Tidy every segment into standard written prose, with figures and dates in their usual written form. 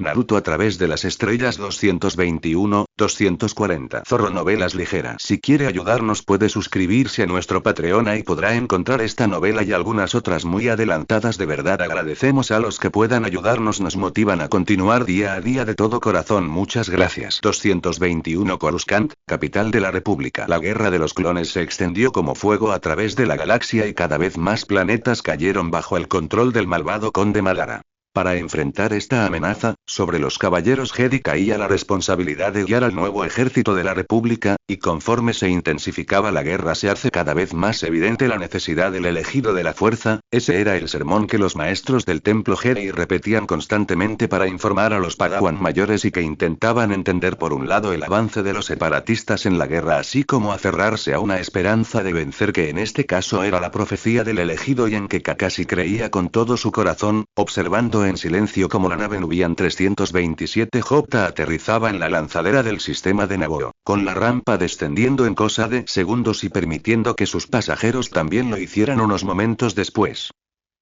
Naruto a través de las estrellas 221, 240. Zorro Novelas Ligeras. Si quiere ayudarnos puede suscribirse a nuestro Patreon y podrá encontrar esta novela y algunas otras muy adelantadas. De verdad agradecemos a los que puedan ayudarnos, nos motivan a continuar día a día de todo corazón. Muchas gracias. 221. Coruscant, capital de la República. La guerra de los clones se extendió como fuego a través de la galaxia y cada vez más planetas cayeron bajo el control del malvado Conde Madara. Para enfrentar esta amenaza, sobre los caballeros Jedi caía la responsabilidad de guiar al nuevo ejército de la República, y conforme se intensificaba la guerra se hace cada vez más evidente la necesidad del elegido de la fuerza. Ese era el sermón que los maestros del templo Jedi repetían constantemente para informar a los Padawan mayores y que intentaban entender por un lado el avance de los separatistas en la guerra así como aferrarse a una esperanza de vencer que en este caso era la profecía del elegido y en que Kakashi creía con todo su corazón, observando en silencio como la nave Nubian 327J aterrizaba en la lanzadera del sistema de Naboo, con la rampa descendiendo en cosa de segundos y permitiendo que sus pasajeros también lo hicieran unos momentos después.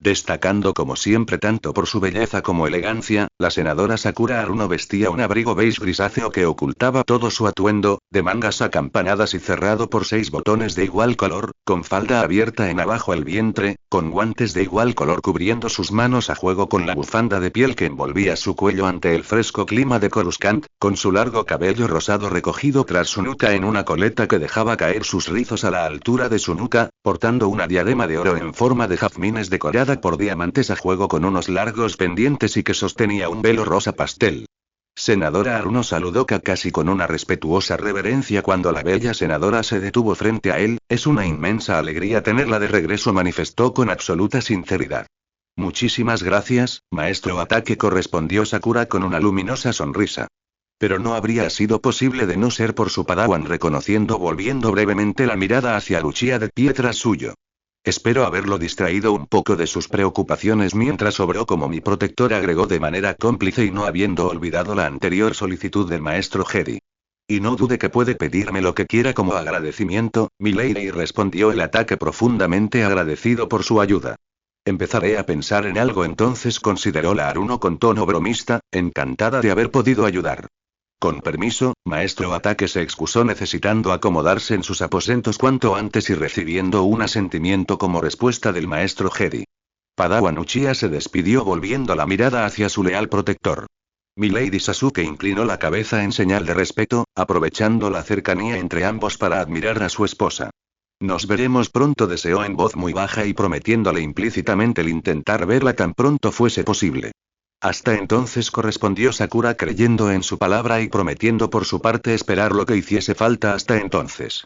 Destacando como siempre tanto por su belleza como elegancia, la senadora Sakura Haruno vestía un abrigo beige grisáceo que ocultaba todo su atuendo, de mangas acampanadas y cerrado por 6 botones de igual color, con falda abierta en abajo el vientre, con guantes de igual color cubriendo sus manos a juego con la bufanda de piel que envolvía su cuello ante el fresco clima de Coruscant, con su largo cabello rosado recogido tras su nuca en una coleta que dejaba caer sus rizos a la altura de su nuca, portando una diadema de oro en forma de jazmines decorada por diamantes a juego con unos largos pendientes y que sostenía un velo rosa pastel. Senadora Haruno saludó Kakashi con una respetuosa reverencia cuando la bella senadora se detuvo frente a él. Es una inmensa alegría tenerla de regreso, manifestó con absoluta sinceridad. Muchísimas gracias, maestro Ataque, correspondió Sakura con una luminosa sonrisa. Pero no habría sido posible de no ser por su Padawan, reconociendo volviendo brevemente la mirada hacia Uchiha de pie tras suyo. Espero haberlo distraído un poco de sus preocupaciones mientras obró como mi protector, agregó de manera cómplice y no habiendo olvidado la anterior solicitud del maestro Jedi. Y no dude que puede pedirme lo que quiera como agradecimiento, milady, respondió el Ataque profundamente agradecido por su ayuda. Empezaré a pensar en algo entonces, consideró la Haruno con tono bromista, encantada de haber podido ayudar. Con permiso, maestro Ataque, se excusó necesitando acomodarse en sus aposentos cuanto antes y recibiendo un asentimiento como respuesta del maestro Jedi. Padawan Uchiha se despidió volviendo la mirada hacia su leal protector. Milady Sasuke inclinó la cabeza en señal de respeto, aprovechando la cercanía entre ambos para admirar a su esposa. Nos veremos pronto, deseó en voz muy baja y prometiéndole implícitamente el intentar verla tan pronto fuese posible. Hasta entonces, correspondió Sakura creyendo en su palabra y prometiendo por su parte esperar lo que hiciese falta hasta entonces.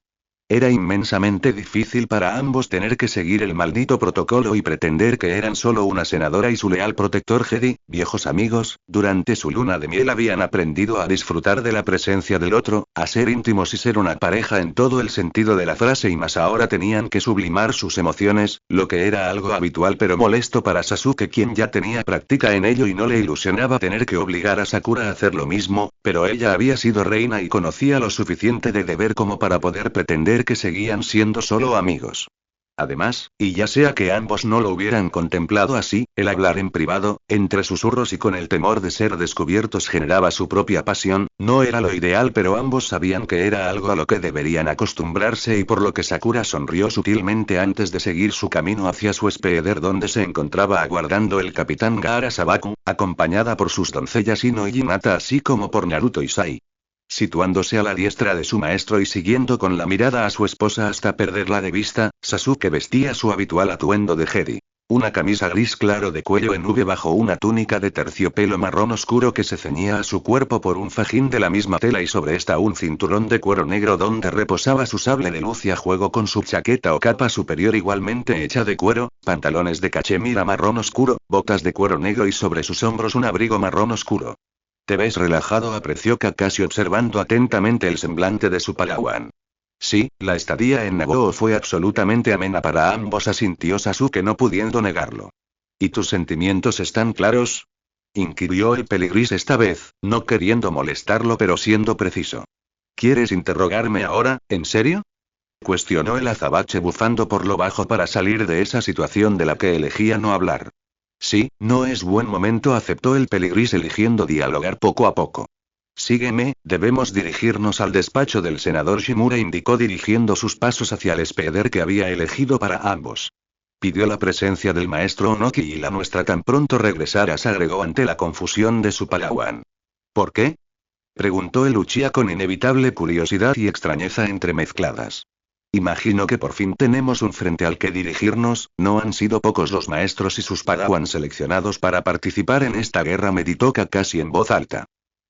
Era inmensamente difícil para ambos tener que seguir el maldito protocolo y pretender que eran solo una senadora y su leal protector Jedi, viejos amigos. Durante su luna de miel habían aprendido a disfrutar de la presencia del otro, a ser íntimos y ser una pareja en todo el sentido de la frase, y más ahora tenían que sublimar sus emociones, lo que era algo habitual pero molesto para Sasuke, quien ya tenía práctica en ello y no le ilusionaba tener que obligar a Sakura a hacer lo mismo, pero ella había sido reina y conocía lo suficiente de deber como para poder pretender que seguían siendo solo amigos. Además, y ya sea que ambos no lo hubieran contemplado así, el hablar en privado, entre susurros y con el temor de ser descubiertos generaba su propia pasión. No era lo ideal, pero ambos sabían que era algo a lo que deberían acostumbrarse, y por lo que Sakura sonrió sutilmente antes de seguir su camino hacia su hospeder, donde se encontraba aguardando el capitán Gaara Sabaku, acompañada por sus doncellas Ino y Hinata así como por Naruto y Sai. Situándose a la diestra de su maestro y siguiendo con la mirada a su esposa hasta perderla de vista, Sasuke vestía su habitual atuendo de Jedi. Una camisa gris claro de cuello en V bajo una túnica de terciopelo marrón oscuro que se ceñía a su cuerpo por un fajín de la misma tela, y sobre esta un cinturón de cuero negro donde reposaba su sable de luz y a juego con su chaqueta o capa superior igualmente hecha de cuero, pantalones de cachemira marrón oscuro, botas de cuero negro y sobre sus hombros un abrigo marrón oscuro. Te ves relajado, apreció Kakashi observando atentamente el semblante de su Padawan. Sí, la estadía en Naboo fue absolutamente amena para ambos, asintió Sasuke no pudiendo negarlo. ¿Y tus sentimientos están claros?, inquirió el peligris esta vez, no queriendo molestarlo pero siendo preciso. ¿Quieres interrogarme ahora, en serio?, cuestionó el azabache bufando por lo bajo para salir de esa situación de la que elegía no hablar. Sí, no es buen momento, aceptó el peligris eligiendo dialogar poco a poco. Sígueme, debemos dirigirnos al despacho del senador Shimura, indicó dirigiendo sus pasos hacia el expeder que había elegido para ambos. Pidió la presencia del maestro Onoki y la nuestra tan pronto regresaras, agregó ante la confusión de su padawan. ¿Por qué? Preguntó el Uchiha con inevitable curiosidad y extrañeza entremezcladas. Imagino que por fin tenemos un frente al que dirigirnos, no han sido pocos los maestros y sus padawan seleccionados para participar en esta guerra, meditó Kakashi en voz alta.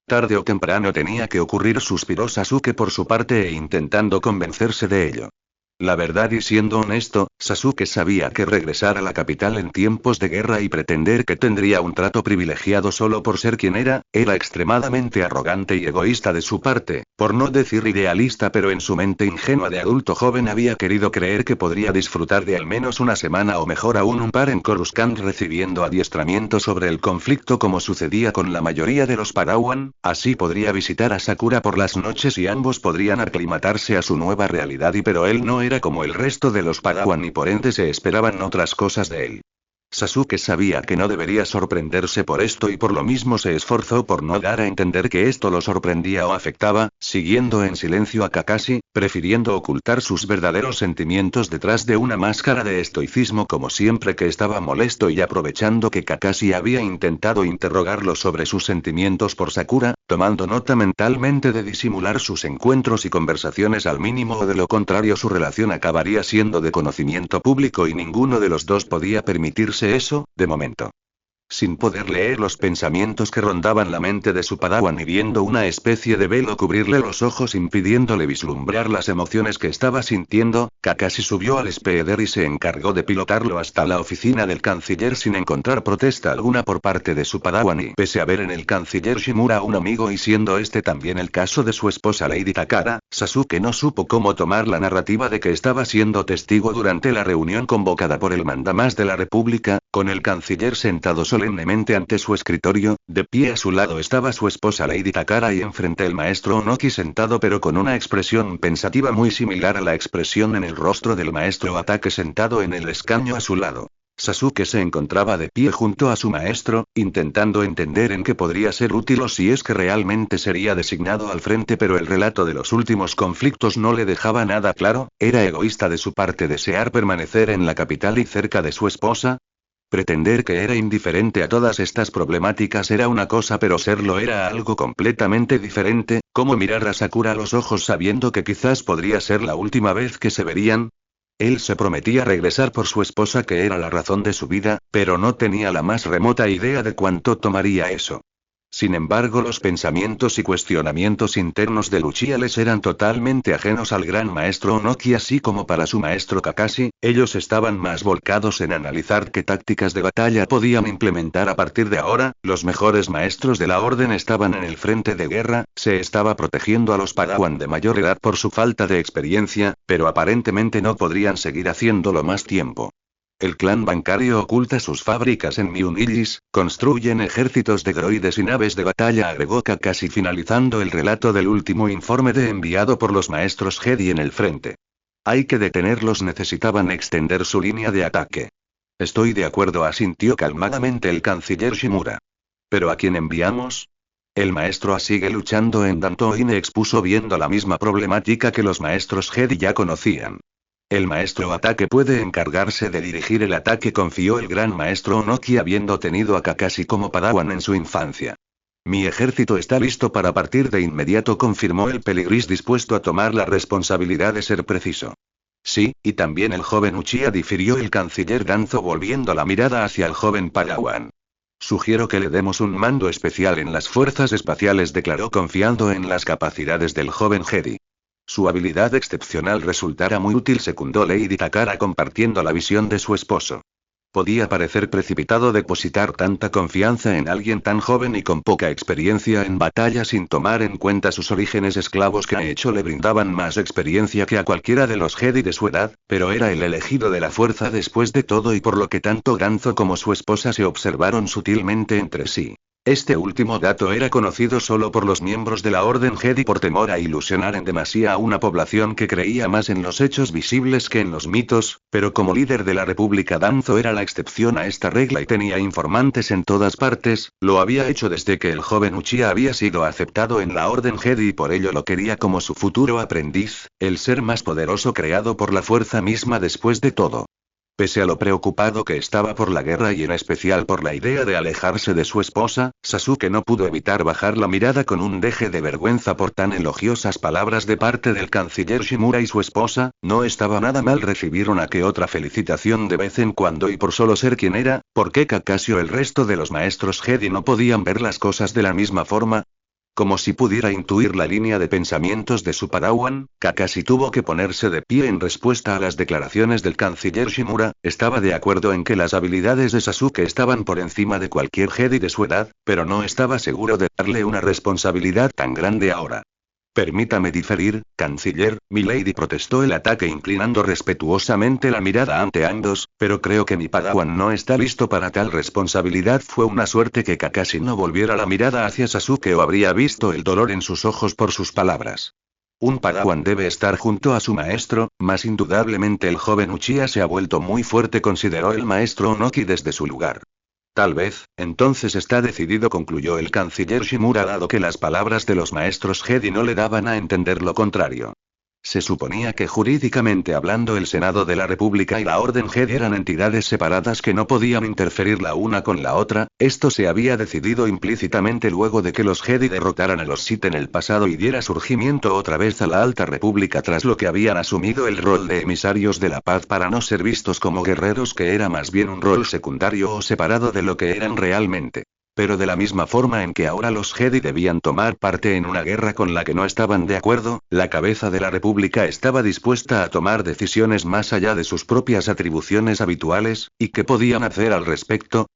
Tarde o temprano tenía que ocurrir, suspiró Sasuke por su parte intentando convencerse de ello. La verdad y siendo honesto, Sasuke sabía que regresar a la capital en tiempos de guerra y pretender que tendría un trato privilegiado solo por ser quien era extremadamente arrogante y egoísta de su parte, por no decir idealista, pero en su mente ingenua de adulto joven había querido creer que podría disfrutar de al menos una semana o mejor aún un par en Coruscant recibiendo adiestramiento sobre el conflicto como sucedía con la mayoría de los Padawan, así podría visitar a Sakura por las noches y ambos podrían aclimatarse a su nueva realidad pero él no era como el resto de los Padawan y por ende se esperaban otras cosas de él. Sasuke sabía que no debería sorprenderse por esto y por lo mismo se esforzó por no dar a entender que esto lo sorprendía o afectaba, siguiendo en silencio a Kakashi, prefiriendo ocultar sus verdaderos sentimientos detrás de una máscara de estoicismo como siempre que estaba molesto, y aprovechando que Kakashi había intentado interrogarlo sobre sus sentimientos por Sakura, tomando nota mentalmente de disimular sus encuentros y conversaciones al mínimo o de lo contrario su relación acabaría siendo de conocimiento público y ninguno de los dos podía permitirse eso, de momento. Sin poder leer los pensamientos que rondaban la mente de su padawan y viendo una especie de velo cubrirle los ojos impidiéndole vislumbrar las emociones que estaba sintiendo, Kakashi subió al expeder y se encargó de pilotarlo hasta la oficina del canciller sin encontrar protesta alguna por parte de su padawan y pese a ver en el canciller Shimura un amigo y siendo este también el caso de su esposa Lady Takara, Sasuke no supo cómo tomar la narrativa de que estaba siendo testigo durante la reunión convocada por el mandamás de la República, con el canciller sentado solemnemente ante su escritorio, de pie a su lado estaba su esposa Lady Takara y enfrente el maestro Onoki sentado pero con una expresión pensativa muy similar a la expresión en el rostro del maestro Ataque sentado en el escaño a su lado. Sasuke se encontraba de pie junto a su maestro, intentando entender en qué podría ser útil o si es que realmente sería designado al frente, pero el relato de los últimos conflictos no le dejaba nada claro. ¿Era egoísta de su parte desear permanecer en la capital y cerca de su esposa? Pretender que era indiferente a todas estas problemáticas era una cosa, pero serlo era algo completamente diferente. ¿Cómo mirar a Sakura a los ojos sabiendo que quizás podría ser la última vez que se verían? Él se prometía regresar por su esposa, que era la razón de su vida, pero no tenía la más remota idea de cuánto tomaría eso. Sin embargo, los pensamientos y cuestionamientos internos de Uchiha les eran totalmente ajenos al gran maestro Onoki, así como para su maestro Kakashi. Ellos estaban más volcados en analizar qué tácticas de batalla podían implementar a partir de ahora. Los mejores maestros de la orden estaban en el frente de guerra, se estaba protegiendo a los Padawan de mayor edad por su falta de experiencia, pero aparentemente no podrían seguir haciéndolo más tiempo. El clan bancario oculta sus fábricas en Myunillis, construyen ejércitos de droides y naves de batalla, agregó Kakashi finalizando el relato del último informe enviado por los maestros Jedi en el frente. Hay que detenerlos, necesitaban extender su línea de ataque. Estoy de acuerdo, asintió calmadamente el canciller Shimura. ¿Pero a quién enviamos? El maestro sigue luchando en Dantoine, expuso viendo la misma problemática que los maestros Jedi ya conocían. El maestro Ataque puede encargarse de dirigir el ataque, confió el gran maestro Onoki habiendo tenido a Kakashi como padawan en su infancia. Mi ejército está listo para partir de inmediato, confirmó el peligris dispuesto a tomar la responsabilidad de ser preciso. Sí, y también el joven Uchiha, difirió el canciller Danzo volviendo la mirada hacia el joven padawan. Sugiero que le demos un mando especial en las fuerzas espaciales, declaró confiando en las capacidades del joven Jedi. Su habilidad excepcional resultará muy útil, secundó Lady Takara compartiendo la visión de su esposo. Podía parecer precipitado depositar tanta confianza en alguien tan joven y con poca experiencia en batalla sin tomar en cuenta sus orígenes esclavos, que de hecho le brindaban más experiencia que a cualquiera de los Jedi de su edad, pero era el elegido de la fuerza después de todo y por lo que tanto Danzo como su esposa se observaron sutilmente entre sí. Este último dato era conocido solo por los miembros de la Orden Jedi por temor a ilusionar en demasía a una población que creía más en los hechos visibles que en los mitos, pero como líder de la República Danzo era la excepción a esta regla y tenía informantes en todas partes, lo había hecho desde que el joven Uchiha había sido aceptado en la Orden Jedi y por ello lo quería como su futuro aprendiz, el ser más poderoso creado por la fuerza misma después de todo. Pese a lo preocupado que estaba por la guerra y en especial por la idea de alejarse de su esposa, Sasuke no pudo evitar bajar la mirada con un deje de vergüenza por tan elogiosas palabras de parte del canciller Shimura y su esposa. No estaba nada mal recibir una que otra felicitación de vez en cuando y por solo ser quien era. ¿Por qué Kakashi o el resto de los maestros Jedi no podían ver las cosas de la misma forma? Como si pudiera intuir la línea de pensamientos de su padawan, Kakashi tuvo que ponerse de pie en respuesta a las declaraciones del canciller Shimura. Estaba de acuerdo en que las habilidades de Sasuke estaban por encima de cualquier Jedi de su edad, pero no estaba seguro de darle una responsabilidad tan grande ahora. Permítame diferir, canciller, milady, protestó el ataque inclinando respetuosamente la mirada ante ambos, pero creo que mi padawan no está listo para tal responsabilidad. Fue una suerte que Kakashi no volviera la mirada hacia Sasuke o habría visto el dolor en sus ojos por sus palabras. Un padawan debe estar junto a su maestro, mas indudablemente el joven Uchiha se ha vuelto muy fuerte, consideró el maestro Onoki desde su lugar. Tal vez, entonces está decidido, concluyó el canciller Shimura, dado que las palabras de los maestros Jedi no le daban a entender lo contrario. Se suponía que jurídicamente hablando el Senado de la República y la Orden Jedi eran entidades separadas que no podían interferir la una con la otra. Esto se había decidido implícitamente luego de que los Jedi derrotaran a los Sith en el pasado y diera surgimiento otra vez a la Alta República tras lo que habían asumido el rol de emisarios de la paz para no ser vistos como guerreros, que era más bien un rol secundario o separado de lo que eran realmente. Pero de la misma forma en que ahora los Jedi debían tomar parte en una guerra con la que no estaban de acuerdo, la cabeza de la República estaba dispuesta a tomar decisiones más allá de sus propias atribuciones habituales. ¿Y qué podían hacer al respecto?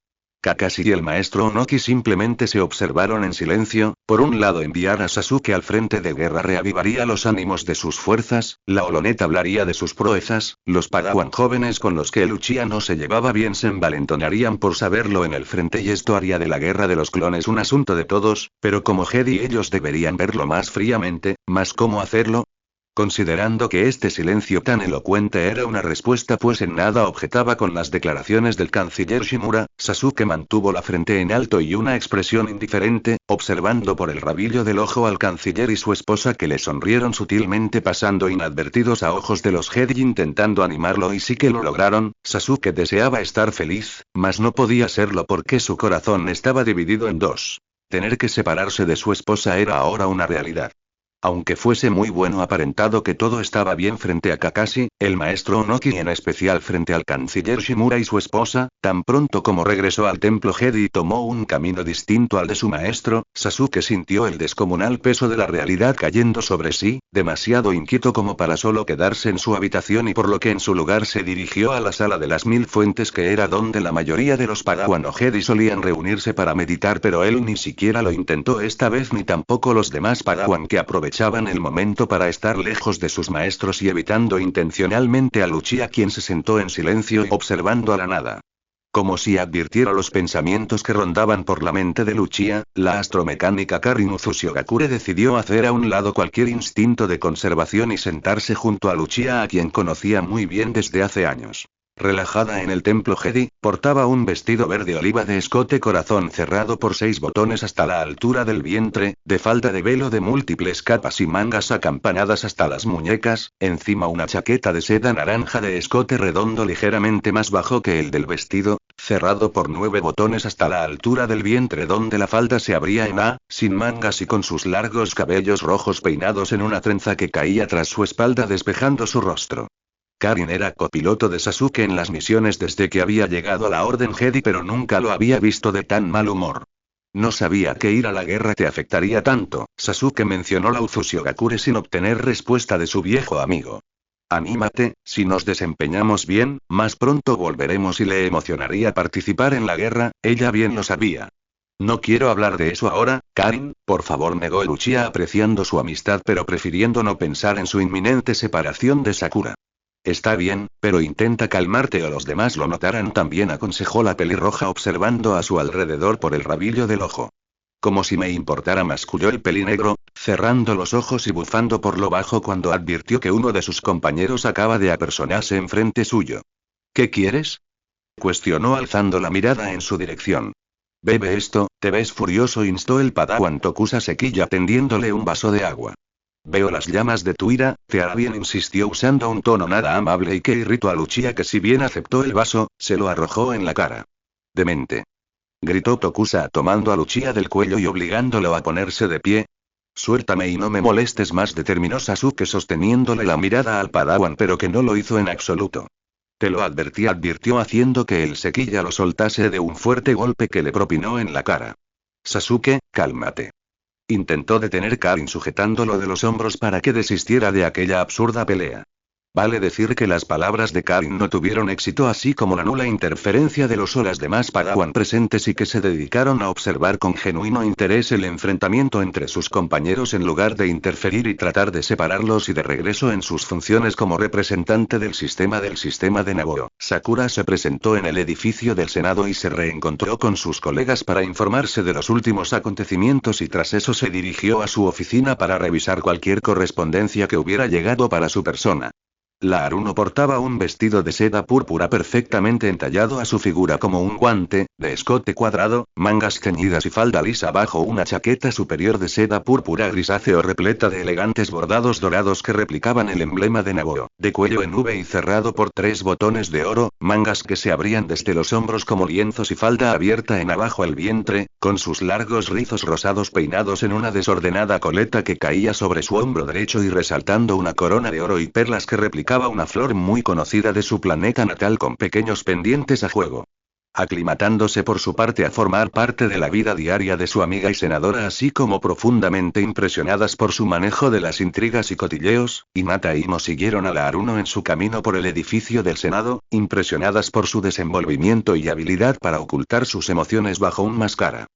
Kakashi y el maestro Onoki simplemente se observaron en silencio. Por un lado, enviar a Sasuke al frente de guerra reavivaría los ánimos de sus fuerzas, la Olonet hablaría de sus proezas, los padawan jóvenes con los que el Uchiha no se llevaba bien se envalentonarían por saberlo en el frente y esto haría de la guerra de los clones un asunto de todos, pero como Jedi ellos deberían verlo más fríamente. ¿Más cómo hacerlo? Considerando que este silencio tan elocuente era una respuesta pues en nada objetaba con las declaraciones del canciller Shimura, Sasuke mantuvo la frente en alto y una expresión indiferente, observando por el rabillo del ojo al canciller y su esposa, que le sonrieron sutilmente pasando inadvertidos a ojos de los Jedi intentando animarlo, y sí que lo lograron. Sasuke deseaba estar feliz, mas no podía serlo porque su corazón estaba dividido en dos. Tener que separarse de su esposa era ahora una realidad. Aunque fuese muy bueno aparentado que todo estaba bien frente a Kakashi, el maestro Onoki y en especial frente al canciller Shimura y su esposa, tan pronto como regresó al templo Jedi y tomó un camino distinto al de su maestro, Sasuke sintió el descomunal peso de la realidad cayendo sobre sí, demasiado inquieto como para solo quedarse en su habitación y por lo que en su lugar se dirigió a la sala de las 1000 fuentes, que era donde la mayoría de los padawan o Jedi solían reunirse para meditar, pero él ni siquiera lo intentó esta vez, ni tampoco los demás padawan, que aprovechaban el momento para estar lejos de sus maestros y evitando intencionalmente al Uchiha, quien se sentó en silencio observando a la nada. Como si advirtiera los pensamientos que rondaban por la mente de Uchiha, la astromecánica Karin Uzushigakure decidió hacer a un lado cualquier instinto de conservación y sentarse junto a Uchiha, a quien conocía muy bien desde hace años. Relajada en el templo Jedi, portaba un vestido verde oliva de escote corazón cerrado por 6 botones hasta la altura del vientre, de falda de velo de múltiples capas y mangas acampanadas hasta las muñecas, encima una chaqueta de seda naranja de escote redondo ligeramente más bajo que el del vestido, cerrado por 9 botones hasta la altura del vientre donde la falda se abría en A, sin mangas y con sus largos cabellos rojos peinados en una trenza que caía tras su espalda despejando su rostro. Karin era copiloto de Sasuke en las misiones desde que había llegado a la Orden Jedi, pero nunca lo había visto de tan mal humor. No sabía que ir a la guerra te afectaría tanto. Sasuke mencionó la Uzushigakure sin obtener respuesta de su viejo amigo. Anímate, si nos desempeñamos bien, más pronto volveremos y le emocionaría participar en la guerra, ella bien lo sabía. No quiero hablar de eso ahora, Karin, por favor, negó el Uchiha apreciando su amistad pero prefiriendo no pensar en su inminente separación de Sakura. Está bien, pero intenta calmarte o los demás lo notarán también, aconsejó la pelirroja observando a su alrededor por el rabillo del ojo. Como si me importara, masculló el pelinegro, cerrando los ojos y bufando por lo bajo cuando advirtió que uno de sus compañeros acaba de apersonarse enfrente suyo. ¿Qué quieres?, cuestionó alzando la mirada en su dirección. Bebe esto, te ves furioso, instó el padawan Tokusa Sequilla tendiéndole un vaso de agua. Veo las llamas de tu ira, te hará bien, insistió usando un tono nada amable y que irritó a Luchia, que si bien aceptó el vaso, se lo arrojó en la cara. Demente, gritó Tokusa tomando a Luchia del cuello y obligándolo a ponerse de pie. Suéltame y no me molestes más, determinó Sasuke sosteniéndole la mirada al padawan, pero que no lo hizo en absoluto. Te lo advertí, advirtió haciendo que el Sequilla lo soltase de un fuerte golpe que le propinó en la cara. Sasuke, cálmate. Intentó detener Karin sujetándolo de los hombros para que desistiera de aquella absurda pelea. Vale decir que las palabras de Karin no tuvieron éxito, así como la nula interferencia de los demás padawan presentes y que se dedicaron a observar con genuino interés el enfrentamiento entre sus compañeros en lugar de interferir y tratar de separarlos. Y de regreso en sus funciones como representante del sistema de Nagoya, Sakura se presentó en el edificio del Senado y se reencontró con sus colegas para informarse de los últimos acontecimientos, y tras eso se dirigió a su oficina para revisar cualquier correspondencia que hubiera llegado para su persona. La Haruno portaba un vestido de seda púrpura perfectamente entallado a su figura como un guante, de escote cuadrado, mangas ceñidas y falda lisa bajo una chaqueta superior de seda púrpura grisáceo repleta de elegantes bordados dorados que replicaban el emblema de Nagoya, de cuello en V y cerrado por 3 botones de oro, mangas que se abrían desde los hombros como lienzos y falda abierta en abajo el vientre, con sus largos rizos rosados peinados en una desordenada coleta que caía sobre su hombro derecho y resaltando una corona de oro y perlas que replicaba una flor muy conocida de su planeta natal con pequeños pendientes a juego. Aclimatándose por su parte a formar parte de la vida diaria de su amiga y senadora, así como profundamente impresionadas por su manejo de las intrigas y cotilleos, Hinata y Ino siguieron a la Haruno en su camino por el edificio del Senado, impresionadas por su desenvolvimiento y habilidad para ocultar sus emociones bajo un máscara.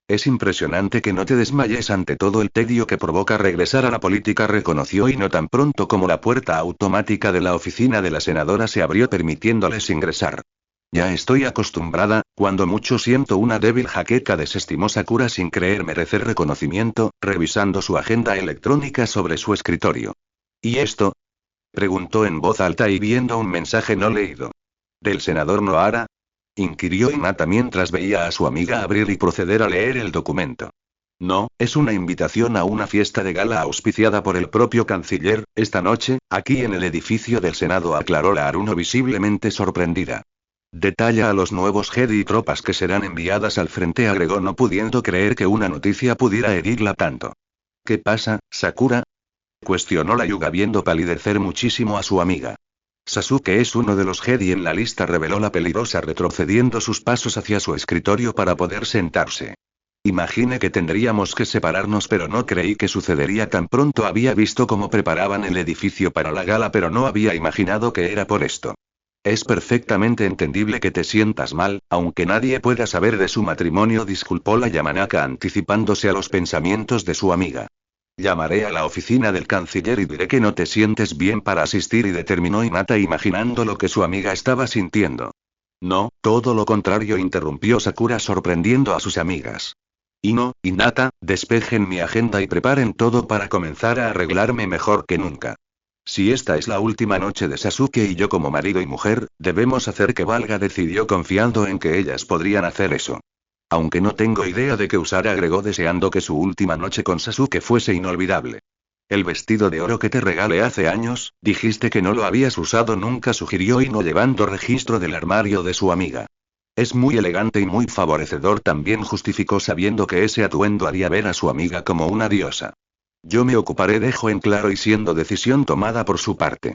Es impresionante que no te desmayes ante todo el tedio que provoca regresar a la política, reconoció Ino tan pronto como la puerta automática de la oficina de la senadora se abrió permitiéndoles ingresar. Ya estoy acostumbrada, cuando mucho siento una débil jaqueca, desestimó Sakura sin creer merecer reconocimiento, revisando su agenda electrónica sobre su escritorio. ¿Y esto?, preguntó en voz alta y viendo un mensaje no leído. ¿Del senador Nohara?, inquirió Hinata mientras veía a su amiga abrir y proceder a leer el documento. No, es una invitación a una fiesta de gala auspiciada por el propio canciller, esta noche, aquí en el edificio del Senado, aclaró la Haruno visiblemente sorprendida. Detalla a los nuevos Jedi y tropas que serán enviadas al frente, agregó no pudiendo creer que una noticia pudiera herirla tanto. ¿Qué pasa, Sakura?, cuestionó la Hyuga viendo palidecer muchísimo a su amiga. Sasuke es uno de los Jedi en la lista, reveló la peligrosa retrocediendo sus pasos hacia su escritorio para poder sentarse. Imaginé que tendríamos que separarnos, pero no creí que sucedería tan pronto. Había visto cómo preparaban el edificio para la gala, pero no había imaginado que era por esto. Es perfectamente entendible que te sientas mal, aunque nadie pueda saber de su matrimonio, disculpó la Yamanaka anticipándose a los pensamientos de su amiga. Llamaré a la oficina del canciller y diré que no te sientes bien para asistir, y determinó Hinata imaginando lo que su amiga estaba sintiendo. No, todo lo contrario, interrumpió Sakura sorprendiendo a sus amigas. Ino, Hinata, despejen mi agenda y preparen todo para comenzar a arreglarme mejor que nunca. Si esta es la última noche de Sasuke y yo como marido y mujer, debemos hacer que valga, decidió confiando en que ellas podrían hacer eso. Aunque no tengo idea de qué usar, agregó deseando que su última noche con Sasuke fuese inolvidable. El vestido de oro que te regalé hace años, dijiste que no lo habías usado nunca, sugirió Ino llevando registro del armario de su amiga. Es muy elegante y muy favorecedor también, justificó sabiendo que ese atuendo haría ver a su amiga como una diosa. Yo me ocuparé, dejó en claro, y siendo decisión tomada por su parte.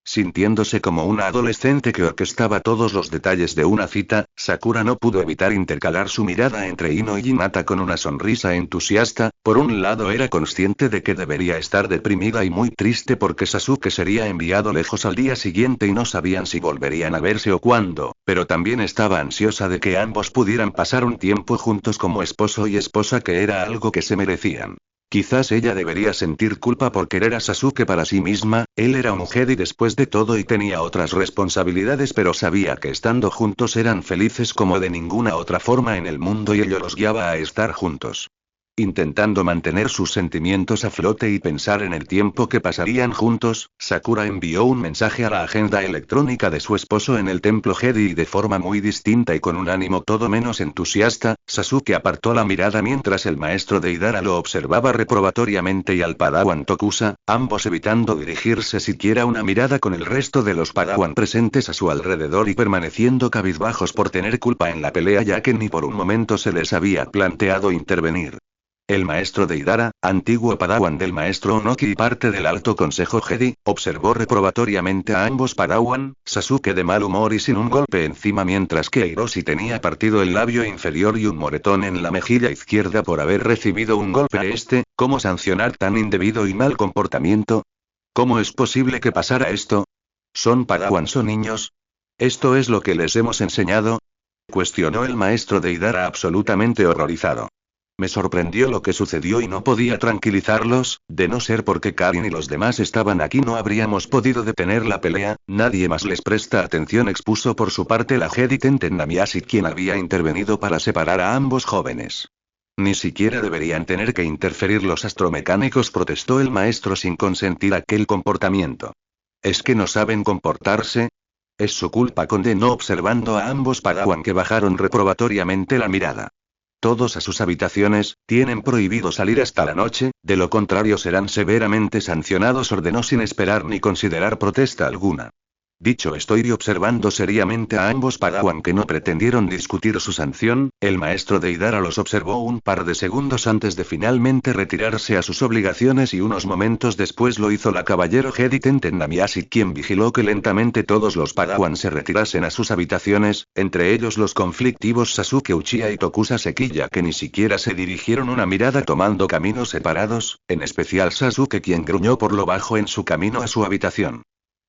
Sintiéndose como una adolescente que orquestaba todos los detalles de una cita, Sakura no pudo evitar intercalar su mirada entre Ino y Hinata con una sonrisa entusiasta. Por un lado era consciente de que debería estar deprimida y muy triste porque Sasuke sería enviado lejos al día siguiente y no sabían si volverían a verse o cuándo, pero también estaba ansiosa de que ambos pudieran pasar un tiempo juntos como esposo y esposa, que era algo que se merecían. Quizás ella debería sentir culpa por querer a Sasuke para sí misma, él era un Jedi después de todo y tenía otras responsabilidades, pero sabía que estando juntos eran felices como de ninguna otra forma en el mundo y ello los guiaba a estar juntos. Intentando mantener sus sentimientos a flote y pensar en el tiempo que pasarían juntos, Sakura envió un mensaje a la agenda electrónica de su esposo en el templo Jedi y de forma muy distinta y con un ánimo todo menos entusiasta. Sasuke apartó la mirada mientras el maestro Deidara lo observaba reprobatoriamente y al padawan Tokusa, ambos evitando dirigirse siquiera una mirada con el resto de los padawan presentes a su alrededor y permaneciendo cabizbajos por tener culpa en la pelea ya que ni por un momento se les había planteado intervenir. El maestro Deidara, antiguo padawan del maestro Onoki y parte del alto consejo Jedi, observó reprobatoriamente a ambos padawan, Sasuke de mal humor y sin un golpe encima mientras que Hiroshi tenía partido el labio inferior y un moretón en la mejilla izquierda por haber recibido un golpe. ¿Cómo sancionar tan indebido y mal comportamiento? ¿Cómo es posible que pasara esto? ¿Son padawans o niños? ¿Esto es lo que les hemos enseñado? Cuestionó el maestro Deidara absolutamente horrorizado. Me sorprendió lo que sucedió y no podía tranquilizarlos, de no ser porque Karin y los demás estaban aquí no habríamos podido detener la pelea, nadie más les presta atención, expuso por su parte la Jedi Tenten Namiasi quien había intervenido para separar a ambos jóvenes. Ni siquiera deberían tener que interferir los astromecánicos, protestó el maestro sin consentir aquel comportamiento. ¿Es que no saben comportarse? Es su culpa, condenó observando a ambos padawan que bajaron reprobatoriamente la mirada. Todos a sus habitaciones, tienen prohibido salir hasta la noche, de lo contrario serán severamente sancionados, ordenó sin esperar ni considerar protesta alguna. Dicho esto y observando seriamente a ambos padawan que no pretendieron discutir su sanción, el maestro Deidara los observó un par de segundos antes de finalmente retirarse a sus obligaciones y unos momentos después lo hizo la caballero Jedi Tenten Namiasi quien vigiló que lentamente todos los padawan se retirasen a sus habitaciones, entre ellos los conflictivos Sasuke Uchiha y Tokusa Sekiya que ni siquiera se dirigieron una mirada tomando caminos separados, en especial Sasuke quien gruñó por lo bajo en su camino a su habitación.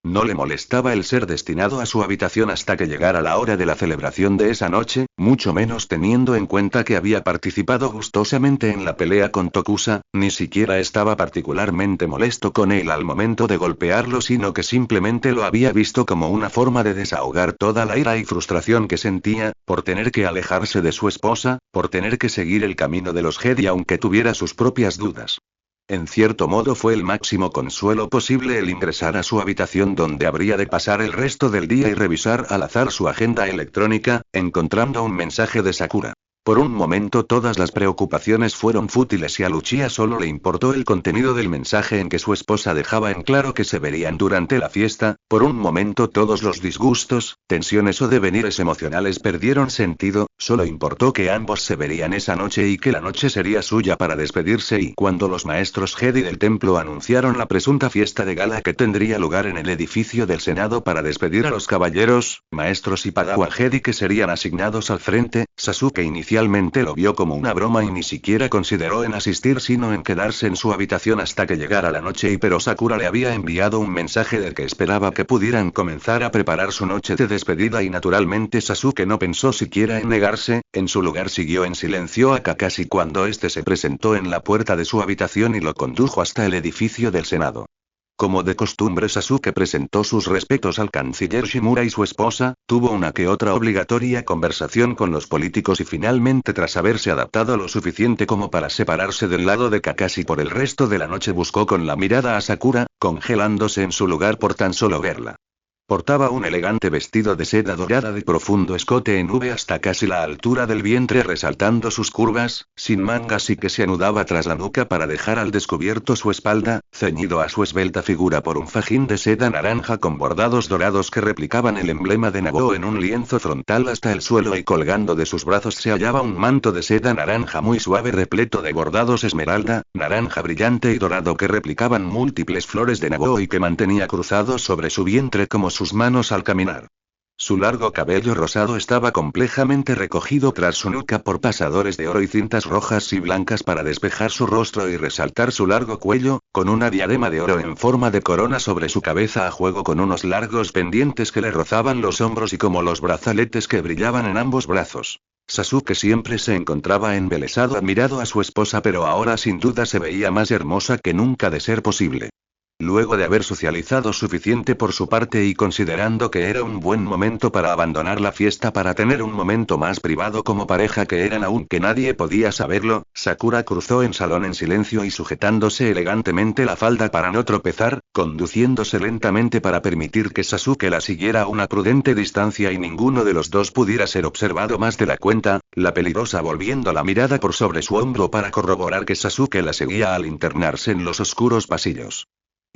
No le molestaba el ser destinado a su habitación hasta que llegara la hora de la celebración de esa noche, mucho menos teniendo en cuenta que había participado gustosamente en la pelea con Tokusa, ni siquiera estaba particularmente molesto con él al momento de golpearlo, sino que simplemente lo había visto como una forma de desahogar toda la ira y frustración que sentía, por tener que alejarse de su esposa, por tener que seguir el camino de los Jedi aunque tuviera sus propias dudas. En cierto modo fue el máximo consuelo posible el ingresar a su habitación donde habría de pasar el resto del día y revisar al azar su agenda electrónica, encontrando un mensaje de Sakura. Por un momento todas las preocupaciones fueron fútiles y a Uchiha solo le importó el contenido del mensaje en que su esposa dejaba en claro que se verían durante la fiesta. Por un momento todos los disgustos, tensiones o devenires emocionales perdieron sentido, solo importó que ambos se verían esa noche y que la noche sería suya para despedirse y cuando los maestros Jedi del templo anunciaron la presunta fiesta de gala que tendría lugar en el edificio del Senado para despedir a los caballeros, maestros y padawan Jedi que serían asignados al frente, Sasuke inicialmente lo vio como una broma y ni siquiera consideró en asistir sino en quedarse en su habitación hasta que llegara la noche pero Sakura le había enviado un mensaje del que esperaba que pudieran comenzar a preparar su noche de despedida y naturalmente Sasuke no pensó siquiera en negarse, en su lugar siguió en silencio a Kakashi cuando este se presentó en la puerta de su habitación y lo condujo hasta el edificio del Senado. Como de costumbre Sasuke presentó sus respetos al canciller Shimura y su esposa, tuvo una que otra obligatoria conversación con los políticos y finalmente tras haberse adaptado lo suficiente como para separarse del lado de Kakashi por el resto de la noche buscó con la mirada a Sakura, congelándose en su lugar por tan solo verla. Portaba un elegante vestido de seda dorada de profundo escote en V hasta casi la altura del vientre resaltando sus curvas, sin mangas y que se anudaba tras la nuca para dejar al descubierto su espalda, ceñido a su esbelta figura por un fajín de seda naranja con bordados dorados que replicaban el emblema de Naboo en un lienzo frontal hasta el suelo y colgando de sus brazos se hallaba un manto de seda naranja muy suave repleto de bordados esmeralda, naranja brillante y dorado que replicaban múltiples flores de Naboo y que mantenía cruzado sobre su vientre como sus manos al caminar. Su largo cabello rosado estaba complejamente recogido tras su nuca por pasadores de oro y cintas rojas y blancas para despejar su rostro y resaltar su largo cuello, con una diadema de oro en forma de corona sobre su cabeza a juego con unos largos pendientes que le rozaban los hombros y como los brazaletes que brillaban en ambos brazos. Sasuke siempre se encontraba embelesado admirado a su esposa pero ahora sin duda se veía más hermosa que nunca de ser posible. Luego de haber socializado suficiente por su parte y considerando que era un buen momento para abandonar la fiesta para tener un momento más privado como pareja que eran aunque nadie podía saberlo, Sakura cruzó el salón en silencio y sujetándose elegantemente la falda para no tropezar, conduciéndose lentamente para permitir que Sasuke la siguiera a una prudente distancia y ninguno de los dos pudiera ser observado más de la cuenta, la peligrosa volviendo la mirada por sobre su hombro para corroborar que Sasuke la seguía al internarse en los oscuros pasillos.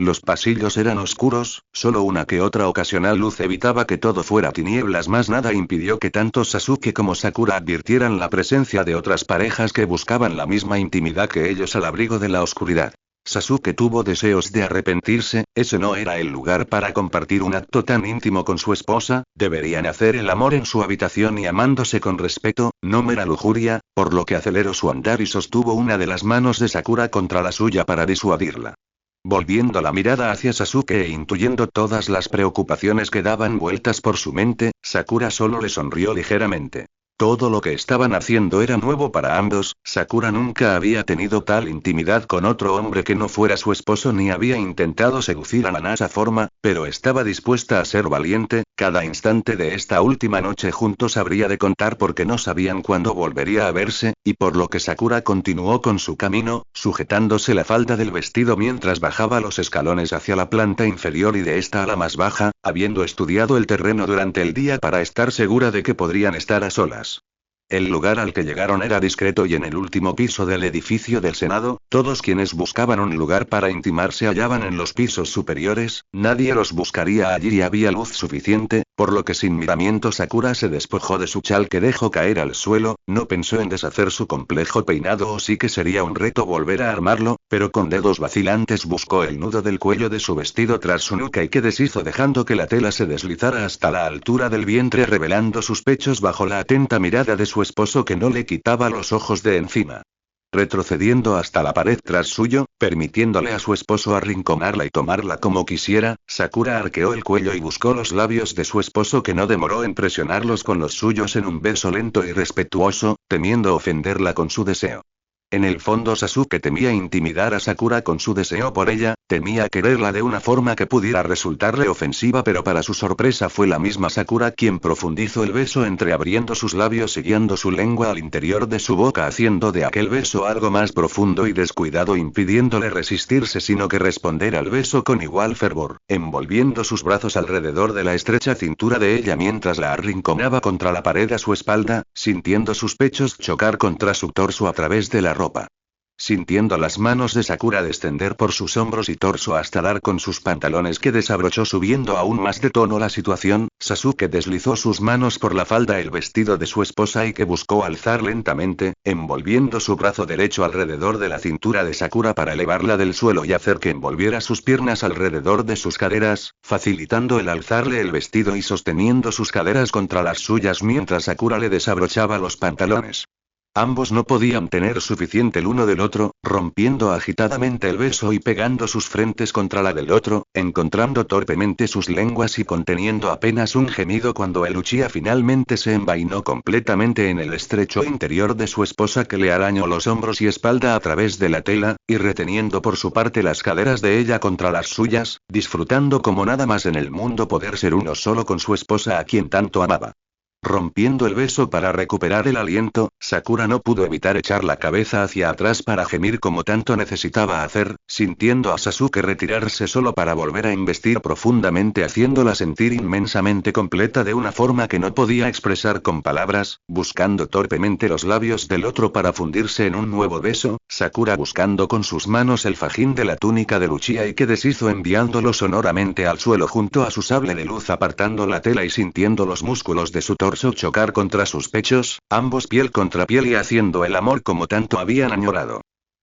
Los pasillos eran oscuros, solo una que otra ocasional luz evitaba que todo fuera tinieblas, más nada impidió que tanto Sasuke como Sakura advirtieran la presencia de otras parejas que buscaban la misma intimidad que ellos al abrigo de la oscuridad. Sasuke tuvo deseos de arrepentirse, ese no era el lugar para compartir un acto tan íntimo con su esposa, deberían hacer el amor en su habitación y amándose con respeto, no mera lujuria, por lo que aceleró su andar y sostuvo una de las manos de Sakura contra la suya para disuadirla. Volviendo la mirada hacia Sasuke e intuyendo todas las preocupaciones que daban vueltas por su mente, Sakura solo le sonrió ligeramente. Todo lo que estaban haciendo era nuevo para ambos, Sakura nunca había tenido tal intimidad con otro hombre que no fuera su esposo ni había intentado seducir a Nanasa forma, pero estaba dispuesta a ser valiente, cada instante de esta última noche juntos habría de contar porque no sabían cuándo volvería a verse, y por lo que Sakura continuó con su camino, sujetándose la falda del vestido mientras bajaba los escalones hacia la planta inferior y de esta a la más baja, habiendo estudiado el terreno durante el día para estar segura de que podrían estar a solas. El lugar al que llegaron era discreto y en el último piso del edificio del Senado, todos quienes buscaban un lugar para intimar se hallaban en los pisos superiores, nadie los buscaría allí y había luz suficiente, por lo que sin miramiento Sakura se despojó de su chal que dejó caer al suelo, no pensó en deshacer su complejo peinado o sí que sería un reto volver a armarlo, pero con dedos vacilantes buscó el nudo del cuello de su vestido tras su nuca y que deshizo dejando que la tela se deslizara hasta la altura del vientre revelando sus pechos bajo la atenta mirada de su esposo que no le quitaba los ojos de encima. Retrocediendo hasta la pared tras suyo, permitiéndole a su esposo arrinconarla y tomarla como quisiera, Sakura arqueó el cuello y buscó los labios de su esposo que no demoró en presionarlos con los suyos en un beso lento y respetuoso, temiendo ofenderla con su deseo. En el fondo Sasuke temía intimidar a Sakura con su deseo por ella, temía quererla de una forma que pudiera resultarle ofensiva, pero para su sorpresa fue la misma Sakura quien profundizó el beso entreabriendo sus labios y guiando su lengua al interior de su boca haciendo de aquel beso algo más profundo y descuidado impidiéndole resistirse sino que responder al beso con igual fervor, envolviendo sus brazos alrededor de la estrecha cintura de ella mientras la arrinconaba contra la pared a su espalda, sintiendo sus pechos chocar contra su torso a través de la ropa. Sintiendo las manos de Sakura descender por sus hombros y torso hasta dar con sus pantalones que desabrochó subiendo aún más de tono la situación, Sasuke deslizó sus manos por la falda el vestido de su esposa y que buscó alzar lentamente, envolviendo su brazo derecho alrededor de la cintura de Sakura para elevarla del suelo y hacer que envolviera sus piernas alrededor de sus caderas, facilitando el alzarle el vestido y sosteniendo sus caderas contra las suyas mientras Sakura le desabrochaba los pantalones. Ambos no podían tener suficiente el uno del otro, rompiendo agitadamente el beso y pegando sus frentes contra la del otro, encontrando torpemente sus lenguas y conteniendo apenas un gemido cuando el Uchiha finalmente se envainó completamente en el estrecho interior de su esposa que le arañó los hombros y espalda a través de la tela, y reteniendo por su parte las caderas de ella contra las suyas, disfrutando como nada más en el mundo poder ser uno solo con su esposa a quien tanto amaba. Rompiendo el beso para recuperar el aliento, Sakura no pudo evitar echar la cabeza hacia atrás para gemir como tanto necesitaba hacer, sintiendo a Sasuke retirarse solo para volver a embestir profundamente haciéndola sentir inmensamente completa de una forma que no podía expresar con palabras, buscando torpemente los labios del otro para fundirse en un nuevo beso, Sakura buscando con sus manos el fajín de la túnica de Uchiha y que deshizo enviándolo sonoramente al suelo junto a su sable de luz apartando la tela y sintiendo los músculos de su torso chocar contra sus pechos, ambos piel contra piel y haciendo el amor como tanto habían añorado.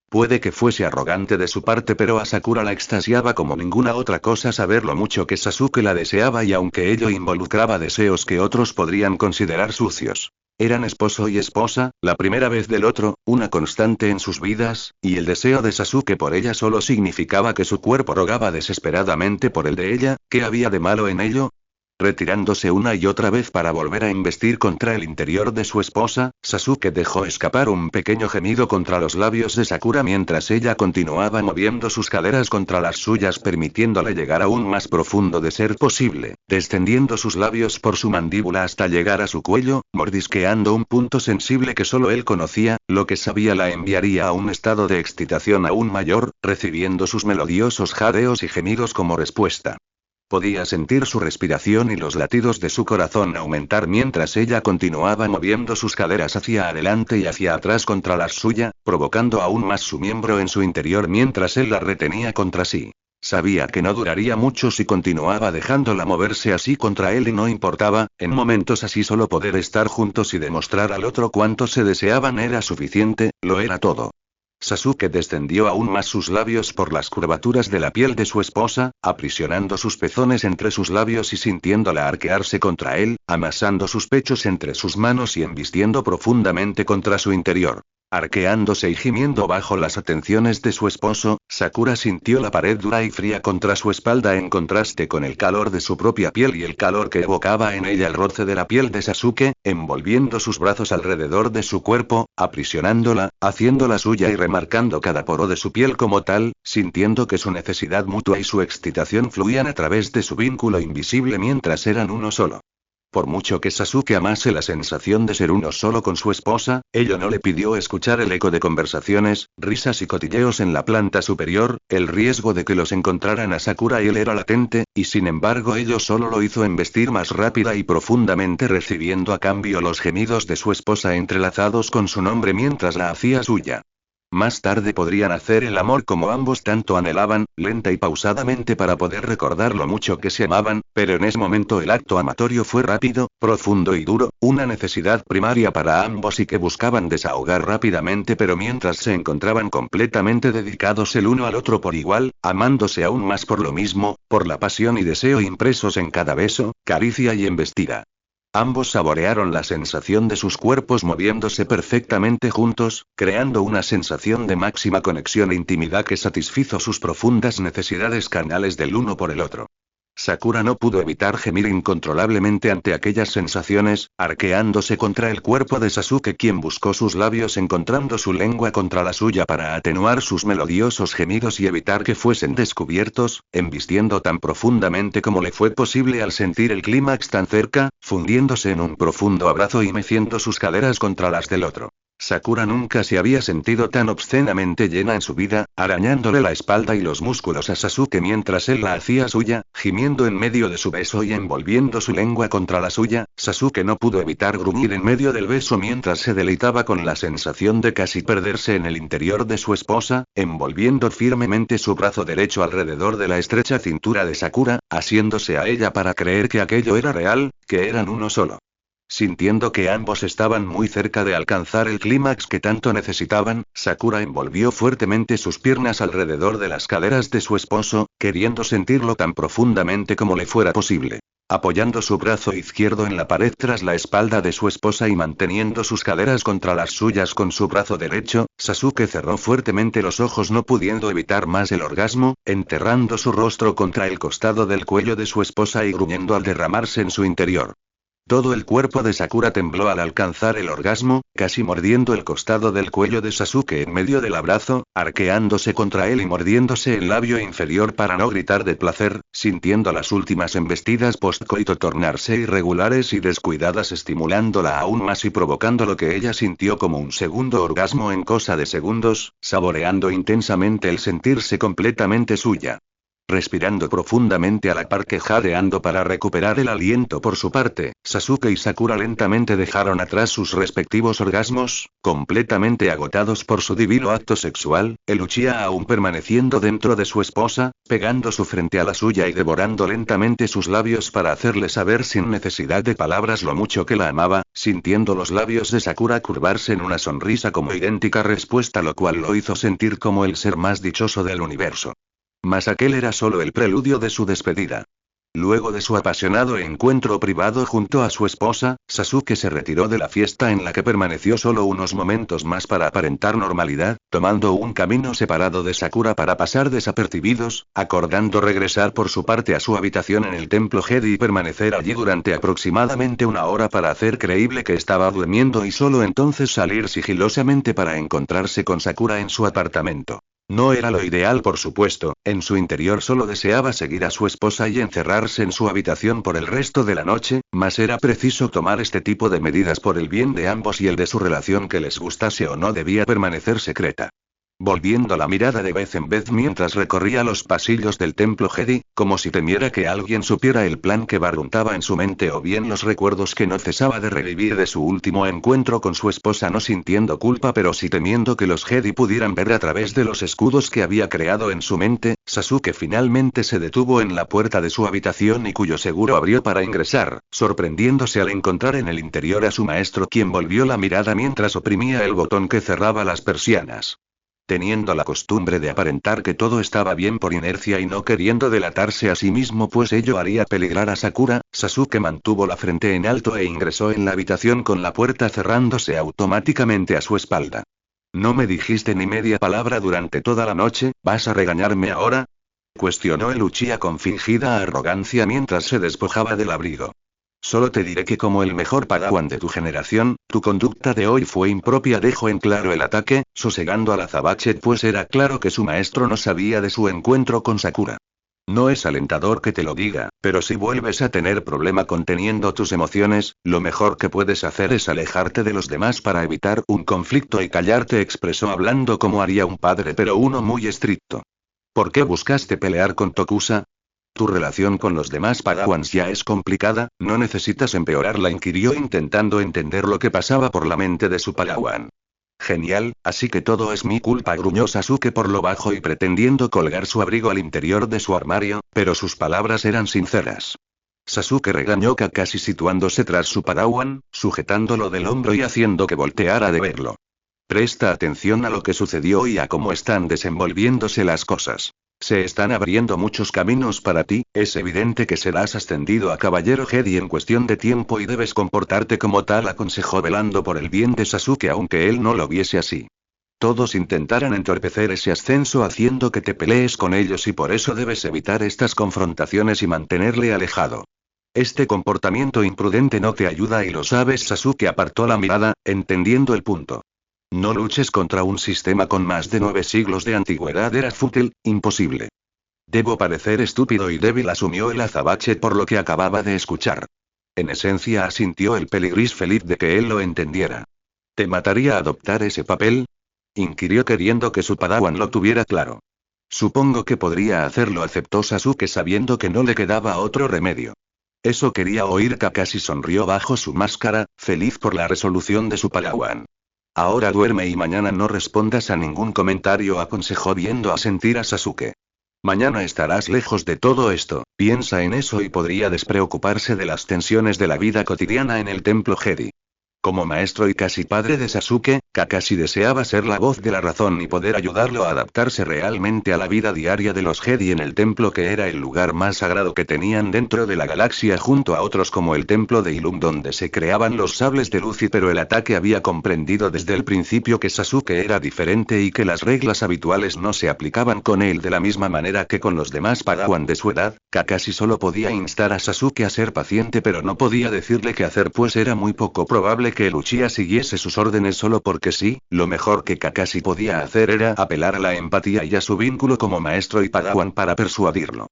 Puede que fuese arrogante de su parte pero a Sakura la extasiaba como ninguna otra cosa saber lo mucho que Sasuke la deseaba y aunque ello involucraba deseos que otros podrían considerar sucios. Eran esposo y esposa, la primera vez del otro, una constante en sus vidas, y el deseo de Sasuke por ella solo significaba que su cuerpo rogaba desesperadamente por el de ella, ¿qué había de malo en ello? Retirándose una y otra vez para volver a embestir contra el interior de su esposa, Sasuke dejó escapar un pequeño gemido contra los labios de Sakura mientras ella continuaba moviendo sus caderas contra las suyas permitiéndole llegar aún más profundo de ser posible, descendiendo sus labios por su mandíbula hasta llegar a su cuello, mordisqueando un punto sensible que solo él conocía, lo que sabía la enviaría a un estado de excitación aún mayor, recibiendo sus melodiosos jadeos y gemidos como respuesta. Podía sentir su respiración y los latidos de su corazón aumentar mientras ella continuaba moviendo sus caderas hacia adelante y hacia atrás contra la suya, provocando aún más su miembro en su interior mientras él la retenía contra sí. Sabía que no duraría mucho si continuaba dejándola moverse así contra él y no importaba, en momentos así solo poder estar juntos y demostrar al otro cuánto se deseaban era suficiente, lo era todo. Sasuke descendió aún más sus labios por las curvaturas de la piel de su esposa, aprisionando sus pezones entre sus labios y sintiéndola arquearse contra él, amasando sus pechos entre sus manos y embistiendo profundamente contra su interior. Arqueándose y gimiendo bajo las atenciones de su esposo, Sakura sintió la pared dura y fría contra su espalda en contraste con el calor de su propia piel y el calor que evocaba en ella el roce de la piel de Sasuke, envolviendo sus brazos alrededor de su cuerpo, aprisionándola, haciéndola suya y remarcando cada poro de su piel como tal, sintiendo que su necesidad mutua y su excitación fluían a través de su vínculo invisible mientras eran uno solo. Por mucho que Sasuke amase la sensación de ser uno solo con su esposa, ello no le pidió escuchar el eco de conversaciones, risas y cotilleos en la planta superior, el riesgo de que los encontraran a Sakura y él era latente, y sin embargo ello solo lo hizo embestir más rápida y profundamente recibiendo a cambio los gemidos de su esposa entrelazados con su nombre mientras la hacía suya. Más tarde podrían hacer el amor como ambos tanto anhelaban, lenta y pausadamente para poder recordar lo mucho que se amaban, pero en ese momento el acto amatorio fue rápido, profundo y duro, una necesidad primaria para ambos y que buscaban desahogar rápidamente pero mientras se encontraban completamente dedicados el uno al otro por igual, amándose aún más por lo mismo, por la pasión y deseo impresos en cada beso, caricia y embestida. Ambos saborearon la sensación de sus cuerpos moviéndose perfectamente juntos, creando una sensación de máxima conexión e intimidad que satisfizo sus profundas necesidades carnales del uno por el otro. Sakura no pudo evitar gemir incontrolablemente ante aquellas sensaciones, arqueándose contra el cuerpo de Sasuke quien buscó sus labios encontrando su lengua contra la suya para atenuar sus melodiosos gemidos y evitar que fuesen descubiertos, embistiendo tan profundamente como le fue posible al sentir el clímax tan cerca, fundiéndose en un profundo abrazo y meciendo sus caderas contra las del otro. Sakura nunca se había sentido tan obscenamente llena en su vida, arañándole la espalda y los músculos a Sasuke mientras él la hacía suya, gimiendo en medio de su beso y envolviendo su lengua contra la suya. Sasuke no pudo evitar gruñir en medio del beso mientras se deleitaba con la sensación de casi perderse en el interior de su esposa, envolviendo firmemente su brazo derecho alrededor de la estrecha cintura de Sakura, asiéndose a ella para creer que aquello era real, que eran uno solo. Sintiendo que ambos estaban muy cerca de alcanzar el clímax que tanto necesitaban, Sakura envolvió fuertemente sus piernas alrededor de las caderas de su esposo, queriendo sentirlo tan profundamente como le fuera posible. Apoyando su brazo izquierdo en la pared tras la espalda de su esposa y manteniendo sus caderas contra las suyas con su brazo derecho, Sasuke cerró fuertemente los ojos no pudiendo evitar más el orgasmo, enterrando su rostro contra el costado del cuello de su esposa y gruñendo al derramarse en su interior. Todo el cuerpo de Sakura tembló al alcanzar el orgasmo, casi mordiendo el costado del cuello de Sasuke en medio del abrazo, arqueándose contra él y mordiéndose el labio inferior para no gritar de placer, sintiendo las últimas embestidas postcoito tornarse irregulares y descuidadas estimulándola aún más y provocando lo que ella sintió como un segundo orgasmo en cosa de segundos, saboreando intensamente el sentirse completamente suya. Respirando profundamente a la par que jadeando para recuperar el aliento por su parte, Sasuke y Sakura lentamente dejaron atrás sus respectivos orgasmos, completamente agotados por su divino acto sexual, el Uchiha aún permaneciendo dentro de su esposa, pegando su frente a la suya y devorando lentamente sus labios para hacerle saber sin necesidad de palabras lo mucho que la amaba, sintiendo los labios de Sakura curvarse en una sonrisa como idéntica respuesta lo cual lo hizo sentir como el ser más dichoso del universo. Mas aquel era solo el preludio de su despedida. Luego de su apasionado encuentro privado junto a su esposa, Sasuke se retiró de la fiesta en la que permaneció solo unos momentos más para aparentar normalidad, tomando un camino separado de Sakura para pasar desapercibidos, acordando regresar por su parte a su habitación en el templo Jedi y permanecer allí durante aproximadamente una hora para hacer creíble que estaba durmiendo y solo entonces salir sigilosamente para encontrarse con Sakura en su apartamento. No era lo ideal, por supuesto, en su interior solo deseaba seguir a su esposa y encerrarse en su habitación por el resto de la noche, mas era preciso tomar este tipo de medidas por el bien de ambos y el de su relación, que les gustase o no debía permanecer secreta. Volviendo la mirada de vez en vez mientras recorría los pasillos del templo Jedi, como si temiera que alguien supiera el plan que barruntaba en su mente o bien los recuerdos que no cesaba de revivir de su último encuentro con su esposa, no sintiendo culpa pero sí temiendo que los Jedi pudieran ver a través de los escudos que había creado en su mente. Sasuke finalmente se detuvo en la puerta de su habitación y cuyo seguro abrió para ingresar, sorprendiéndose al encontrar en el interior a su maestro, quien volvió la mirada mientras oprimía el botón que cerraba las persianas. Teniendo la costumbre de aparentar que todo estaba bien por inercia y no queriendo delatarse a sí mismo pues ello haría peligrar a Sakura, Sasuke mantuvo la frente en alto e ingresó en la habitación con la puerta cerrándose automáticamente a su espalda. ¿No me dijiste ni media palabra durante toda la noche? ¿Vas a regañarme ahora?, cuestionó el Uchiha con fingida arrogancia mientras se despojaba del abrigo. Solo te diré que como el mejor Padawan de tu generación, tu conducta de hoy fue impropia, dejó en claro el ataque, sosegando al azabache pues era claro que su maestro no sabía de su encuentro con Sakura. No es alentador que te lo diga, pero si vuelves a tener problema conteniendo tus emociones, lo mejor que puedes hacer es alejarte de los demás para evitar un conflicto y callarte, expresó hablando como haría un padre pero uno muy estricto. ¿Por qué buscaste pelear con Tokusa? Tu relación con los demás Padawans ya es complicada, no necesitas empeorarla, inquirió intentando entender lo que pasaba por la mente de su Padawan. Genial, así que todo es mi culpa, gruñó Sasuke por lo bajo y pretendiendo colgar su abrigo al interior de su armario, pero sus palabras eran sinceras. Sasuke regañó Kakashi situándose tras su Padawan, sujetándolo del hombro y haciendo que volteara de verlo. Presta atención a lo que sucedió y a cómo están desenvolviéndose las cosas. Se están abriendo muchos caminos para ti, es evidente que serás ascendido a caballero Jedi en cuestión de tiempo y debes comportarte como tal, aconsejó velando por el bien de Sasuke aunque él no lo viese así. Todos intentarán entorpecer ese ascenso haciendo que te pelees con ellos y por eso debes evitar estas confrontaciones y mantenerle alejado. Este comportamiento imprudente no te ayuda y lo sabes. Sasuke apartó la mirada, entendiendo el punto. No luches contra un sistema con más de 9 siglos de antigüedad, era fútil, imposible. Debo parecer estúpido y débil, asumió el azabache por lo que acababa de escuchar. En esencia asintió el peligris feliz de que él lo entendiera. ¿Te mataría adoptar ese papel?, inquirió queriendo que su Padawan lo tuviera claro. Supongo que podría hacerlo, aceptó Sasuke sabiendo que no le quedaba otro remedio. Eso quería oír. Kakashi sonrió bajo su máscara, feliz por la resolución de su Padawan. Ahora duerme y mañana no respondas a ningún comentario, aconsejó viendo asentir a Sasuke. Mañana estarás lejos de todo esto, piensa en eso y podría despreocuparse de las tensiones de la vida cotidiana en el templo Jedi. Como maestro y casi padre de Sasuke, Kakashi deseaba ser la voz de la razón y poder ayudarlo a adaptarse realmente a la vida diaria de los Jedi en el templo, que era el lugar más sagrado que tenían dentro de la galaxia junto a otros como el templo de Ilum donde se creaban los sables de luz. Pero el ataque había comprendido desde el principio que Sasuke era diferente y que las reglas habituales no se aplicaban con él de la misma manera que con los demás Padawan de su edad. Kakashi solo podía instar a Sasuke a ser paciente pero no podía decirle qué hacer pues era muy poco probable que el Uchiha siguiese sus órdenes solo porque sí. Lo mejor que Kakashi podía hacer era apelar a la empatía y a su vínculo como maestro y Padawan para persuadirlo.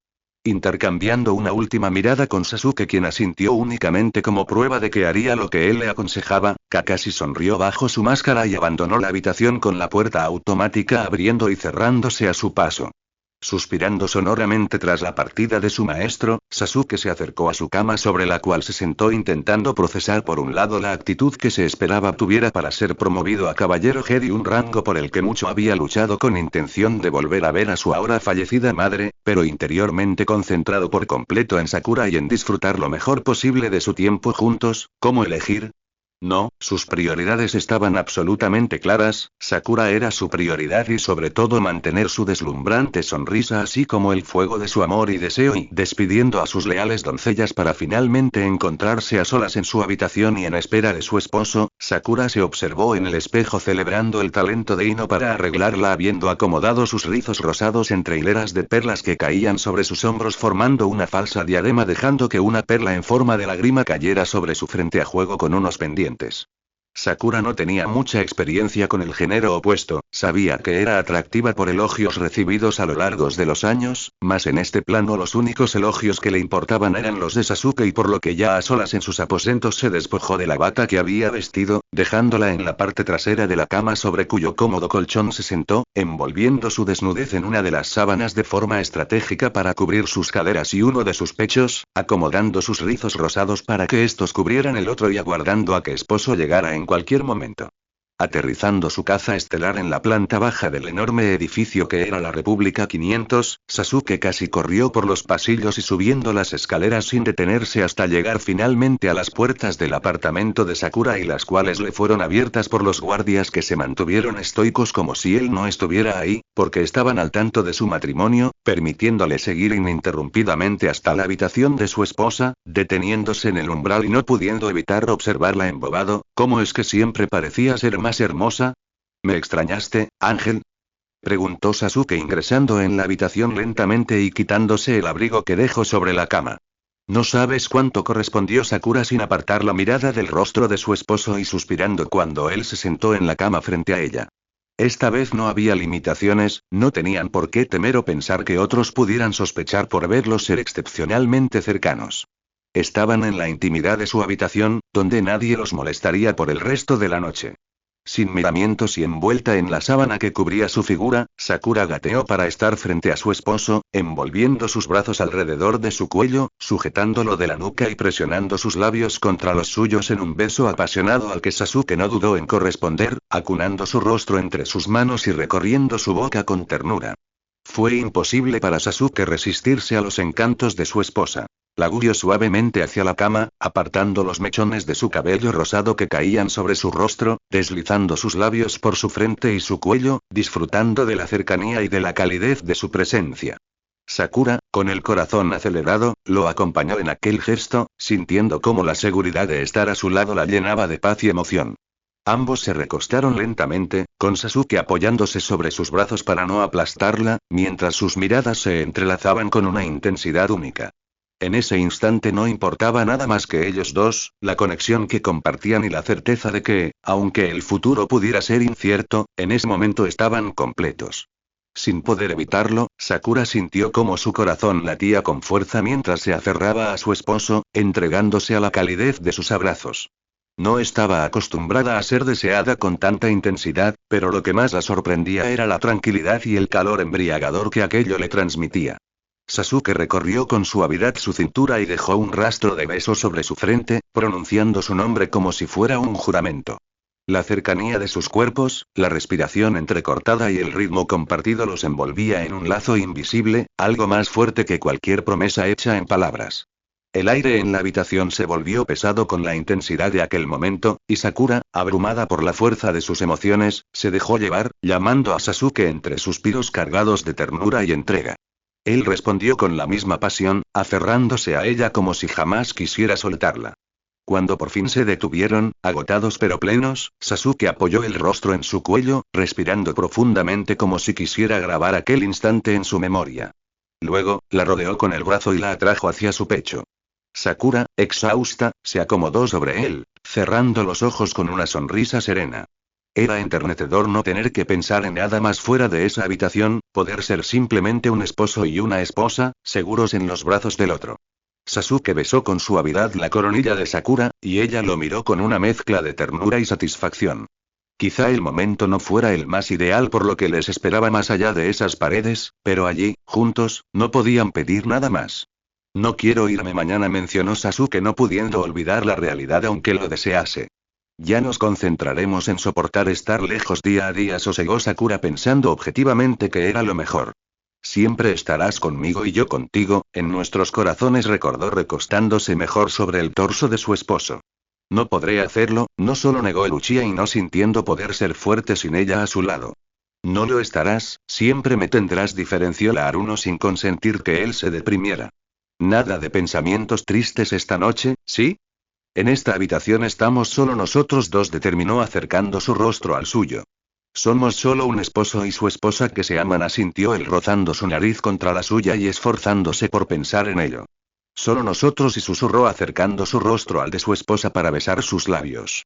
Intercambiando una última mirada con Sasuke, quien asintió únicamente como prueba de que haría lo que él le aconsejaba, Kakashi sonrió bajo su máscara y abandonó la habitación con la puerta automática abriendo y cerrándose a su paso. Suspirando sonoramente tras la partida de su maestro, Sasuke se acercó a su cama sobre la cual se sentó intentando procesar por un lado la actitud que se esperaba tuviera para ser promovido a caballero Jedi, un rango por el que mucho había luchado con intención de volver a ver a su ahora fallecida madre, pero interiormente concentrado por completo en Sakura y en disfrutar lo mejor posible de su tiempo juntos. ¿Cómo elegir? No, sus prioridades estaban absolutamente claras, Sakura era su prioridad y sobre todo mantener su deslumbrante sonrisa así como el fuego de su amor y deseo y despidiendo a sus leales doncellas para finalmente encontrarse a solas en su habitación y en espera de su esposo, Sakura se observó en el espejo celebrando el talento de Ino para arreglarla habiendo acomodado sus rizos rosados entre hileras de perlas que caían sobre sus hombros formando una falsa diadema dejando que una perla en forma de lágrima cayera sobre su frente a juego con unos pendientes. Sakura no tenía mucha experiencia con el género opuesto, sabía que era atractiva por elogios recibidos a lo largo de los años, mas en este plano los únicos elogios que le importaban eran los de Sasuke y por lo que ya a solas en sus aposentos se despojó de la bata que había vestido, dejándola en la parte trasera de la cama sobre cuyo cómodo colchón se sentó, envolviendo su desnudez en una de las sábanas de forma estratégica para cubrir sus caderas y uno de sus pechos, acomodando sus rizos rosados para que estos cubrieran el otro y aguardando a que esposo llegara en cualquier momento. Aterrizando su caza estelar en la planta baja del enorme edificio que era la República 500, Sasuke casi corrió por los pasillos y subiendo las escaleras sin detenerse hasta llegar finalmente a las puertas del apartamento de Sakura y las cuales le fueron abiertas por los guardias que se mantuvieron estoicos como si él no estuviera ahí, porque estaban al tanto de su matrimonio, permitiéndole seguir ininterrumpidamente hasta la habitación de su esposa, deteniéndose en el umbral y no pudiendo evitar observarla embobado, ¿cómo es que siempre parecía ser más hermosa? ¿Me extrañaste, Ángel? Preguntó Sasuke ingresando en la habitación lentamente y quitándose el abrigo que dejó sobre la cama. No sabes cuánto, correspondió Sakura sin apartar la mirada del rostro de su esposo y suspirando cuando él se sentó en la cama frente a ella. Esta vez no había limitaciones, no tenían por qué temer o pensar que otros pudieran sospechar por verlos ser excepcionalmente cercanos. Estaban en la intimidad de su habitación, donde nadie los molestaría por el resto de la noche. Sin miramientos y envuelta en la sábana que cubría su figura, Sakura gateó para estar frente a su esposo, envolviendo sus brazos alrededor de su cuello, sujetándolo de la nuca y presionando sus labios contra los suyos en un beso apasionado al que Sasuke no dudó en corresponder, acunando su rostro entre sus manos y recorriendo su boca con ternura. Fue imposible para Sasuke resistirse a los encantos de su esposa. La guió suavemente hacia la cama, apartando los mechones de su cabello rosado que caían sobre su rostro, deslizando sus labios por su frente y su cuello, disfrutando de la cercanía y de la calidez de su presencia. Sakura, con el corazón acelerado, lo acompañó en aquel gesto, sintiendo cómo la seguridad de estar a su lado la llenaba de paz y emoción. Ambos se recostaron lentamente, con Sasuke apoyándose sobre sus brazos para no aplastarla, mientras sus miradas se entrelazaban con una intensidad única. En ese instante no importaba nada más que ellos dos, la conexión que compartían y la certeza de que, aunque el futuro pudiera ser incierto, en ese momento estaban completos. Sin poder evitarlo, Sakura sintió cómo su corazón latía con fuerza mientras se aferraba a su esposo, entregándose a la calidez de sus abrazos. No estaba acostumbrada a ser deseada con tanta intensidad, pero lo que más la sorprendía era la tranquilidad y el calor embriagador que aquello le transmitía. Sasuke recorrió con suavidad su cintura y dejó un rastro de beso sobre su frente, pronunciando su nombre como si fuera un juramento. La cercanía de sus cuerpos, la respiración entrecortada y el ritmo compartido los envolvía en un lazo invisible, algo más fuerte que cualquier promesa hecha en palabras. El aire en la habitación se volvió pesado con la intensidad de aquel momento, y Sakura, abrumada por la fuerza de sus emociones, se dejó llevar, llamando a Sasuke entre suspiros cargados de ternura y entrega. Él respondió con la misma pasión, aferrándose a ella como si jamás quisiera soltarla. Cuando por fin se detuvieron, agotados pero plenos, Sasuke apoyó el rostro en su cuello, respirando profundamente como si quisiera grabar aquel instante en su memoria. Luego, la rodeó con el brazo y la atrajo hacia su pecho. Sakura, exhausta, se acomodó sobre él, cerrando los ojos con una sonrisa serena. Era enternecedor no tener que pensar en nada más fuera de esa habitación, poder ser simplemente un esposo y una esposa, seguros en los brazos del otro. Sasuke besó con suavidad la coronilla de Sakura, y ella lo miró con una mezcla de ternura y satisfacción. Quizá el momento no fuera el más ideal por lo que les esperaba más allá de esas paredes, pero allí, juntos, no podían pedir nada más. No quiero irme mañana, mencionó Sasuke no pudiendo olvidar la realidad aunque lo desease. Ya nos concentraremos en soportar estar lejos día a día, sosegó Sakura pensando objetivamente que era lo mejor. Siempre estarás conmigo y yo contigo, en nuestros corazones, recordó recostándose mejor sobre el torso de su esposo. No podré hacerlo, no solo negó el Uchiha y no sintiendo poder ser fuerte sin ella a su lado. No lo estarás, siempre me tendrás, diferenció la Aruno sin consentir que él se deprimiera. Nada de pensamientos tristes esta noche, ¿sí? En esta habitación estamos solo nosotros dos, determinó acercando su rostro al suyo. Somos solo un esposo y su esposa que se aman, asintió él rozando su nariz contra la suya y esforzándose por pensar en ello. Solo nosotros, y susurró acercando su rostro al de su esposa para besar sus labios.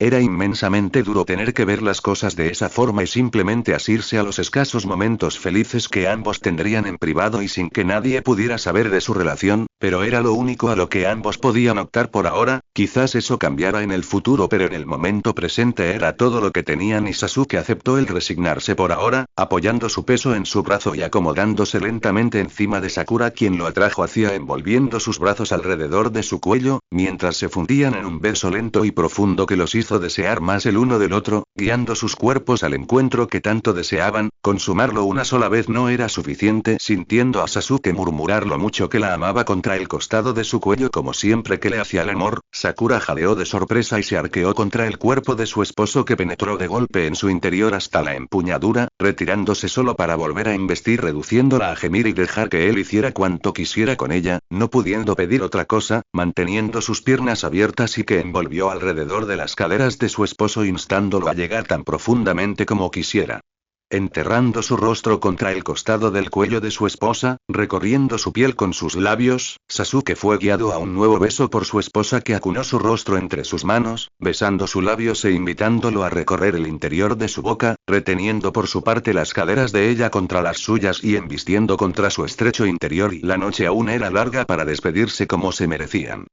Era inmensamente duro tener que ver las cosas de esa forma y simplemente asirse a los escasos momentos felices que ambos tendrían en privado y sin que nadie pudiera saber de su relación, pero era lo único a lo que ambos podían optar por ahora. Quizás eso cambiara en el futuro, pero en el momento presente era todo lo que tenían y Sasuke aceptó el resignarse por ahora, apoyando su peso en su brazo y acomodándose lentamente encima de Sakura, quien lo atrajo hacia envolviendo sus brazos alrededor de su cuello, mientras se fundían en un beso lento y profundo que los hizo desear más el uno del otro, guiando sus cuerpos al encuentro que tanto deseaban. Consumarlo una sola vez no era suficiente, sintiendo a Sasuke murmurar lo mucho que la amaba contra el costado de su cuello como siempre que le hacía el amor. Sakura jadeó de sorpresa y se arqueó contra el cuerpo de su esposo, que penetró de golpe en su interior hasta la empuñadura, retirándose solo para volver a embestir, reduciéndola a gemir y dejar que él hiciera cuanto quisiera con ella, no pudiendo pedir otra cosa, manteniendo sus piernas abiertas y que envolvió alrededor de las caderas de su esposo, instándolo a llegar tan profundamente como quisiera. Enterrando su rostro contra el costado del cuello de su esposa, recorriendo su piel con sus labios, Sasuke fue guiado a un nuevo beso por su esposa, que acunó su rostro entre sus manos, besando sus labios e invitándolo a recorrer el interior de su boca, reteniendo por su parte las caderas de ella contra las suyas y embistiendo contra su estrecho interior. Y la noche aún era larga para despedirse como se merecían.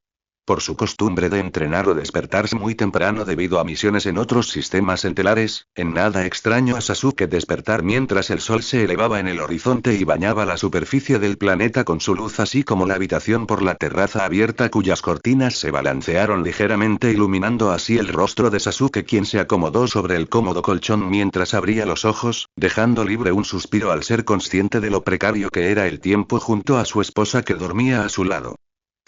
Por su costumbre de entrenar o despertarse muy temprano debido a misiones en otros sistemas estelares, en nada extraño a Sasuke despertar mientras el sol se elevaba en el horizonte y bañaba la superficie del planeta con su luz, así como la habitación por la terraza abierta cuyas cortinas se balancearon ligeramente, iluminando así el rostro de Sasuke, quien se acomodó sobre el cómodo colchón mientras abría los ojos, dejando libre un suspiro al ser consciente de lo precario que era el tiempo junto a su esposa que dormía a su lado.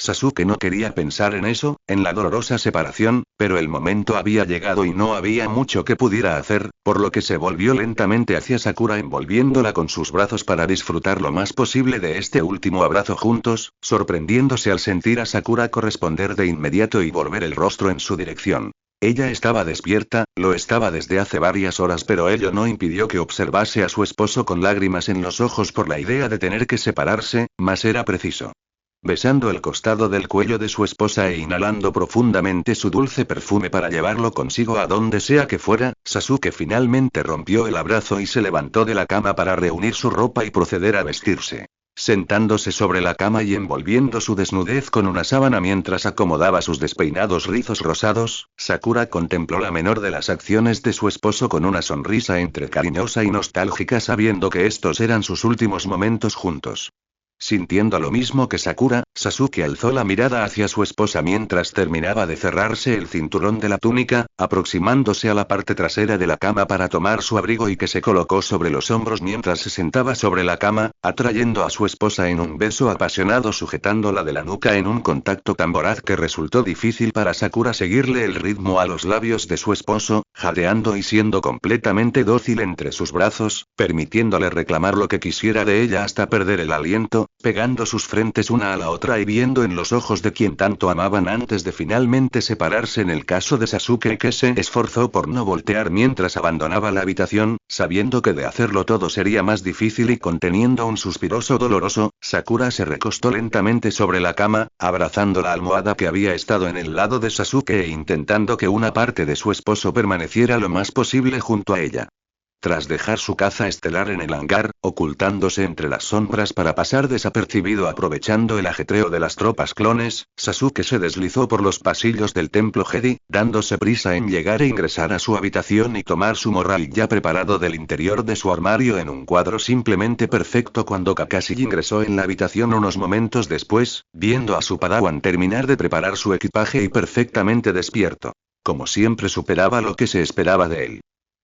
Sasuke no quería pensar en eso, en la dolorosa separación, pero el momento había llegado y no había mucho que pudiera hacer, por lo que se volvió lentamente hacia Sakura envolviéndola con sus brazos para disfrutar lo más posible de este último abrazo juntos, sorprendiéndose al sentir a Sakura corresponder de inmediato y volver el rostro en su dirección. Ella estaba despierta, lo estaba desde hace varias horas, pero ello no impidió que observase a su esposo con lágrimas en los ojos por la idea de tener que separarse, mas era preciso. Besando el costado del cuello de su esposa e inhalando profundamente su dulce perfume para llevarlo consigo a donde sea que fuera, Sasuke finalmente rompió el abrazo y se levantó de la cama para reunir su ropa y proceder a vestirse. Sentándose sobre la cama y envolviendo su desnudez con una sábana mientras acomodaba sus despeinados rizos rosados, Sakura contempló la menor de las acciones de su esposo con una sonrisa entre cariñosa y nostálgica, sabiendo que estos eran sus últimos momentos juntos. Sintiendo lo mismo que Sakura, Sasuke alzó la mirada hacia su esposa mientras terminaba de cerrarse el cinturón de la túnica, aproximándose a la parte trasera de la cama para tomar su abrigo y que se colocó sobre los hombros mientras se sentaba sobre la cama, atrayendo a su esposa en un beso apasionado, sujetándola de la nuca en un contacto tan voraz que resultó difícil para Sakura seguirle el ritmo a los labios de su esposo, jadeando y siendo completamente dócil entre sus brazos, permitiéndole reclamar lo que quisiera de ella hasta perder el aliento, pegando sus frentes una a la otra y viendo en los ojos de quien tanto amaban antes de finalmente separarse. En el caso de Sasuke, que se esforzó por no voltear mientras abandonaba la habitación, sabiendo que de hacerlo todo sería más difícil, y conteniendo un suspiroso doloroso, Sakura se recostó lentamente sobre la cama, abrazando la almohada que había estado en el lado de Sasuke e intentando que una parte de su esposo permaneciera lo más posible junto a ella. Tras dejar su caza estelar en el hangar, ocultándose entre las sombras para pasar desapercibido aprovechando el ajetreo de las tropas clones, Sasuke se deslizó por los pasillos del templo Jedi, dándose prisa en llegar e ingresar a su habitación y tomar su morral ya preparado del interior de su armario en un cuadro simplemente perfecto cuando Kakashi ingresó en la habitación unos momentos después, viendo a su padawan terminar de preparar su equipaje y perfectamente despierto. Como siempre superaba lo que se esperaba de él.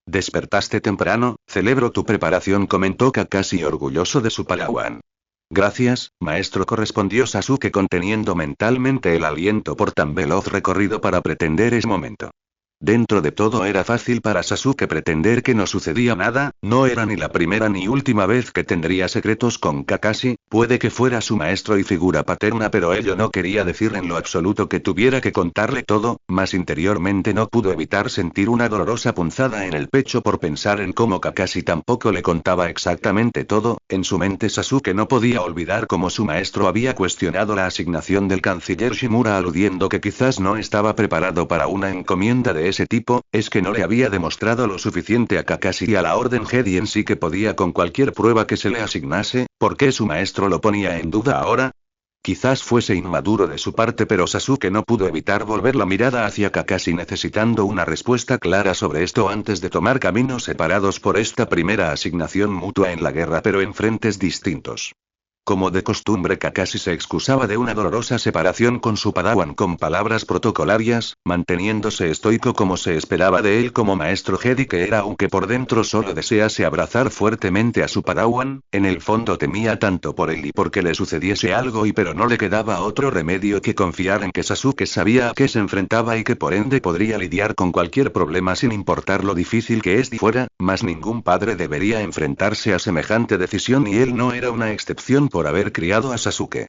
«Despertaste temprano, celebro tu preparación», comentó Kakashi orgulloso de su padawan. Gracias, maestro, correspondió Sasuke conteniendo mentalmente el aliento por tan veloz recorrido para pretender ese momento. Dentro de todo era fácil para Sasuke pretender que no sucedía nada, no era ni la primera ni última vez que tendría secretos con Kakashi, puede que fuera su maestro y figura paterna, pero ello no quería decir en lo absoluto que tuviera que contarle todo, mas interiormente no pudo evitar sentir una dolorosa punzada en el pecho por pensar en cómo Kakashi tampoco le contaba exactamente todo. En su mente Sasuke no podía olvidar cómo su maestro había cuestionado la asignación del canciller Shimura aludiendo que quizás no estaba preparado para una encomienda de ese tipo, es que no le había demostrado lo suficiente a Kakashi y a la Orden Jedi en sí que podía con cualquier prueba que se le asignase. ¿Por qué su maestro lo ponía en duda ahora? Quizás fuese inmaduro de su parte, pero Sasuke no pudo evitar volver la mirada hacia Kakashi necesitando una respuesta clara sobre esto antes de tomar caminos separados por esta primera asignación mutua en la guerra, pero en frentes distintos. Como de costumbre, Kakashi se excusaba de una dolorosa separación con su padawan con palabras protocolarias, manteniéndose estoico como se esperaba de él como maestro Jedi que era, aunque por dentro solo desease abrazar fuertemente a su padawan, en el fondo temía tanto por él y porque le sucediese algo pero no le quedaba otro remedio que confiar en que Sasuke sabía a qué se enfrentaba y que por ende podría lidiar con cualquier problema sin importar lo difícil que este fuera, mas ningún padre debería enfrentarse a semejante decisión y él no era una excepción por haber criado a Sasuke.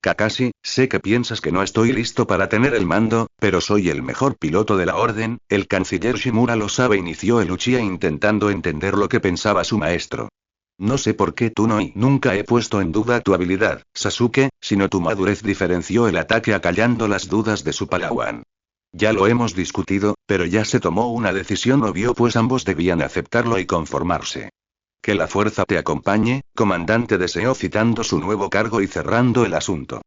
Kakashi, sé que piensas que no estoy listo para tener el mando, pero soy el mejor piloto de la orden, el canciller Shimura lo sabe, inició el Uchiha intentando entender lo que pensaba su maestro. No sé por qué tú no y nunca he puesto en duda tu habilidad, Sasuke, sino tu madurez, diferenció el ataque acallando las dudas de su padawan. Ya lo hemos discutido, pero ya se tomó una decisión obvio pues ambos debían aceptarlo y conformarse. Que la fuerza te acompañe, comandante, deseó citando su nuevo cargo y cerrando el asunto.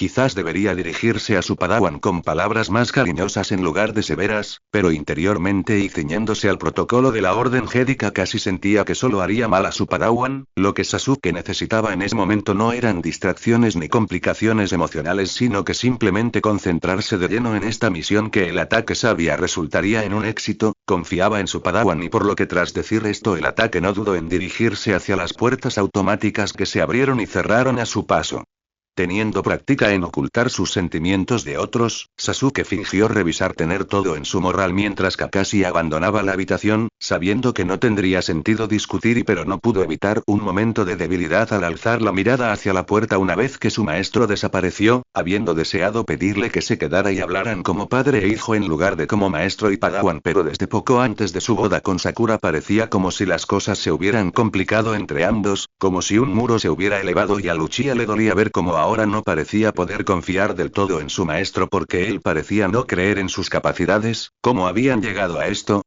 Quizás debería dirigirse a su padawan con palabras más cariñosas en lugar de severas, pero interiormente y ciñéndose al protocolo de la Orden Jedi casi sentía que solo haría mal a su padawan. Lo que Sasuke necesitaba en ese momento no eran distracciones ni complicaciones emocionales, sino que simplemente concentrarse de lleno en esta misión, que el ataque sabia resultaría en un éxito. Confiaba en su padawan y por lo que tras decir esto el ataque no dudó en dirigirse hacia las puertas automáticas que se abrieron y cerraron a su paso. Teniendo práctica en ocultar sus sentimientos de otros, Sasuke fingió revisar tener todo en su morral mientras Kakashi abandonaba la habitación, sabiendo que no tendría sentido discutir pero no pudo evitar un momento de debilidad al alzar la mirada hacia la puerta una vez que su maestro desapareció, habiendo deseado pedirle que se quedara y hablaran como padre e hijo en lugar de como maestro y padawan, pero desde poco antes de su boda con Sakura parecía como si las cosas se hubieran complicado entre ambos, como si un muro se hubiera elevado y a Uchiha le dolía ver cómo ahora no parecía poder confiar del todo en su maestro porque él parecía no creer en sus capacidades. ¿Cómo habían llegado a esto?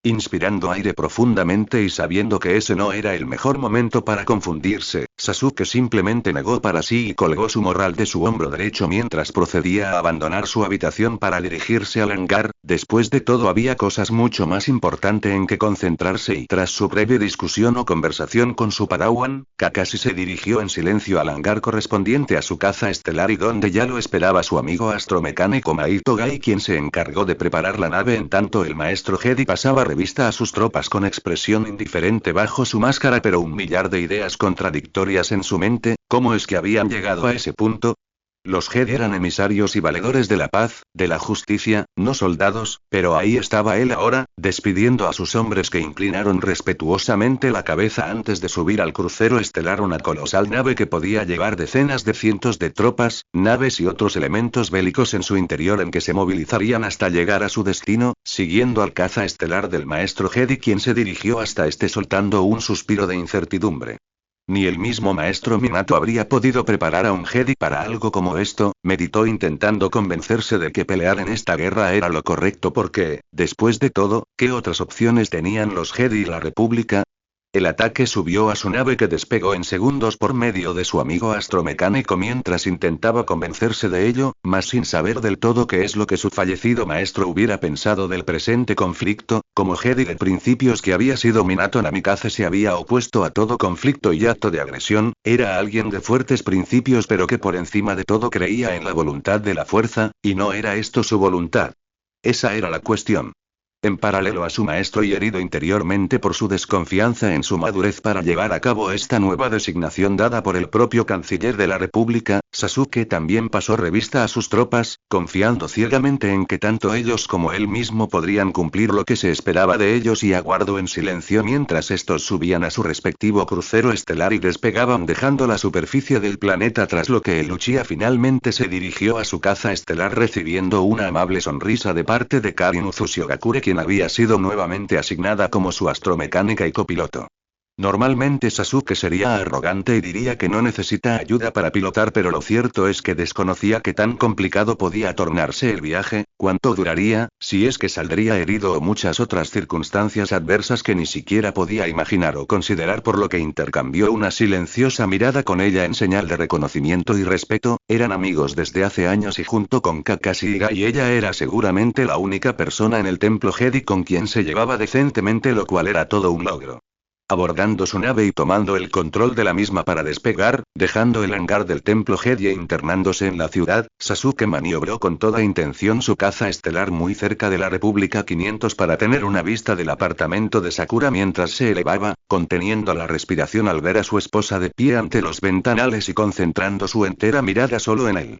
Inspirando aire profundamente y sabiendo que ese no era el mejor momento para confundirse, Sasuke simplemente negó para sí y colgó su morral de su hombro derecho mientras procedía a abandonar su habitación para dirigirse al hangar. Después de todo había cosas mucho más importantes en que concentrarse y tras su breve discusión o conversación con su padawan, Kakashi se dirigió en silencio al hangar correspondiente a su caza estelar y donde ya lo esperaba su amigo astromecánico Mahito Gai, quien se encargó de preparar la nave en tanto el maestro Jedi pasaba revista a sus tropas con expresión indiferente bajo su máscara, pero un millar de ideas contradictorias en su mente. ¿Cómo es que habían llegado a ese punto? Los Jedi eran emisarios y valedores de la paz, de la justicia, no soldados, pero ahí estaba él ahora, despidiendo a sus hombres que inclinaron respetuosamente la cabeza antes de subir al crucero estelar, una colosal nave que podía llevar decenas de cientos de tropas, naves y otros elementos bélicos en su interior en que se movilizarían hasta llegar a su destino, siguiendo al caza estelar del maestro Jedi, quien se dirigió hasta este soltando un suspiro de incertidumbre. Ni el mismo maestro Minato habría podido preparar a un Jedi para algo como esto, meditó intentando convencerse de que pelear en esta guerra era lo correcto porque, después de todo, ¿qué otras opciones tenían los Jedi y la República? El ataque subió a su nave que despegó en segundos por medio de su amigo astromecánico mientras intentaba convencerse de ello, mas sin saber del todo qué es lo que su fallecido maestro hubiera pensado del presente conflicto. Como Jedi de principios que había sido Minato Namikaze se había opuesto a todo conflicto y acto de agresión, era alguien de fuertes principios pero que por encima de todo creía en la voluntad de la fuerza, y no era esto su voluntad. Esa era la cuestión. En paralelo a su maestro y herido interiormente por su desconfianza en su madurez para llevar a cabo esta nueva designación dada por el propio canciller de la República, Sasuke también pasó revista a sus tropas, confiando ciegamente en que tanto ellos como él mismo podrían cumplir lo que se esperaba de ellos y aguardó en silencio mientras estos subían a su respectivo crucero estelar y despegaban dejando la superficie del planeta tras lo que el Uchiha finalmente se dirigió a su caza estelar recibiendo una amable sonrisa de parte de Karin Uzushigakure quien había sido nuevamente asignada como su astromecánica y copiloto. Normalmente Sasuke sería arrogante y diría que no necesita ayuda para pilotar, pero lo cierto es que desconocía qué tan complicado podía tornarse el viaje, cuánto duraría, si es que saldría herido o muchas otras circunstancias adversas que ni siquiera podía imaginar o considerar, por lo que intercambió una silenciosa mirada con ella en señal de reconocimiento y respeto. Eran amigos desde hace años y junto con Kakashi y ella era seguramente la única persona en el templo Jedi con quien se llevaba decentemente, lo cual era todo un logro. Abordando su nave y tomando el control de la misma para despegar, dejando el hangar del templo Jedi e internándose en la ciudad, Sasuke maniobró con toda intención su caza estelar muy cerca de la República 500 para tener una vista del apartamento de Sakura mientras se elevaba, conteniendo la respiración al ver a su esposa de pie ante los ventanales y concentrando su entera mirada solo en él.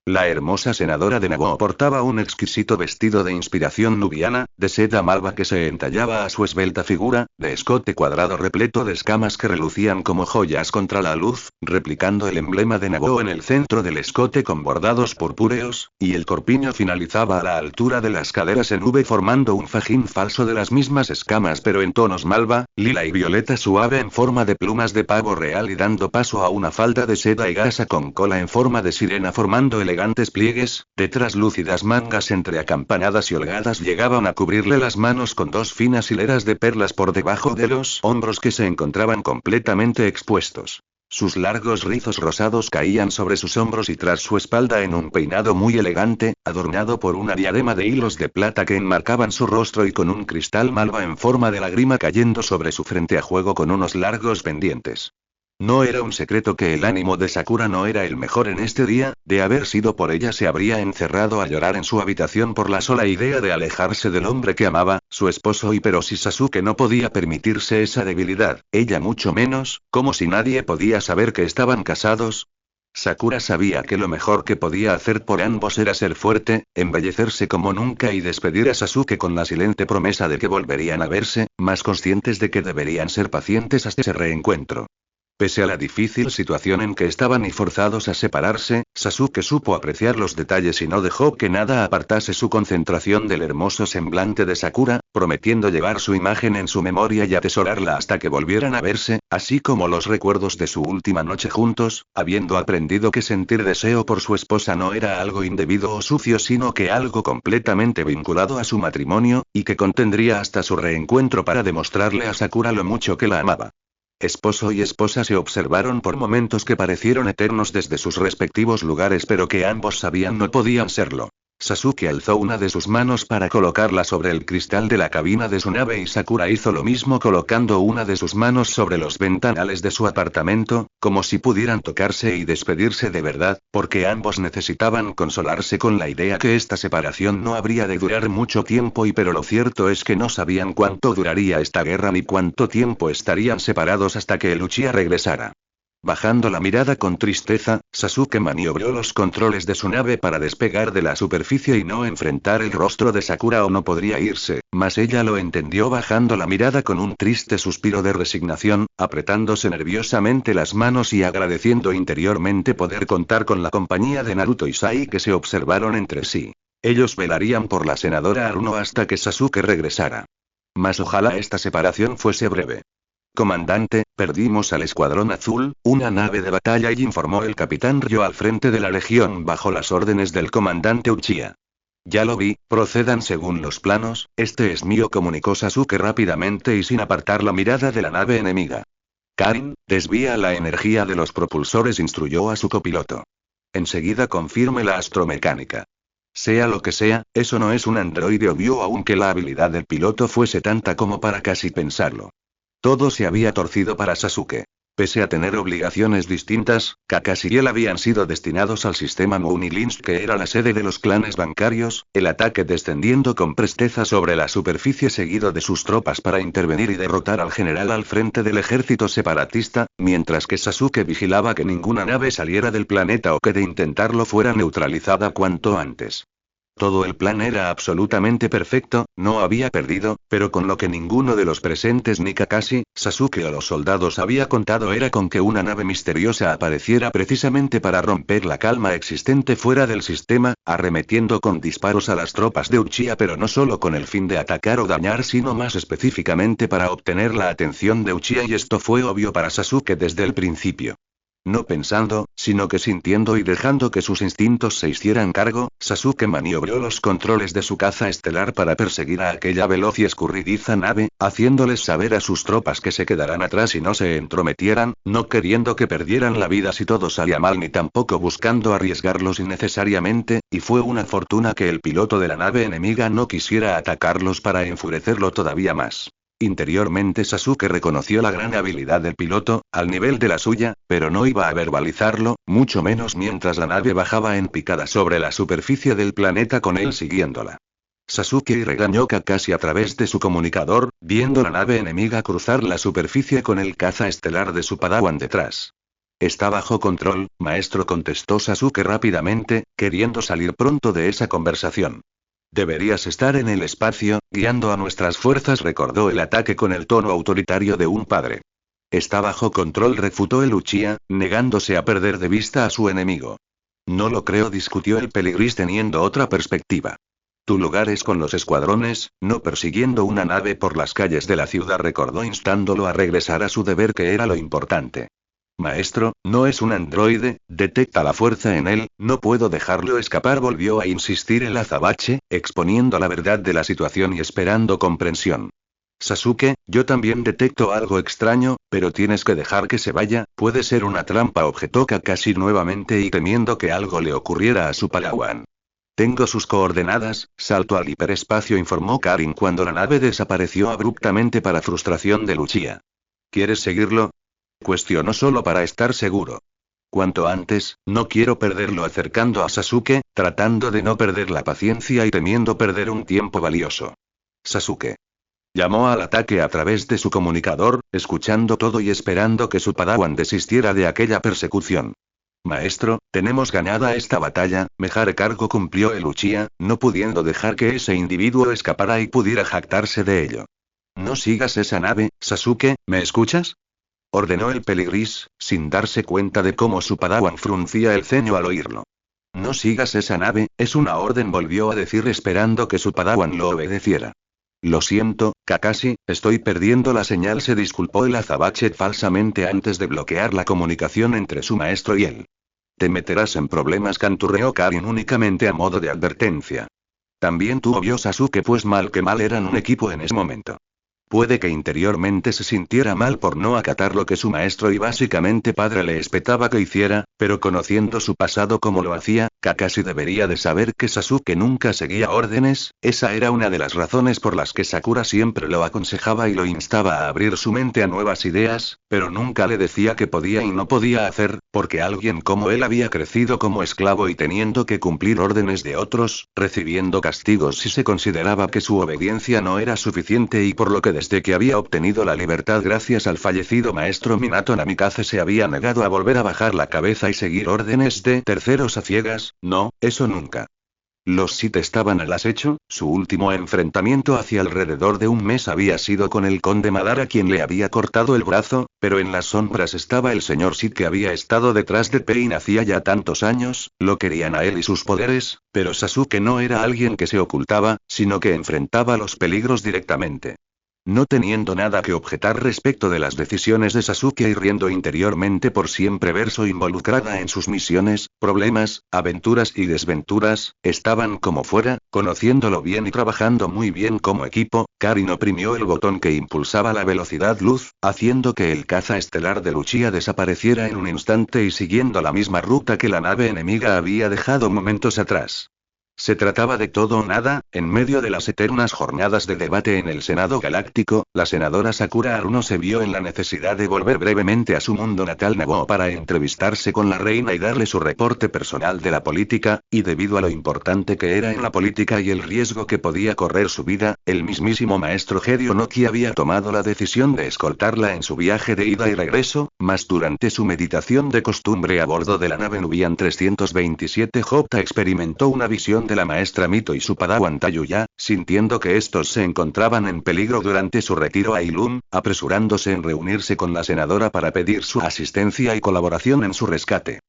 La hermosa senadora de Naboo portaba un exquisito vestido de inspiración nubiana, de seda malva que se entallaba a su esbelta figura, de escote cuadrado repleto de escamas que relucían como joyas contra la luz, replicando el emblema de Naboo en el centro del escote con bordados purpúreos, y el corpiño finalizaba a la altura de las caderas en V formando un fajín falso de las mismas escamas pero en tonos malva, lila y violeta suave en forma de plumas de pavo real y dando paso a una falda de seda y gasa con cola en forma de sirena formando elegantes pliegues, de traslúcidas mangas entreacampanadas y holgadas llegaban a cubrirle las manos con dos finas hileras de perlas por debajo de los hombros que se encontraban completamente expuestos. Sus largos rizos rosados caían sobre sus hombros y tras su espalda en un peinado muy elegante, adornado por una diadema de hilos de plata que enmarcaban su rostro y con un cristal malva en forma de lágrima cayendo sobre su frente a juego con unos largos pendientes. No era un secreto que el ánimo de Sakura no era el mejor en este día, de haber sido por ella se habría encerrado a llorar en su habitación por la sola idea de alejarse del hombre que amaba, su esposo, y pero si Sasuke no podía permitirse esa debilidad, ella mucho menos, como si nadie podía saber que estaban casados. Sakura sabía que lo mejor que podía hacer por ambos era ser fuerte, embellecerse como nunca y despedir a Sasuke con la silente promesa de que volverían a verse, más conscientes de que deberían ser pacientes hasta ese reencuentro. Pese a la difícil situación en que estaban y forzados a separarse, Sasuke supo apreciar los detalles y no dejó que nada apartase su concentración del hermoso semblante de Sakura, prometiendo llevar su imagen en su memoria y atesorarla hasta que volvieran a verse, así como los recuerdos de su última noche juntos, habiendo aprendido que sentir deseo por su esposa no era algo indebido o sucio sino que algo completamente vinculado a su matrimonio, y que contendría hasta su reencuentro para demostrarle a Sakura lo mucho que la amaba. Esposo y esposa se observaron por momentos que parecieron eternos desde sus respectivos lugares pero que ambos sabían no podían serlo. Sasuke alzó una de sus manos para colocarla sobre el cristal de la cabina de su nave y Sakura hizo lo mismo colocando una de sus manos sobre los ventanales de su apartamento, como si pudieran tocarse y despedirse de verdad, porque ambos necesitaban consolarse con la idea que esta separación no habría de durar mucho tiempo pero lo cierto es que no sabían cuánto duraría esta guerra ni cuánto tiempo estarían separados hasta que el Uchiha regresara. Bajando la mirada con tristeza, Sasuke maniobró los controles de su nave para despegar de la superficie y no enfrentar el rostro de Sakura o no podría irse, mas ella lo entendió bajando la mirada con un triste suspiro de resignación, apretándose nerviosamente las manos y agradeciendo interiormente poder contar con la compañía de Naruto y Sai que se observaron entre sí. Ellos velarían por la senadora Aruno hasta que Sasuke regresara. Mas ojalá esta separación fuese breve. Comandante, perdimos al Escuadrón Azul, una nave de batalla, y informó el capitán Ryo al frente de la legión bajo las órdenes del comandante Uchiha. Ya lo vi, procedan según los planos, este es mío, comunicó Sasuke rápidamente y sin apartar la mirada de la nave enemiga. Karin, desvía la energía de los propulsores, instruyó a su copiloto. Enseguida confirme la astromecánica. Sea lo que sea, eso no es un androide obvio aunque la habilidad del piloto fuese tanta como para casi pensarlo. Todo se había torcido para Sasuke. Pese a tener obligaciones distintas, Kakashi y él habían sido destinados al sistema Moonilins, que era la sede de los clanes bancarios, el ataque descendiendo con presteza sobre la superficie seguido de sus tropas para intervenir y derrotar al general al frente del ejército separatista, mientras que Sasuke vigilaba que ninguna nave saliera del planeta o que de intentarlo fuera neutralizada cuanto antes. Todo el plan era absolutamente perfecto, no había perdido, pero con lo que ninguno de los presentes ni Kakashi, Sasuke o los soldados había contado era con que una nave misteriosa apareciera precisamente para romper la calma existente fuera del sistema, arremetiendo con disparos a las tropas de Uchiha, pero no solo con el fin de atacar o dañar, sino más específicamente para obtener la atención de Uchiha, y esto fue obvio para Sasuke desde el principio. No pensando, sino que sintiendo y dejando que sus instintos se hicieran cargo, Sasuke maniobró los controles de su caza estelar para perseguir a aquella veloz y escurridiza nave, haciéndoles saber a sus tropas que se quedaran atrás y no se entrometieran, no queriendo que perdieran la vida si todo salía mal ni tampoco buscando arriesgarlos innecesariamente, y fue una fortuna que el piloto de la nave enemiga no quisiera atacarlos para enfurecerlo todavía más. Interiormente Sasuke reconoció la gran habilidad del piloto, al nivel de la suya, pero no iba a verbalizarlo, mucho menos mientras la nave bajaba en picada sobre la superficie del planeta con él siguiéndola. Sasuke regañó Kakashi a través de su comunicador, viendo la nave enemiga cruzar la superficie con el caza estelar de su padawan detrás. Está bajo control, maestro, contestó Sasuke rápidamente, queriendo salir pronto de esa conversación. Deberías estar en el espacio, guiando a nuestras fuerzas, recordó el ataque con el tono autoritario de un padre. Está bajo control, refutó el Uchiha, negándose a perder de vista a su enemigo. No lo creo, discutió el peligris teniendo otra perspectiva. Tu lugar es con los escuadrones, no persiguiendo una nave por las calles de la ciudad, recordó instándolo a regresar a su deber, que era lo importante. Maestro, no es un androide, detecta la fuerza en él, no puedo dejarlo escapar, volvió a insistir el azabache, exponiendo la verdad de la situación y esperando comprensión. Sasuke, yo también detecto algo extraño, pero tienes que dejar que se vaya, puede ser una trampa, objetó Kakashi nuevamente y temiendo que algo le ocurriera a su padawan. Tengo sus coordenadas, salto al hiperespacio, informó Karin cuando la nave desapareció abruptamente para frustración de Uchiha. ¿Quieres seguirlo?, cuestionó solo para estar seguro. Cuanto antes, no quiero perderlo, acercando a Sasuke, tratando de no perder la paciencia y temiendo perder un tiempo valioso. Sasuke llamó al ataque a través de su comunicador, escuchando todo y esperando que su padawan desistiera de aquella persecución. Maestro, tenemos ganada esta batalla, me haré cargo, cumplió el Uchiha, no pudiendo dejar que ese individuo escapara y pudiera jactarse de ello. No sigas esa nave, Sasuke, ¿me escuchas?, ordenó el peligris, sin darse cuenta de cómo su padawan fruncía el ceño al oírlo. No sigas esa nave, es una orden, volvió a decir esperando que su padawan lo obedeciera. Lo siento, Kakashi, estoy perdiendo la señal, se disculpó el azabache falsamente antes de bloquear la comunicación entre su maestro y él. Te meterás en problemas, canturreó Karin únicamente a modo de advertencia. También tú, obvio Sasuke, pues mal que mal eran un equipo en ese momento. Puede que interiormente se sintiera mal por no acatar lo que su maestro y básicamente padre le espetaba que hiciera, pero conociendo su pasado como lo hacía, Kakashi debería de saber que Sasuke nunca seguía órdenes, esa era una de las razones por las que Sakura siempre lo aconsejaba y lo instaba a abrir su mente a nuevas ideas, pero nunca le decía que podía y no podía hacer, porque alguien como él había crecido como esclavo y teniendo que cumplir órdenes de otros, recibiendo castigos si se consideraba que su obediencia no era suficiente, y por lo que desde que había obtenido la libertad gracias al fallecido maestro Minato Namikaze se había negado a volver a bajar la cabeza y seguir órdenes de terceros a ciegas, no, eso nunca. Los Sith estaban al acecho, su último enfrentamiento hacia alrededor de un mes había sido con el conde Madara, quien le había cortado el brazo, pero en las sombras estaba el señor Sith que había estado detrás de Pain hacía ya tantos años, lo querían a él y sus poderes, pero Sasuke no era alguien que se ocultaba, sino que enfrentaba los peligros directamente. No teniendo nada que objetar respecto de las decisiones de Sasuke y riendo interiormente por siempre verse involucrada en sus misiones, problemas, aventuras y desventuras, estaban como fuera, conociéndolo bien y trabajando muy bien como equipo, Karin oprimió el botón que impulsaba la velocidad luz, haciendo que el caza estelar de Uchiha desapareciera en un instante y siguiendo la misma ruta que la nave enemiga había dejado momentos atrás. Se trataba de todo o nada. En medio de las eternas jornadas de debate en el Senado Galáctico, la senadora Sakura Haruno se vio en la necesidad de volver brevemente a su mundo natal Naboo para entrevistarse con la reina y darle su reporte personal de la política, y debido a lo importante que era en la política y el riesgo que podía correr su vida, el mismísimo maestro Jedi Onoki había tomado la decisión de escoltarla en su viaje de ida y regreso, mas durante su meditación de costumbre a bordo de la nave Nubian 327 Jopta experimentó una visión de la maestra Mito y su padawan Tayuya, sintiendo que estos se encontraban en peligro durante su retiro a Ilum, apresurándose en reunirse con la senadora para pedir su asistencia y colaboración en su rescate.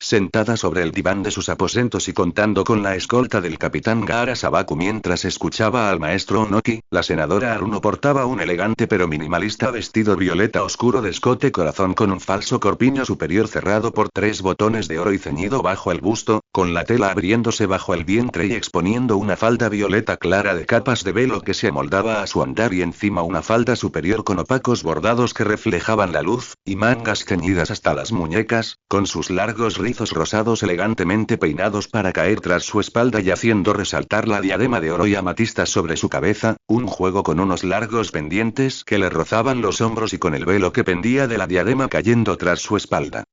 Sentada sobre el diván de sus aposentos y contando con la escolta del capitán Gaara Sabaku mientras escuchaba al maestro Onoki, la senadora Haruno portaba un elegante pero minimalista vestido violeta oscuro de escote corazón con un falso corpiño superior cerrado por 3 botones de oro y ceñido bajo el busto, con la tela abriéndose bajo el vientre y exponiendo una falda violeta clara de capas de velo que se amoldaba a su andar y encima una falda superior con opacos bordados que reflejaban la luz, y mangas ceñidas hasta las muñecas, con sus largos rizos rosados elegantemente peinados para caer tras su espalda y haciendo resaltar la diadema de oro y amatistas sobre su cabeza, un juego con unos largos pendientes que le rozaban los hombros y con el velo que pendía de la diadema cayendo tras su espalda.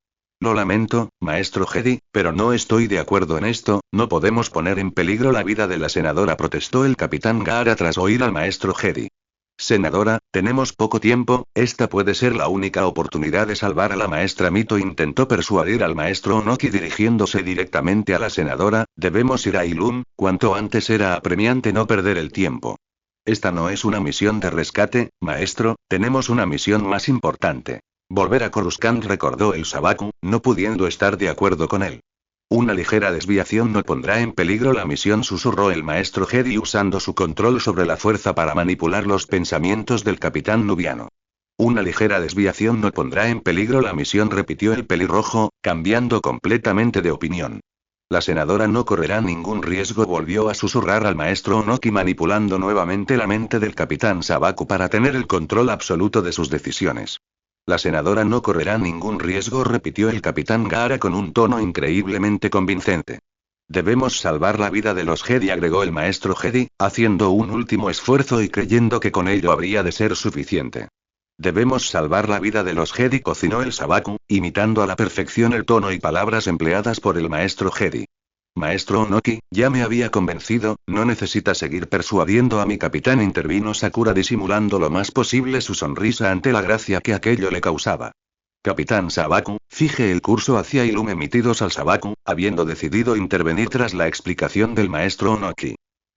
Lo lamento, maestro Jedi, pero no estoy de acuerdo en esto. No podemos poner en peligro la vida de la senadora, protestó el capitán Gaara tras oír al maestro Jedi. Senadora, tenemos poco tiempo, esta puede ser la única oportunidad de salvar a la maestra Mito, intentó persuadir al maestro Onoki dirigiéndose directamente a la senadora. Debemos ir a Ilum, cuanto antes. Era apremiante no perder el tiempo. Esta no es una misión de rescate, maestro, tenemos una misión más importante. Volver a Coruscant, recordó el Sabaku, no pudiendo estar de acuerdo con él. Una ligera desviación no pondrá en peligro la misión, susurró el maestro Jedi usando su control sobre la fuerza para manipular los pensamientos del capitán nubiano. Una ligera desviación no pondrá en peligro la misión, repitió el pelirrojo, cambiando completamente de opinión. La senadora no correrá ningún riesgo, volvió a susurrar al maestro Onoki manipulando nuevamente la mente del capitán Sabaku para tener el control absoluto de sus decisiones. La senadora no correrá ningún riesgo, repitió el capitán Gaara con un tono increíblemente convincente. Debemos salvar la vida de los Jedi, agregó el maestro Jedi, haciendo un último esfuerzo y creyendo que con ello habría de ser suficiente. Debemos salvar la vida de los Jedi, cocinó el Sabaku, imitando a la perfección el tono y palabras empleadas por el maestro Jedi. Maestro Onoki, ya me había convencido, no necesita seguir persuadiendo a mi capitán, intervino Sakura disimulando lo más posible su sonrisa ante la gracia que aquello le causaba. Capitán Sabaku, fije el curso hacia Ilum, emitidos al Sabaku, habiendo decidido intervenir tras la explicación del maestro Onoki.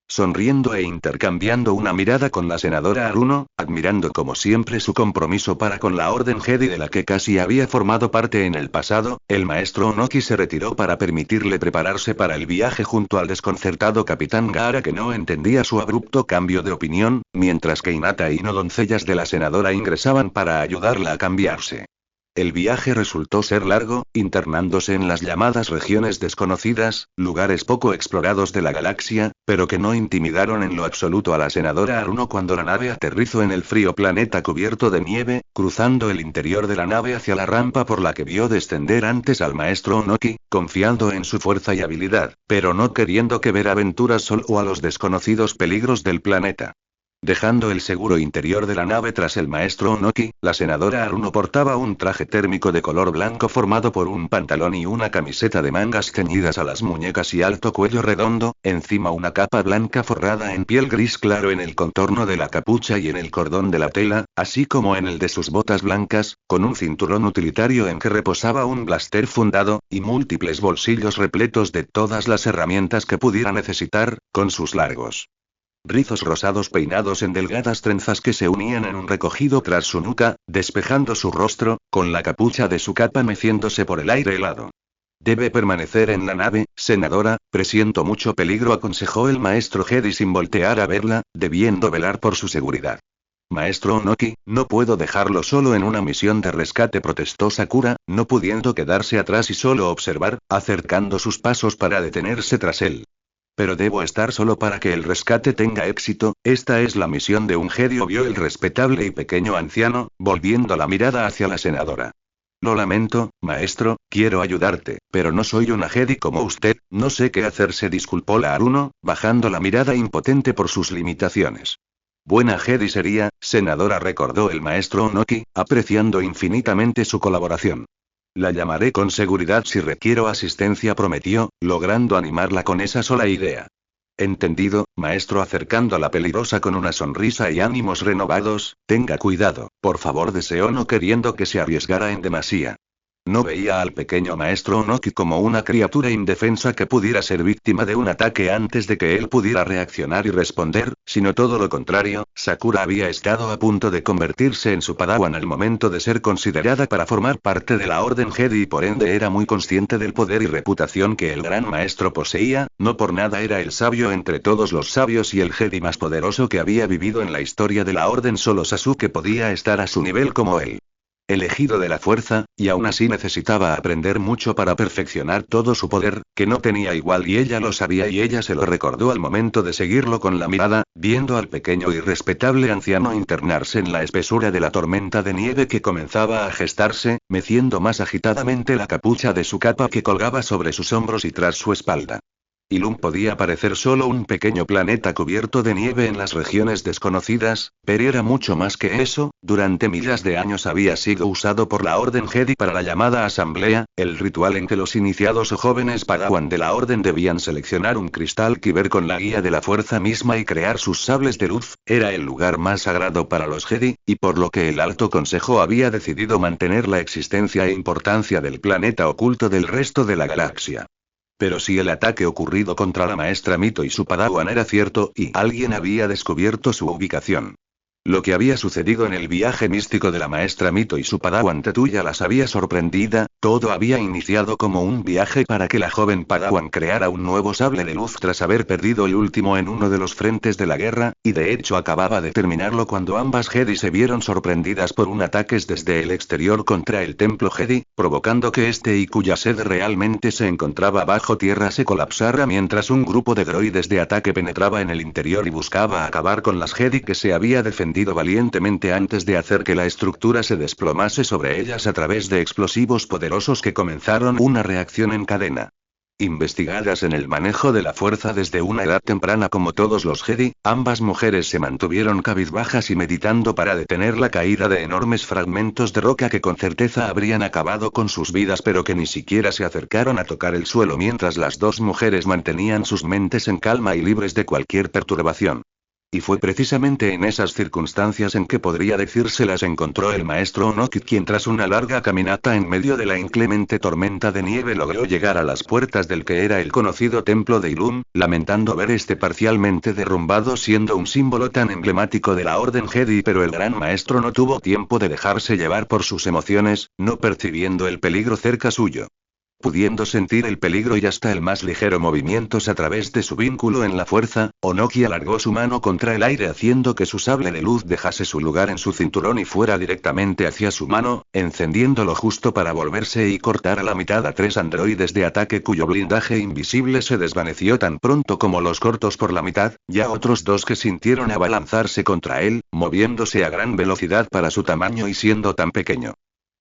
Sonriendo e intercambiando una mirada con la senadora Haruno, admirando como siempre su compromiso para con la Orden Jedi de la que casi había formado parte en el pasado, el maestro Onoki se retiró para permitirle prepararse para el viaje junto al desconcertado capitán Gaara, que no entendía su abrupto cambio de opinión, mientras que Hinata y no doncellas de la senadora ingresaban para ayudarla a cambiarse. El viaje resultó ser largo, internándose en las llamadas regiones desconocidas, lugares poco explorados de la galaxia, pero que no intimidaron en lo absoluto a la senadora Haruno cuando la nave aterrizó en el frío planeta cubierto de nieve, cruzando el interior de la nave hacia la rampa por la que vio descender antes al maestro Onoki, confiando en su fuerza y habilidad, pero no queriendo que ver aventuras solo o a los desconocidos peligros del planeta. Dejando el seguro interior de la nave tras el maestro Onoki, la senadora Haruno portaba un traje térmico de color blanco formado por un pantalón y una camiseta de mangas ceñidas a las muñecas y alto cuello redondo, encima una capa blanca forrada en piel gris claro en el contorno de la capucha y en el cordón de la tela, así como en el de sus botas blancas, con un cinturón utilitario en que reposaba un blaster fundado, y múltiples bolsillos repletos de todas las herramientas que pudiera necesitar, con sus largos rizos rosados peinados en delgadas trenzas que se unían en un recogido tras su nuca, despejando su rostro, con la capucha de su capa meciéndose por el aire helado. Debe permanecer en la nave, senadora, presiento mucho peligro, aconsejó el maestro Jedi sin voltear a verla, debiendo velar por su seguridad. Maestro Onoki, no puedo dejarlo solo en una misión de rescate, protestó Sakura, no pudiendo quedarse atrás y solo observar, acercando sus pasos para detenerse tras él. Pero debo estar solo para que el rescate tenga éxito. Esta es la misión de un Jedi, obvió el respetable y pequeño anciano, volviendo la mirada hacia la senadora. Lo lamento, maestro, quiero ayudarte, Pero no soy una Jedi como usted, no sé qué hacer, se disculpó la Aruno, bajando la mirada impotente por sus limitaciones. Buena Jedi sería, senadora, recordó el maestro Onoki, apreciando infinitamente su colaboración. La llamaré con seguridad si requiero asistencia, prometió, logrando animarla con esa sola idea. Entendido, maestro, acercando a la peligrosa con una sonrisa y ánimos renovados. Tenga cuidado, por favor, deseó, no queriendo que se arriesgara en demasía. No veía al pequeño maestro Onoki como una criatura indefensa que pudiera ser víctima de un ataque antes de que él pudiera reaccionar y responder, sino todo lo contrario. Sakura había estado a punto de convertirse en su padawan al momento de ser considerada para formar parte de la Orden Jedi y por ende era muy consciente del poder y reputación que el gran maestro poseía. No por nada era el sabio entre todos los sabios y el Jedi más poderoso que había vivido en la historia de la Orden. Solo Sasuke podía estar a su nivel como él. Elegido de la fuerza, y aún así necesitaba aprender mucho para perfeccionar todo su poder, que no tenía igual, y ella lo sabía y ella se lo recordó al momento de seguirlo con la mirada, viendo al pequeño y respetable anciano internarse en la espesura de la tormenta de nieve que comenzaba a gestarse, meciendo más agitadamente la capucha de su capa que colgaba sobre sus hombros y tras su espalda. Ilum podía parecer solo un pequeño planeta cubierto de nieve en las regiones desconocidas, pero era mucho más que eso. Durante miles de años había sido usado por la Orden Jedi para la llamada Asamblea, el ritual en que los iniciados o jóvenes padawan de la Orden debían seleccionar un cristal Kyber con la guía de la fuerza misma y crear sus sables de luz. Era el lugar más sagrado para los Jedi, y por lo que el Alto Consejo había decidido mantener la existencia e importancia del planeta oculto del resto de la galaxia. Pero si el ataque ocurrido contra la maestra Mito y su padawan era cierto, y alguien había descubierto su ubicación. Lo que había sucedido en el viaje místico de la maestra Mito y su padawan Tetsuya las había sorprendida. Todo había iniciado como un viaje para que la joven padawan creara un nuevo sable de luz tras haber perdido el último en uno de los frentes de la guerra, y de hecho acababa de terminarlo cuando ambas Jedi se vieron sorprendidas por un ataque desde el exterior contra el templo Jedi, provocando que este y cuya sede realmente se encontraba bajo tierra se colapsara mientras un grupo de droides de ataque penetraba en el interior y buscaba acabar con las Jedi que se había defendido valientemente antes de hacer que la estructura se desplomase sobre ellas a través de explosivos poderosos que comenzaron una reacción en cadena. Investigadas en el manejo de la fuerza desde una edad temprana como todos los Jedi, ambas mujeres se mantuvieron cabizbajas y meditando para detener la caída de enormes fragmentos de roca que con certeza habrían acabado con sus vidas, pero que ni siquiera se acercaron a tocar el suelo mientras las dos mujeres mantenían sus mentes en calma y libres de cualquier perturbación. Y fue precisamente en esas circunstancias en que podría decirse las encontró el maestro Onoki, quien tras una larga caminata en medio de la inclemente tormenta de nieve logró llegar a las puertas del que era el conocido templo de Ilum, lamentando ver este parcialmente derrumbado siendo un símbolo tan emblemático de la Orden Jedi, pero el gran maestro no tuvo tiempo de dejarse llevar por sus emociones, no percibiendo el peligro cerca suyo. Pudiendo sentir el peligro y hasta el más ligero movimiento a través de su vínculo en la fuerza, Onoki alargó su mano contra el aire haciendo que su sable de luz dejase su lugar en su cinturón y fuera directamente hacia su mano, encendiéndolo justo para volverse y cortar a la mitad a 3 androides de ataque cuyo blindaje invisible se desvaneció tan pronto como los cortos por la mitad, ya otros 2 que sintieron abalanzarse contra él, moviéndose a gran velocidad para su tamaño y siendo tan pequeño.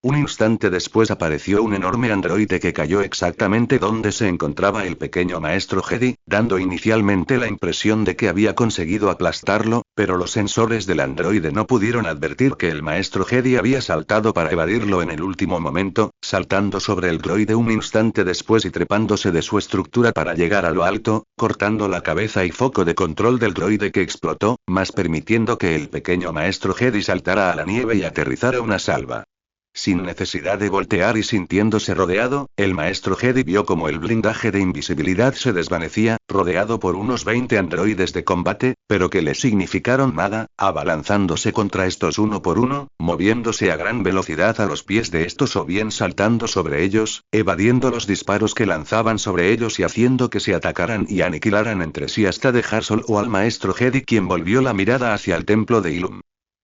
Un instante después apareció un enorme androide que cayó exactamente donde se encontraba el pequeño maestro Jedi, dando inicialmente la impresión de que había conseguido aplastarlo, pero los sensores del androide no pudieron advertir que el maestro Jedi había saltado para evadirlo en el último momento, saltando sobre el droide un instante después y trepándose de su estructura para llegar a lo alto, cortando la cabeza y foco de control del droide que explotó, más permitiendo que el pequeño maestro Jedi saltara a la nieve y aterrizara una salva. Sin necesidad de voltear y sintiéndose rodeado, el maestro Jedi vio como el blindaje de invisibilidad se desvanecía, rodeado por unos 20 androides de combate, pero que le significaron nada, abalanzándose contra estos uno por uno, moviéndose a gran velocidad a los pies de estos o bien saltando sobre ellos, evadiendo los disparos que lanzaban sobre ellos y haciendo que se atacaran y aniquilaran entre sí hasta dejar solo al maestro Jedi, quien volvió la mirada hacia el templo de Ilum.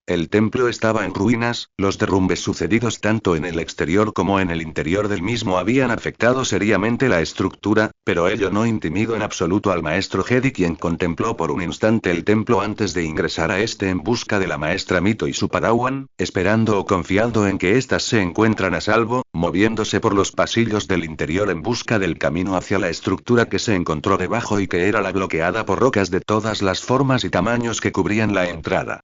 El templo estaba en ruinas, los derrumbes sucedidos tanto en el exterior como en el interior del mismo habían afectado seriamente la estructura, pero ello no intimidó en absoluto al maestro Jedi, quien contempló por un instante el templo antes de ingresar a este en busca de la maestra Mito y su Padawan, esperando o confiando en que éstas se encuentran a salvo, moviéndose por los pasillos del interior en busca del camino hacia la estructura que se encontró debajo y que era la bloqueada por rocas de todas las formas y tamaños que cubrían la entrada.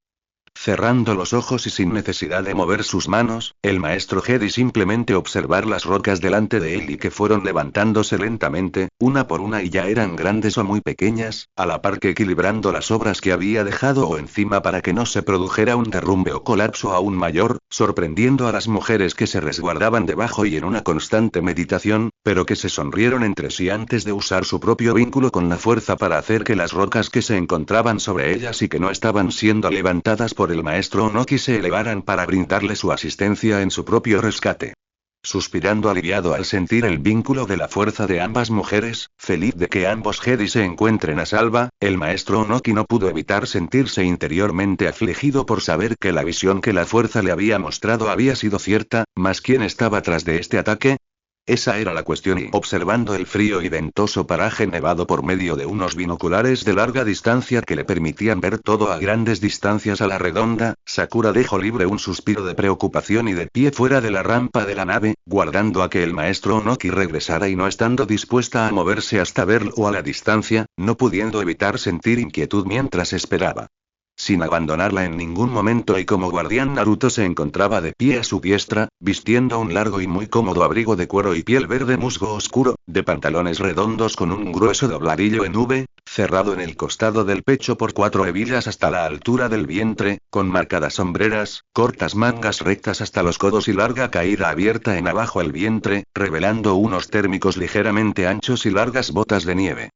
Cerrando los ojos y sin necesidad de mover sus manos, el maestro Jedi simplemente observar las rocas delante de él y que fueron levantándose lentamente, una por una y ya eran grandes o muy pequeñas, a la par que equilibrando las obras que había dejado o encima para que no se produjera un derrumbe o colapso aún mayor, sorprendiendo a las mujeres que se resguardaban debajo y en una constante meditación, pero que se sonrieron entre sí antes de usar su propio vínculo con la fuerza para hacer que las rocas que se encontraban sobre ellas y que no estaban siendo levantadas por el maestro Onoki se elevaran para brindarle su asistencia en su propio rescate. Suspirando aliviado al sentir el vínculo de la fuerza de ambas mujeres, feliz de que ambos Jedi se encuentren a salva, el maestro Onoki no pudo evitar sentirse interiormente afligido por saber que la visión que la fuerza le había mostrado había sido cierta, mas ¿quién estaba tras de este ataque? Esa era la cuestión y observando el frío y ventoso paraje nevado por medio de unos binoculares de larga distancia que le permitían ver todo a grandes distancias a la redonda, Sakura dejó libre un suspiro de preocupación y de pie fuera de la rampa de la nave, guardando a que el maestro Onoki regresara y no estando dispuesta a moverse hasta verlo a la distancia, no pudiendo evitar sentir inquietud mientras esperaba. Sin abandonarla en ningún momento y como guardián Naruto se encontraba de pie a su diestra, vistiendo un largo y muy cómodo abrigo de cuero y piel verde musgo oscuro, de pantalones redondos con un grueso dobladillo en V, cerrado en el costado del pecho por 4 hebillas hasta la altura del vientre, con marcadas sombreras, cortas mangas rectas hasta los codos y larga caída abierta en abajo el vientre, revelando unos térmicos ligeramente anchos y largas botas de nieve.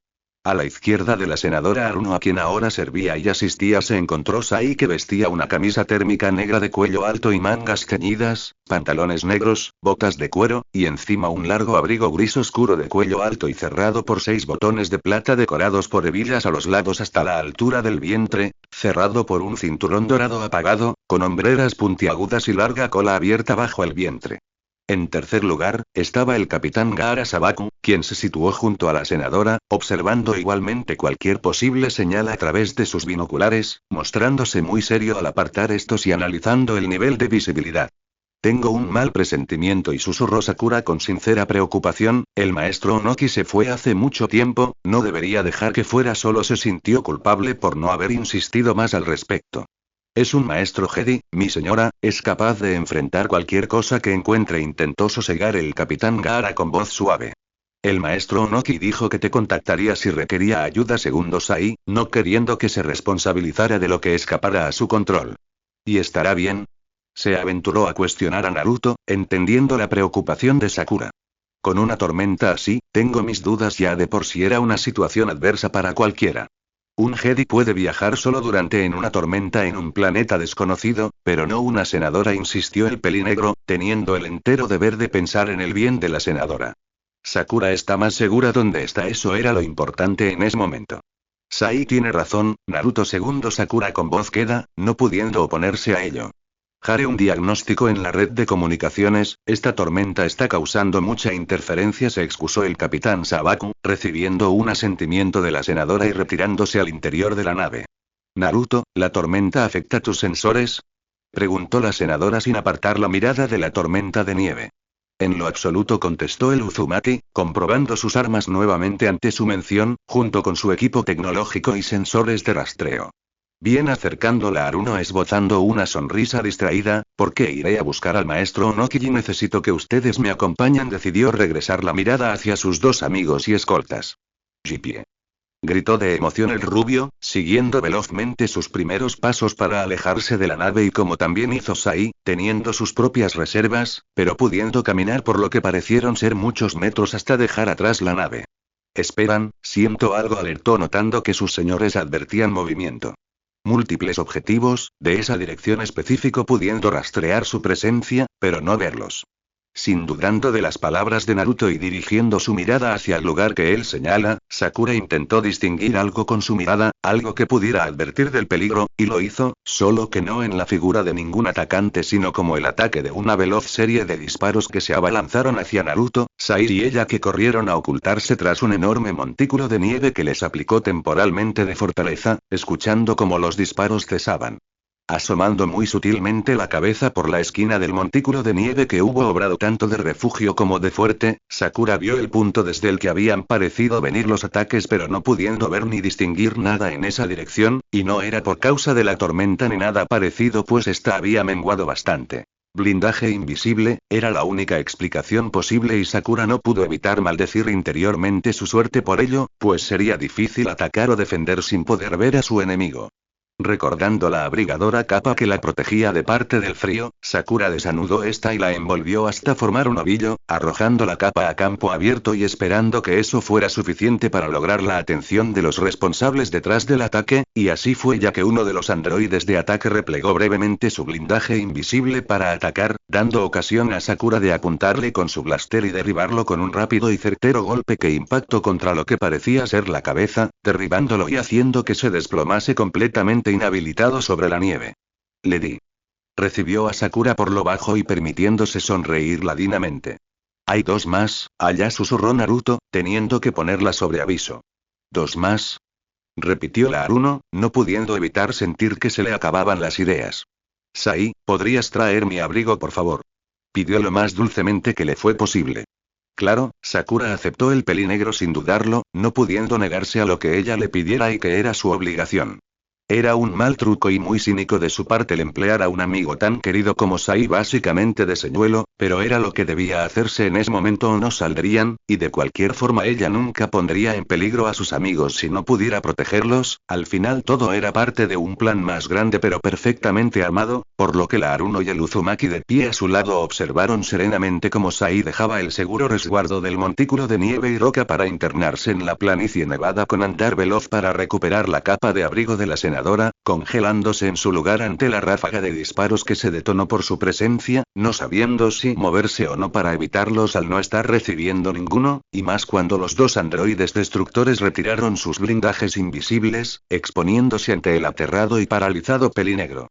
A la izquierda de la senadora Aruno, a quien ahora servía y asistía, se encontró Sai, que vestía una camisa térmica negra de cuello alto y mangas ceñidas, pantalones negros, botas de cuero, y encima un largo abrigo gris oscuro de cuello alto y cerrado por 6 botones de plata decorados por hebillas a los lados hasta la altura del vientre, cerrado por un cinturón dorado apagado, con hombreras puntiagudas y larga cola abierta bajo el vientre. En tercer lugar, estaba el capitán Gaara Sabaku, quien se situó junto a la senadora, observando igualmente cualquier posible señal a través de sus binoculares, mostrándose muy serio al apartar estos y analizando el nivel de visibilidad. Tengo un mal presentimiento, y susurró Sakura con sincera preocupación, el maestro Onoki se fue hace mucho tiempo, no debería dejar que fuera solo. Se sintió culpable por no haber insistido más al respecto. Es un maestro Jedi, mi señora, es capaz de enfrentar cualquier cosa que encuentre, intentó sosegar el capitán Gaara con voz suave. El maestro Onoki dijo que te contactaría si requería ayuda, segundo Sai, no queriendo que se responsabilizara de lo que escapara a su control. ¿Y estará bien? Se aventuró a cuestionar a Naruto, entendiendo la preocupación de Sakura. Con una tormenta así, tengo mis dudas. Ya de por sí era una situación adversa para cualquiera. Un Jedi puede viajar solo durante en una tormenta en un planeta desconocido, pero no una senadora, insistió el pelinegro, teniendo el entero deber de pensar en el bien de la senadora. Sakura está más segura donde está, eso era lo importante en ese momento. Sai tiene razón, Naruto, segundo Sakura con voz queda, no pudiendo oponerse a ello. Haré un diagnóstico en la red de comunicaciones, esta tormenta está causando mucha interferencia, se excusó el capitán Sabaku, recibiendo un asentimiento de la senadora y retirándose al interior de la nave. Naruto, ¿la tormenta afecta tus sensores?, preguntó la senadora sin apartar la mirada de la tormenta de nieve. En lo absoluto, contestó el Uzumaki, comprobando sus armas nuevamente ante su mención, junto con su equipo tecnológico y sensores de rastreo. Bien, acercándola a Aruno esbozando una sonrisa distraída, ¿por qué iré a buscar al maestro Onoki y necesito que ustedes me acompañen? Decidió regresar la mirada hacia sus 2 amigos y escoltas. ¡Jipie!, gritó de emoción el rubio, siguiendo velozmente sus primeros pasos para alejarse de la nave, y como también hizo Sai, teniendo sus propias reservas, pero pudiendo caminar por lo que parecieron ser muchos metros hasta dejar atrás la nave. Esperan, siento algo, alertó notando que sus señores advertían movimiento. Múltiples objetivos, de esa dirección específico, pudiendo rastrear su presencia, pero no verlos. Sin dudando de las palabras de Naruto y dirigiendo su mirada hacia el lugar que él señala, Sakura intentó distinguir algo con su mirada, algo que pudiera advertir del peligro, y lo hizo, solo que no en la figura de ningún atacante sino como el ataque de una veloz serie de disparos que se abalanzaron hacia Naruto, Sai y ella que corrieron a ocultarse tras un enorme montículo de nieve que les aplicó temporalmente de fortaleza, escuchando como los disparos cesaban. Asomando muy sutilmente la cabeza por la esquina del montículo de nieve que hubo obrado tanto de refugio como de fuerte, Sakura vio el punto desde el que habían parecido venir los ataques pero no pudiendo ver ni distinguir nada en esa dirección, y no era por causa de la tormenta ni nada parecido pues esta había menguado bastante. Blindaje invisible, era la única explicación posible y Sakura no pudo evitar maldecir interiormente su suerte por ello, pues sería difícil atacar o defender sin poder ver a su enemigo. Recordando la abrigadora capa que la protegía de parte del frío, Sakura desanudó esta y la envolvió hasta formar un ovillo, arrojando la capa a campo abierto y esperando que eso fuera suficiente para lograr la atención de los responsables detrás del ataque, y así fue ya que uno de los androides de ataque replegó brevemente su blindaje invisible para atacar, dando ocasión a Sakura de apuntarle con su blaster y derribarlo con un rápido y certero golpe que impactó contra lo que parecía ser la cabeza, derribándolo y haciendo que se desplomase completamente inhabilitado sobre la nieve. Le di. Recibió a Sakura por lo bajo y permitiéndose sonreír ladinamente. Hay dos más, allá susurró Naruto, teniendo que ponerla sobre aviso. ¿Dos más? Repitió la Aruno, no pudiendo evitar sentir que se le acababan las ideas. Sai, ¿podrías traer mi abrigo por favor? Pidió lo más dulcemente que le fue posible. Claro, Sakura aceptó el pelinegro sin dudarlo, no pudiendo negarse a lo que ella le pidiera y que era su obligación. Era un mal truco y muy cínico de su parte el emplear a un amigo tan querido como Sai básicamente de señuelo, pero era lo que debía hacerse en ese momento o no saldrían, y de cualquier forma ella nunca pondría en peligro a sus amigos si no pudiera protegerlos, al final todo era parte de un plan más grande pero perfectamente armado, por lo que la Aruno y el Uzumaki de pie a su lado observaron serenamente cómo Sai dejaba el seguro resguardo del montículo de nieve y roca para internarse en la planicie nevada con andar veloz para recuperar la capa de abrigo de la senadora, congelándose en su lugar ante la ráfaga de disparos que se detonó por su presencia, no sabiendo si moverse o no para evitarlos al no estar recibiendo ninguno, y más cuando los dos androides destructores retiraron sus blindajes invisibles, exponiéndose ante el aterrado y paralizado pelinegro.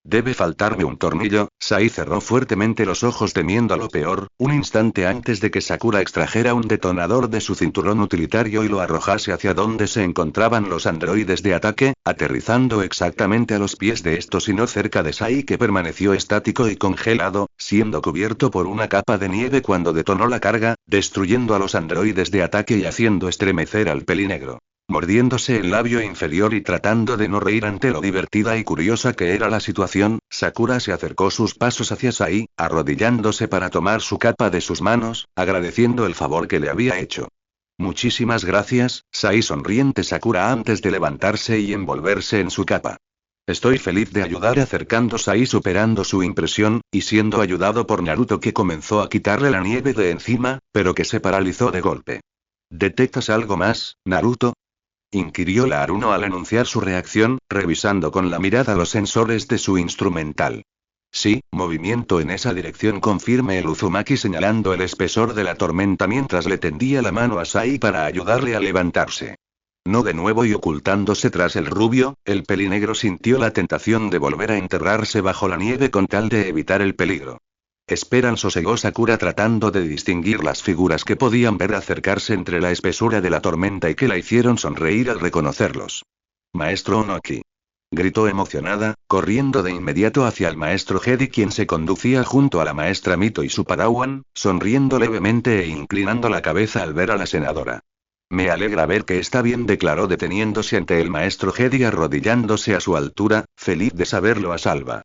Debe faltarme un tornillo, Sai cerró fuertemente los ojos temiendo a lo peor, un instante antes de que Sakura extrajera un detonador de su cinturón utilitario y lo arrojase hacia donde se encontraban los androides de ataque, aterrizando exactamente a los pies de estos y no cerca de Sai que permaneció estático y congelado, siendo cubierto por una capa de nieve cuando detonó la carga, destruyendo a los androides de ataque y haciendo estremecer al pelinegro. Mordiéndose el labio inferior y tratando de no reír ante lo divertida y curiosa que era la situación, Sakura se acercó sus pasos hacia Sai, arrodillándose para tomar su capa de sus manos, agradeciendo el favor que le había hecho. Muchísimas gracias, Sai sonriente Sakura antes de levantarse y envolverse en su capa. Estoy feliz de ayudar acercando Sai superando su impresión, y siendo ayudado por Naruto que comenzó a quitarle la nieve de encima, pero que se paralizó de golpe. ¿Detectas algo más, Naruto? Inquirió la Aruno al anunciar su reacción, revisando con la mirada los sensores de su instrumental. Sí, movimiento en esa dirección confirme el Uzumaki señalando el espesor de la tormenta mientras le tendía la mano a Sai para ayudarle a levantarse. No de nuevo y ocultándose tras el rubio, el pelinegro sintió la tentación de volver a enterrarse bajo la nieve con tal de evitar el peligro. Esperan, sosegó Sakura tratando de distinguir las figuras que podían ver acercarse entre la espesura de la tormenta y que la hicieron sonreír al reconocerlos. Maestro Onoki. Gritó emocionada, corriendo de inmediato hacia el maestro Hedi quien se conducía junto a la maestra Mito y su Padawan, sonriendo levemente e inclinando la cabeza al ver a la senadora. Me alegra ver que está bien, declaró deteniéndose ante el maestro Hedi arrodillándose a su altura, feliz de saberlo a salva.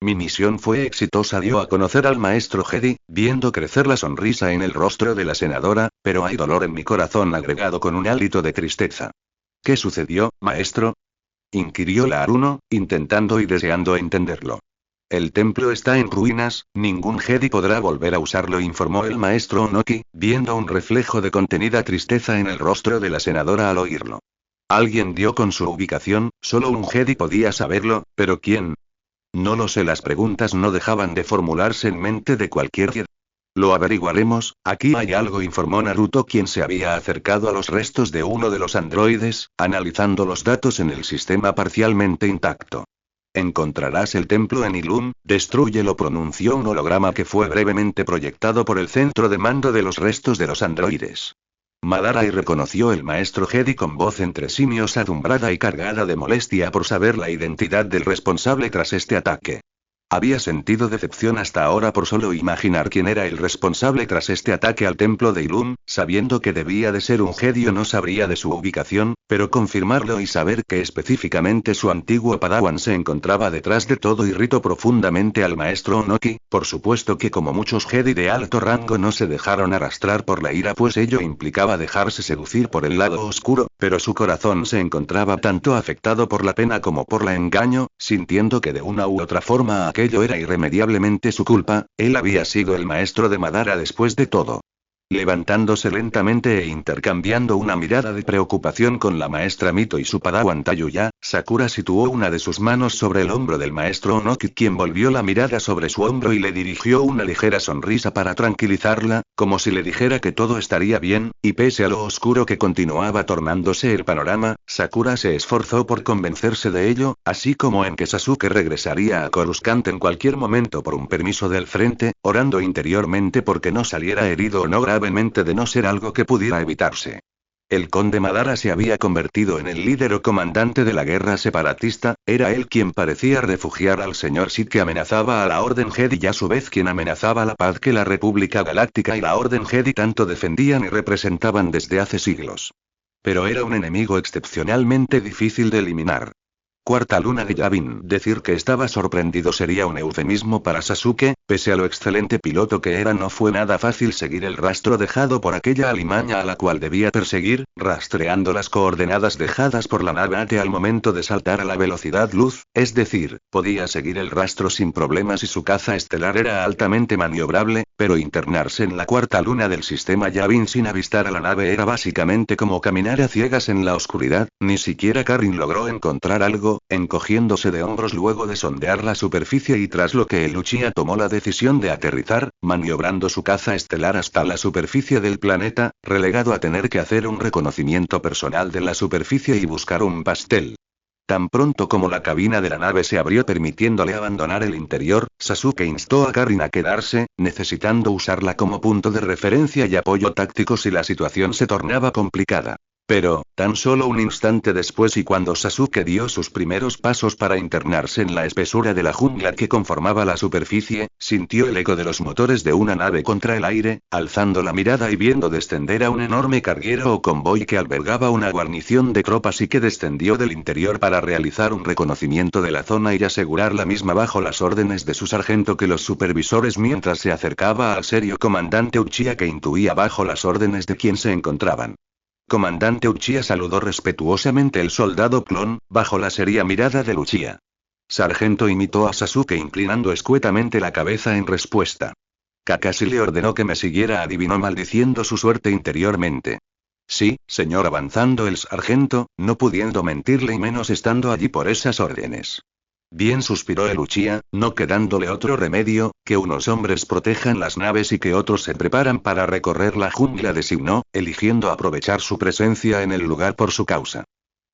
Mi misión fue exitosa, dio a conocer al maestro Hedi, viendo crecer la sonrisa en el rostro de la senadora, pero hay dolor en mi corazón agregado con un hálito de tristeza. ¿Qué sucedió, maestro? Inquirió la Aruno, intentando y deseando entenderlo. El templo está en ruinas, ningún Jedi podrá volver a usarlo, informó el maestro Onoki, viendo un reflejo de contenida tristeza en el rostro de la senadora al oírlo. Alguien dio con su ubicación, solo un Jedi podía saberlo, pero ¿quién? No lo sé, las preguntas no dejaban de formularse en mente de cualquier Jedi. Lo averiguaremos, aquí hay algo, informó Naruto, quien se había acercado a los restos de uno de los androides, analizando los datos en el sistema parcialmente intacto. Encontrarás el templo en Ilum, destrúyelo, pronunció un holograma que fue brevemente proyectado por el centro de mando de los restos de los androides. Madara reconoció el maestro Jedi con voz entre simios, adumbrada y cargada de molestia por saber la identidad del responsable tras este ataque. Había sentido decepción hasta ahora por solo imaginar quién era el responsable tras este ataque al templo de Ilum, sabiendo que debía de ser un Jedi. No sabría de su ubicación, pero confirmarlo y saber que específicamente su antiguo Padawan se encontraba detrás de todo irritó profundamente al maestro Onoki. Por supuesto que como muchos Jedi de alto rango no se dejaron arrastrar por la ira, pues ello implicaba dejarse seducir por el lado oscuro, pero su corazón se encontraba tanto afectado por la pena como por la engaño, sintiendo que de una u otra forma aquello era irremediablemente su culpa. Él había sido el maestro de Madara después de todo. Levantándose lentamente e intercambiando una mirada de preocupación con la maestra Mito y su padawan Tayuya, Sakura situó una de sus manos sobre el hombro del maestro Onoki, quien volvió la mirada sobre su hombro y le dirigió una ligera sonrisa para tranquilizarla, como si le dijera que todo estaría bien, y pese a lo oscuro que continuaba tornándose el panorama, Sakura se esforzó por convencerse de ello, así como en que Sasuke regresaría a Coruscant en cualquier momento por un permiso del frente, orando interiormente porque no saliera herido o no gravemente, de no ser algo que pudiera evitarse. El conde Madara se había convertido en el líder o comandante de la guerra separatista, era él quien parecía refugiar al señor Sith, que amenazaba a la Orden Jedi, y a su vez quien amenazaba la paz que la República Galáctica y la Orden Jedi tanto defendían y representaban desde hace siglos. Pero era un enemigo excepcionalmente difícil de eliminar. Cuarta luna de Yavin. Decir que estaba sorprendido sería un eufemismo para Sasuke, pese a lo excelente piloto que era. No fue nada fácil seguir el rastro dejado por aquella alimaña a la cual debía perseguir, rastreando las coordenadas dejadas por la nave AT al momento de saltar a la velocidad luz, es decir, podía seguir el rastro sin problemas y su caza estelar era altamente maniobrable, pero internarse en la cuarta luna del sistema Yavin sin avistar a la nave era básicamente como caminar a ciegas en la oscuridad. Ni siquiera Karin logró encontrar algo, encogiéndose de hombros luego de sondear la superficie, y tras lo que el Uchiha tomó la decisión de aterrizar, maniobrando su caza estelar hasta la superficie del planeta, relegado a tener que hacer un reconocimiento personal de la superficie y buscar un pastel. Tan pronto como la cabina de la nave se abrió permitiéndole abandonar el interior, Sasuke instó a Karin a quedarse, necesitando usarla como punto de referencia y apoyo táctico si la situación se tornaba complicada. Pero, tan solo un instante después, y cuando Sasuke dio sus primeros pasos para internarse en la espesura de la jungla que conformaba la superficie, sintió el eco de los motores de una nave contra el aire, alzando la mirada y viendo descender a un enorme carguero o convoy que albergaba una guarnición de tropas y que descendió del interior para realizar un reconocimiento de la zona y asegurar la misma bajo las órdenes de su sargento que los supervisores, mientras se acercaba al serio comandante Uchiha, que intuía bajo las órdenes de quien se encontraban. Comandante Uchiha, saludó respetuosamente el soldado clon, bajo la seria mirada del Uchiha. Sargento, imitó a Sasuke inclinando escuetamente la cabeza en respuesta. Kakashi le ordenó que me siguiera, adivinó maldiciendo su suerte interiormente. Sí, señor, avanzando el sargento, no pudiendo mentirle y menos estando allí por esas órdenes. Bien, suspiró el Uchiha, no quedándole otro remedio, que unos hombres protejan las naves y que otros se preparan para recorrer la jungla, designó, eligiendo aprovechar su presencia en el lugar por su causa.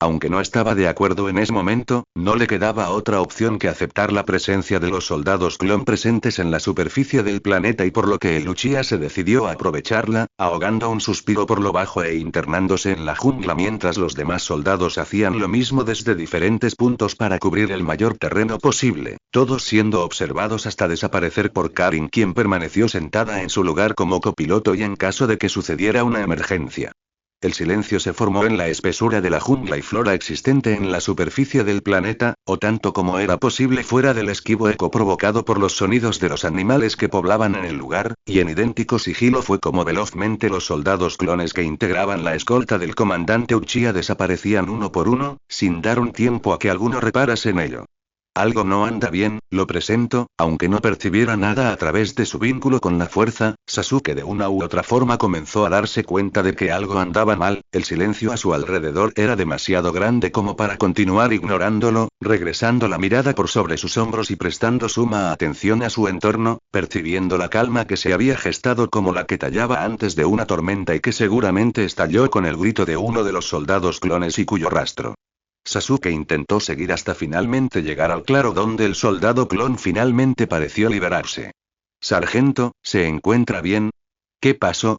Aunque no estaba de acuerdo en ese momento, no le quedaba otra opción que aceptar la presencia de los soldados clon presentes en la superficie del planeta, y por lo que el Uchiha se decidió a aprovecharla, ahogando un suspiro por lo bajo e internándose en la jungla mientras los demás soldados hacían lo mismo desde diferentes puntos para cubrir el mayor terreno posible, todos siendo observados hasta desaparecer por Karin, quien permaneció sentada en su lugar como copiloto y en caso de que sucediera una emergencia. El silencio se formó en la espesura de la jungla y flora existente en la superficie del planeta, o tanto como era posible fuera del esquivo eco provocado por los sonidos de los animales que poblaban en el lugar, y en idéntico sigilo fue como velozmente los soldados clones que integraban la escolta del comandante Uchiha desaparecían uno por uno, sin dar un tiempo a que alguno reparase en ello. Algo no anda bien, lo presento. Aunque no percibiera nada a través de su vínculo con la fuerza, Sasuke de una u otra forma comenzó a darse cuenta de que algo andaba mal. El silencio a su alrededor era demasiado grande como para continuar ignorándolo, regresando la mirada por sobre sus hombros y prestando suma atención a su entorno, percibiendo la calma que se había gestado como la que tallaba antes de una tormenta y que seguramente estalló con el grito de uno de los soldados clones y cuyo rastro Sasuke intentó seguir hasta finalmente llegar al claro donde el soldado clon finalmente pareció liberarse. Sargento, ¿se encuentra bien? ¿Qué pasó?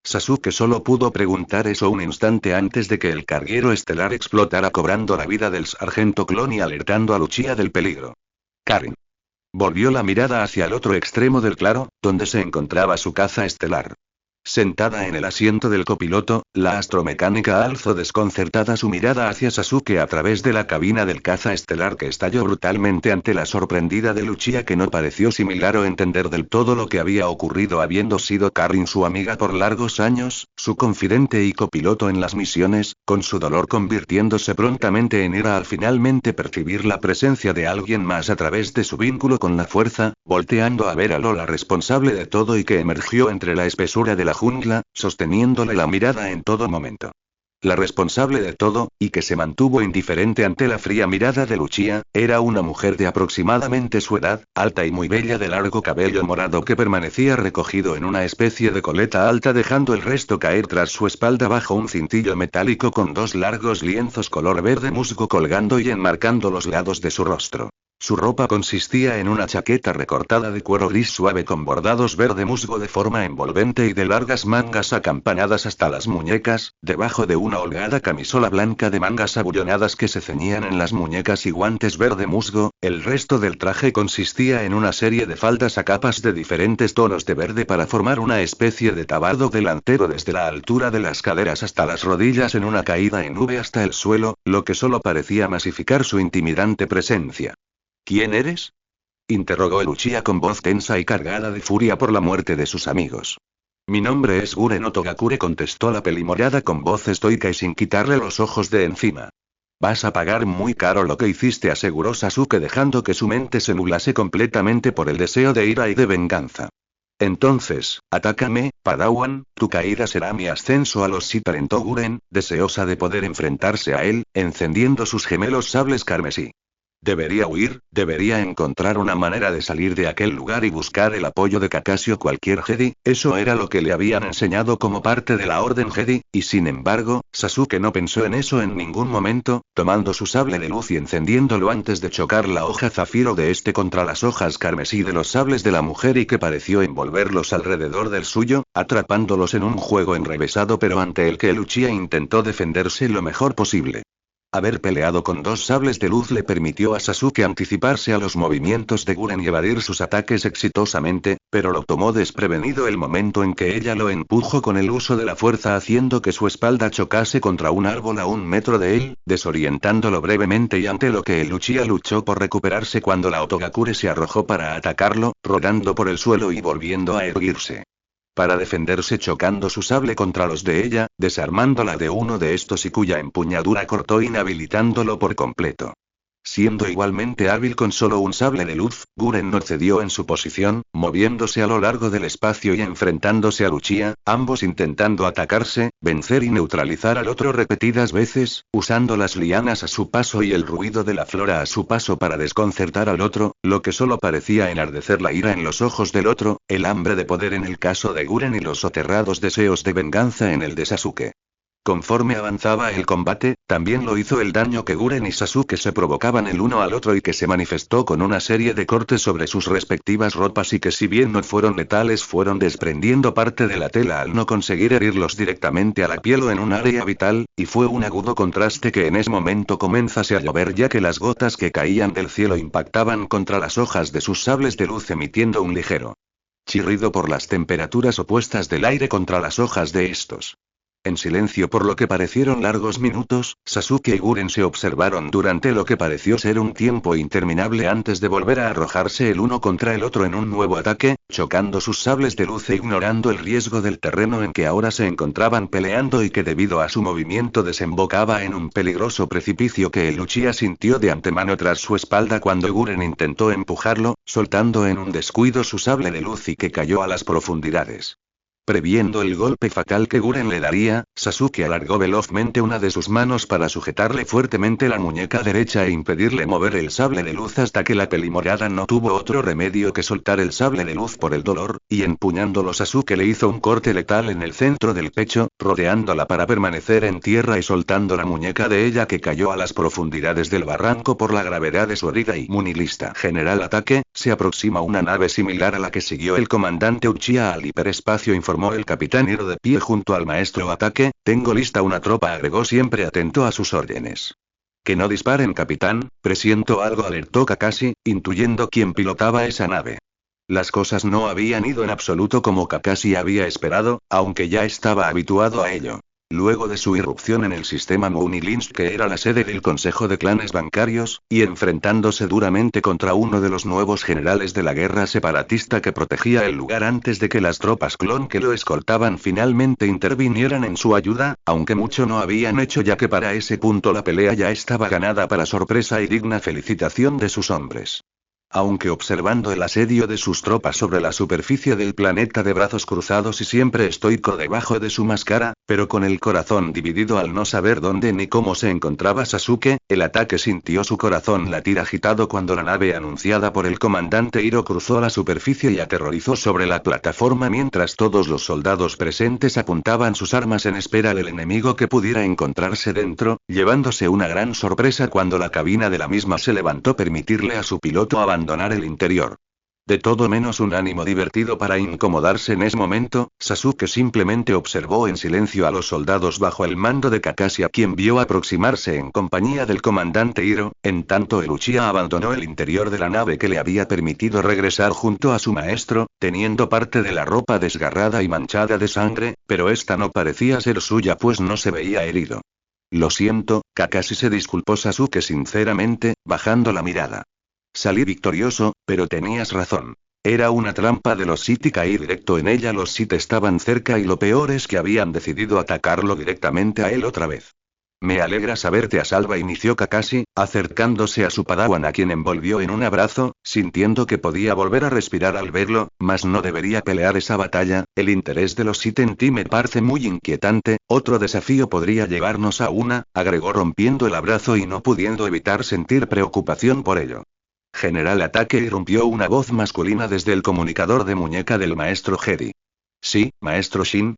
Sasuke solo pudo preguntar eso un instante antes de que el carguero estelar explotara cobrando la vida del sargento clon y alertando a Lucia del peligro. Karin. Volvió la mirada hacia el otro extremo del claro, donde se encontraba su caza estelar. Sentada en el asiento del copiloto, la astromecánica alzó desconcertada su mirada hacia Sasuke a través de la cabina del caza estelar que estalló brutalmente ante la sorprendida de Lucia que no pareció similar o entender del todo lo que había ocurrido habiendo sido Karin su amiga por largos años, su confidente y copiloto en las misiones, con su dolor convirtiéndose prontamente en ira al finalmente percibir la presencia de alguien más a través de su vínculo con la fuerza, volteando a ver a Lola responsable de todo y que emergió entre la espesura de la jungla, sosteniéndole la mirada en todo momento. La responsable de todo, y que se mantuvo indiferente ante la fría mirada de Lucia, era una mujer de aproximadamente su edad, alta y muy bella de largo cabello morado que permanecía recogido en una especie de coleta alta dejando el resto caer tras su espalda bajo un cintillo metálico con dos largos lienzos color verde musgo colgando y enmarcando los lados de su rostro. Su ropa consistía en una chaqueta recortada de cuero gris suave con bordados verde musgo de forma envolvente y de largas mangas acampanadas hasta las muñecas, debajo de una holgada camisola blanca de mangas abullonadas que se ceñían en las muñecas y guantes verde musgo. El resto del traje consistía en una serie de faldas a capas de diferentes tonos de verde para formar una especie de tabardo delantero desde la altura de las caderas hasta las rodillas en una caída en V hasta el suelo, lo que solo parecía masificar su intimidante presencia. ¿Quién eres? Interrogó Lucia con voz tensa y cargada de furia por la muerte de sus amigos. Mi nombre es Guren Otogakure, contestó la pelimorada con voz estoica y sin quitarle los ojos de encima. Vas a pagar muy caro lo que hiciste, aseguró Sasuke dejando que su mente se nublase completamente por el deseo de ira y de venganza. Entonces, atácame, Padawan, tu caída será mi ascenso a los Sith, alentó Guren, deseosa de poder enfrentarse a él, encendiendo sus gemelos sables carmesí. Debería huir, debería encontrar una manera de salir de aquel lugar y buscar el apoyo de Kakashi o cualquier Jedi, eso era lo que le habían enseñado como parte de la Orden Jedi, y sin embargo, Sasuke no pensó en eso en ningún momento, tomando su sable de luz y encendiéndolo antes de chocar la hoja zafiro de este contra las hojas carmesí de los sables de la mujer y que pareció envolverlos alrededor del suyo, atrapándolos en un juego enrevesado pero ante el que Lucia intentó defenderse lo mejor posible. Haber peleado con dos sables de luz le permitió a Sasuke anticiparse a los movimientos de Guren y evadir sus ataques exitosamente, pero lo tomó desprevenido el momento en que ella lo empujó con el uso de la fuerza haciendo que su espalda chocase contra un árbol a 1 metro de él, desorientándolo brevemente y ante lo que Lucia luchó por recuperarse cuando la Otogakure se arrojó para atacarlo, rodando por el suelo y volviendo a erguirse. Para defenderse chocando su sable contra los de ella, desarmándola de uno de estos y cuya empuñadura cortó inhabilitándolo por completo. Siendo igualmente hábil con solo un sable de luz, Guren no cedió en su posición, moviéndose a lo largo del espacio y enfrentándose a Lucia, ambos intentando atacarse, vencer y neutralizar al otro repetidas veces, usando las lianas a su paso y el ruido de la flora a su paso para desconcertar al otro, lo que solo parecía enardecer la ira en los ojos del otro, el hambre de poder en el caso de Guren y los soterrados deseos de venganza en el de Sasuke. Conforme avanzaba el combate, también lo hizo el daño que Guren y Sasuke se provocaban el uno al otro y que se manifestó con una serie de cortes sobre sus respectivas ropas y que si bien no fueron letales fueron desprendiendo parte de la tela al no conseguir herirlos directamente a la piel o en un área vital, y fue un agudo contraste que en ese momento comenzase a llover ya que las gotas que caían del cielo impactaban contra las hojas de sus sables de luz emitiendo un ligero chirrido por las temperaturas opuestas del aire contra las hojas de estos. En silencio por lo que parecieron largos minutos, Sasuke y Guren se observaron durante lo que pareció ser un tiempo interminable antes de volver a arrojarse el uno contra el otro en un nuevo ataque, chocando sus sables de luz e ignorando el riesgo del terreno en que ahora se encontraban peleando y que debido a su movimiento desembocaba en un peligroso precipicio que el Uchiha sintió de antemano tras su espalda cuando Guren intentó empujarlo, soltando en un descuido su sable de luz y que cayó a las profundidades. Previendo el golpe fatal que Guren le daría, Sasuke alargó velozmente una de sus manos para sujetarle fuertemente la muñeca derecha e impedirle mover el sable de luz hasta que la pelimorada no tuvo otro remedio que soltar el sable de luz por el dolor, y empuñándolo Sasuke le hizo un corte letal en el centro del pecho, rodeándola para permanecer en tierra y soltando la muñeca de ella que cayó a las profundidades del barranco por la gravedad de su herida y munilista. General ataque, se aproxima una nave similar a la que siguió el comandante Uchiha al hiperespacio informó el capitán Hiro de pie junto al maestro ataque, tengo lista una tropa agregó siempre atento a sus órdenes. Que no disparen capitán, presiento algo alertó Kakashi, intuyendo quién pilotaba esa nave. Las cosas no habían ido en absoluto como Kakashi había esperado, aunque ya estaba habituado a ello. Luego de su irrupción en el sistema Moonilins que era la sede del Consejo de Clanes Bancarios, y enfrentándose duramente contra uno de los nuevos generales de la guerra separatista que protegía el lugar antes de que las tropas clon que lo escoltaban finalmente intervinieran en su ayuda, aunque mucho no habían hecho ya que para ese punto la pelea ya estaba ganada para sorpresa y digna felicitación de sus hombres. Aunque observando el asedio de sus tropas sobre la superficie del planeta de brazos cruzados y siempre estoico debajo de su máscara, pero con el corazón dividido al no saber dónde ni cómo se encontraba Sasuke, el ataque sintió su corazón latir agitado cuando la nave anunciada por el comandante Hiro cruzó la superficie y aterrorizó sobre la plataforma mientras todos los soldados presentes apuntaban sus armas en espera del enemigo que pudiera encontrarse dentro, llevándose una gran sorpresa cuando la cabina de la misma se levantó permitirle a su piloto abandonar el interior. De todo menos un ánimo divertido para incomodarse en ese momento, Sasuke simplemente observó en silencio a los soldados bajo el mando de Kakashi a quien vio aproximarse en compañía del comandante Hiro, en tanto el Uchiha abandonó el interior de la nave que le había permitido regresar junto a su maestro, teniendo parte de la ropa desgarrada y manchada de sangre, pero esta no parecía ser suya pues no se veía herido. Lo siento, Kakashi se disculpó Sasuke sinceramente, bajando la mirada. Salí victorioso, pero tenías razón. Era una trampa de los Sith y caí directo en ella. Los Sith estaban cerca y lo peor es que habían decidido atacarlo directamente a él otra vez. Me alegra saberte a salvo, inició Kakashi, acercándose a su padawan a quien envolvió en un abrazo, sintiendo que podía volver a respirar al verlo, mas no debería pelear esa batalla, el interés de los Sith en ti me parece muy inquietante, otro desafío podría llevarnos a una, agregó rompiendo el abrazo y no pudiendo evitar sentir preocupación por ello. General ataque, irrumpió una voz masculina desde el comunicador de muñeca del maestro Jedi. Sí, maestro Shin.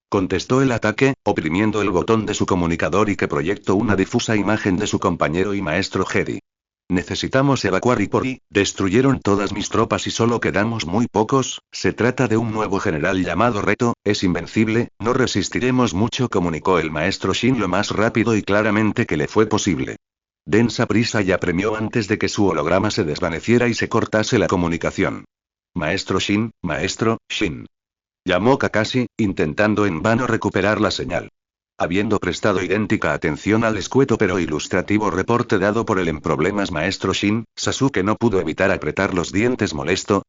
Contestó el ataque, oprimiendo el botón de su comunicador y que proyectó una difusa imagen de su compañero y maestro Jedi. Necesitamos evacuar Ipori, destruyeron todas mis tropas y solo quedamos muy pocos, se trata de un nuevo general llamado Reto, es invencible, no resistiremos mucho, comunicó el maestro Shin lo más rápido y claramente que le fue posible. Densa prisa ya apremió antes de que su holograma se desvaneciera y se cortase la comunicación. Maestro Shin, maestro, Shin. Llamó Kakashi, intentando en vano recuperar la señal. Habiendo prestado idéntica atención al escueto pero ilustrativo reporte dado por el en problemas maestro Shin, Sasuke no pudo evitar apretar los dientes molesto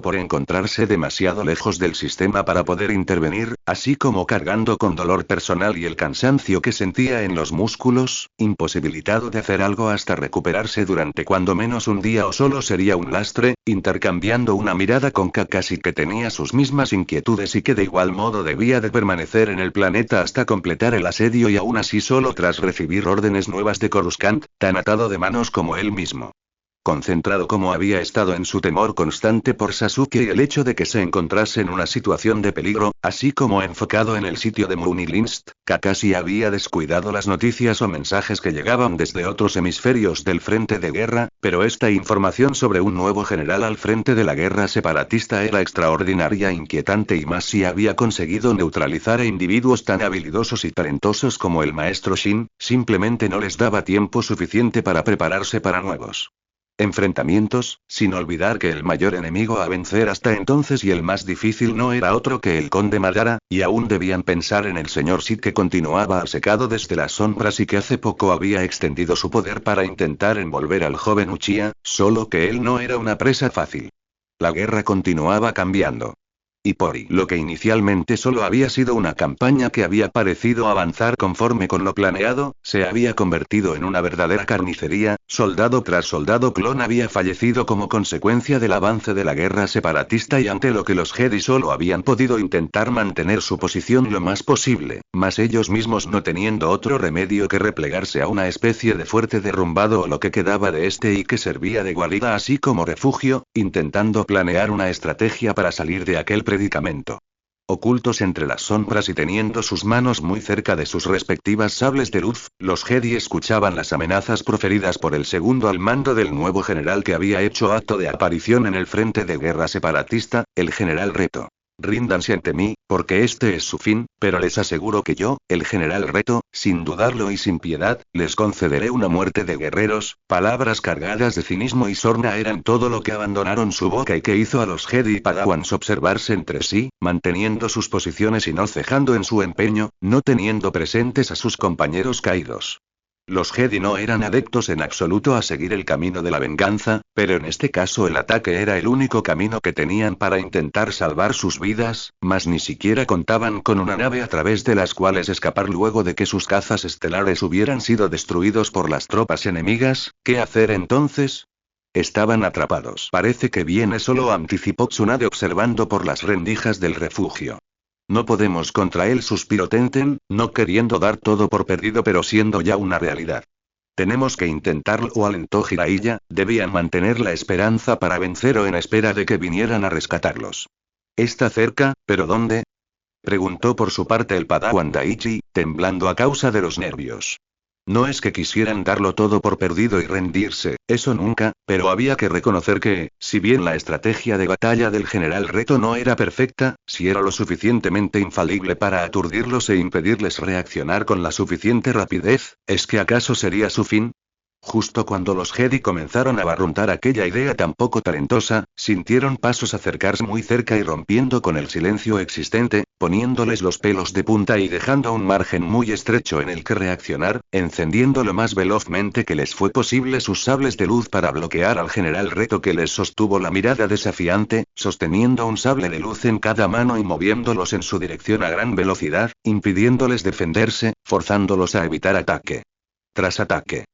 por encontrarse demasiado lejos del sistema para poder intervenir, así como cargando con dolor personal y el cansancio que sentía en los músculos, imposibilitado de hacer algo hasta recuperarse durante cuando menos un día o solo sería un lastre, intercambiando una mirada con Kakashi que tenía sus mismas inquietudes y que de igual modo debía de permanecer en el planeta hasta completar el asedio y aún así solo tras recibir órdenes nuevas de Coruscant, tan atado de manos como él mismo. Concentrado como había estado en su temor constante por Sasuke y el hecho de que se encontrase en una situación de peligro, así como enfocado en el sitio de Moonilins, Kakashi había descuidado las noticias o mensajes que llegaban desde otros hemisferios del frente de guerra, pero esta información sobre un nuevo general al frente de la guerra separatista era extraordinaria e inquietante y más si había conseguido neutralizar a individuos tan habilidosos y talentosos como el maestro Shin, simplemente no les daba tiempo suficiente para prepararse para nuevos. enfrentamientos, sin olvidar que el mayor enemigo a vencer hasta entonces y el más difícil no era otro que el conde Madara, y aún debían pensar en el señor Sid que continuaba secado desde las sombras y que hace poco había extendido su poder para intentar envolver al joven Uchiha, solo que él no era una presa fácil. La guerra continuaba cambiando. Y por lo que inicialmente solo había sido una campaña que había parecido avanzar conforme con lo planeado, se había convertido en una verdadera carnicería, soldado tras soldado clon había fallecido como consecuencia del avance de la guerra separatista y ante lo que los Jedi solo habían podido intentar mantener su posición lo más posible, mas ellos mismos no teniendo otro remedio que replegarse a una especie de fuerte derrumbado o lo que quedaba de este y que servía de guarida así como refugio, intentando planear una estrategia para salir de aquel predicamento. Ocultos entre las sombras y teniendo sus manos muy cerca de sus respectivas sables de luz, los Jedi escuchaban las amenazas proferidas por el segundo al mando del nuevo general que había hecho acto de aparición en el frente de guerra separatista, el general Reto. Ríndanse ante mí, porque este es su fin, pero les aseguro que yo, el general Reto, sin dudarlo y sin piedad, les concederé una muerte de guerreros. Palabras cargadas de cinismo y sorna eran todo lo que abandonaron su boca y que hizo a los Jedi Padawans observarse entre sí, manteniendo sus posiciones y no cejando en su empeño, no teniendo presentes a sus compañeros caídos. Los Jedi no eran adeptos en absoluto a seguir el camino de la venganza, pero en este caso el ataque era el único camino que tenían para intentar salvar sus vidas, mas ni siquiera contaban con una nave a través de las cuales escapar luego de que sus cazas estelares hubieran sido destruidos por las tropas enemigas. ¿Qué hacer entonces? Estaban atrapados. Parece que viene solo, anticipó Tsunade observando por las rendijas del refugio. No podemos contra él, suspiró Tenten, no queriendo dar todo por perdido pero siendo ya una realidad. Tenemos que intentarlo, alentó Jiraiya, debían mantener la esperanza para vencer o en espera de que vinieran a rescatarlos. Está cerca, ¿pero dónde? Preguntó por su parte el Padawan Daichi, temblando a causa de los nervios. No es que quisieran darlo todo por perdido y rendirse, eso nunca, pero había que reconocer que, si bien la estrategia de batalla del general Reto no era perfecta, si era lo suficientemente infalible para aturdirlos e impedirles reaccionar con la suficiente rapidez, ¿es que acaso sería su fin? Justo cuando los Jedi comenzaron a barruntar aquella idea tan poco talentosa, sintieron pasos acercarse muy cerca y rompiendo con el silencio existente, poniéndoles los pelos de punta y dejando un margen muy estrecho en el que reaccionar, encendiendo lo más velozmente que les fue posible sus sables de luz para bloquear al general Reto que les sostuvo la mirada desafiante, sosteniendo un sable de luz en cada mano y moviéndolos en su dirección a gran velocidad, impidiéndoles defenderse, forzándolos a evitar ataque tras ataque.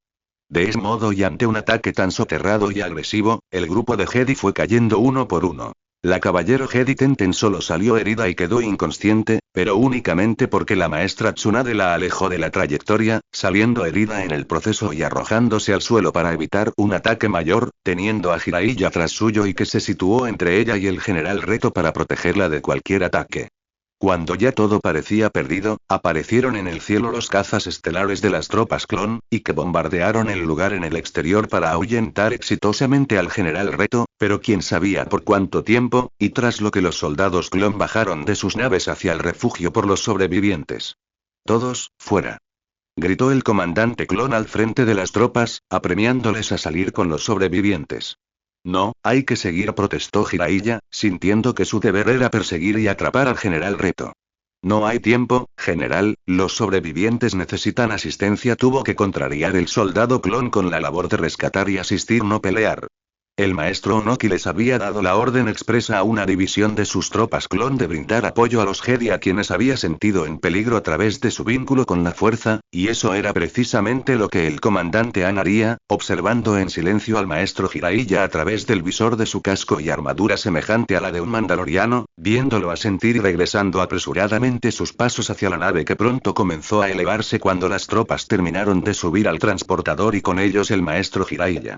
De ese modo y ante un ataque tan soterrado y agresivo, el grupo de Jedi fue cayendo uno por uno. La caballero Jedi Tenten solo salió herida y quedó inconsciente, pero únicamente porque la maestra Tsunade la alejó de la trayectoria, saliendo herida en el proceso y arrojándose al suelo para evitar un ataque mayor, teniendo a Jiraiya tras suyo y que se situó entre ella y el general Reto para protegerla de cualquier ataque. Cuando ya todo parecía perdido, aparecieron en el cielo los cazas estelares de las tropas clon, y que bombardearon el lugar en el exterior para ahuyentar exitosamente al general Reto, pero quién sabía por cuánto tiempo, y tras lo que los soldados clon bajaron de sus naves hacia el refugio por los sobrevivientes. Todos, fuera. Gritó el comandante clon al frente de las tropas, apremiándoles a salir con los sobrevivientes. No, hay que seguir, protestó Jiraiya, sintiendo que su deber era perseguir y atrapar al general Reto. No hay tiempo, general, los sobrevivientes necesitan asistencia, tuvo que contrariar el soldado clon con la labor de rescatar y asistir, no pelear. El maestro Onoki les había dado la orden expresa a una división de sus tropas clon de brindar apoyo a los Jedi a quienes había sentido en peligro a través de su vínculo con la fuerza, y eso era precisamente lo que el comandante An haría, observando en silencio al maestro Jiraiya a través del visor de su casco y armadura semejante a la de un mandaloriano, viéndolo asentir y regresando apresuradamente sus pasos hacia la nave que pronto comenzó a elevarse cuando las tropas terminaron de subir al transportador y con ellos el maestro Jiraiya.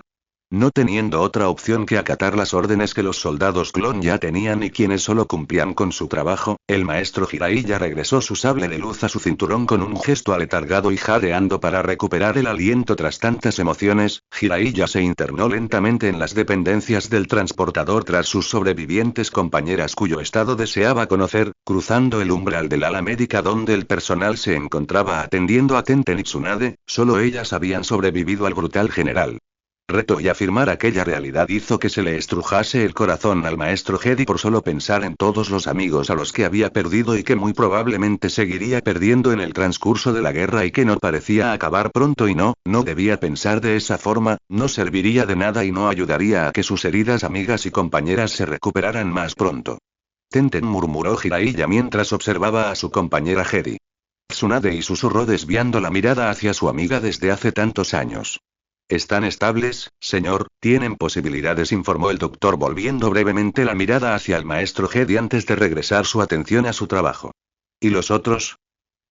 No teniendo otra opción que acatar las órdenes que los soldados clon ya tenían y quienes solo cumplían con su trabajo, el maestro Jiraiya regresó su sable de luz a su cinturón con un gesto aletargado y jadeando para recuperar el aliento tras tantas emociones. Jiraiya se internó lentamente en las dependencias del transportador tras sus sobrevivientes compañeras cuyo estado deseaba conocer, cruzando el umbral del ala médica donde el personal se encontraba atendiendo a Tenten y Tsunade, solo ellas habían sobrevivido al brutal general. reto y afirmar aquella realidad hizo que se le estrujase el corazón al maestro Jedi por solo pensar en todos los amigos a los que había perdido y que muy probablemente seguiría perdiendo en el transcurso de la guerra y que no parecía acabar pronto y no debía pensar de esa forma, no serviría de nada y no ayudaría a que sus heridas amigas y compañeras se recuperaran más pronto. Tenten, murmuró Jiraiya mientras observaba a su compañera Jedi. Tsunade y susurró desviando la mirada hacia su amiga desde hace tantos años. Están estables, señor, tienen posibilidades, informó el doctor volviendo brevemente la mirada hacia el maestro Jedi antes de regresar su atención a su trabajo. ¿Y los otros?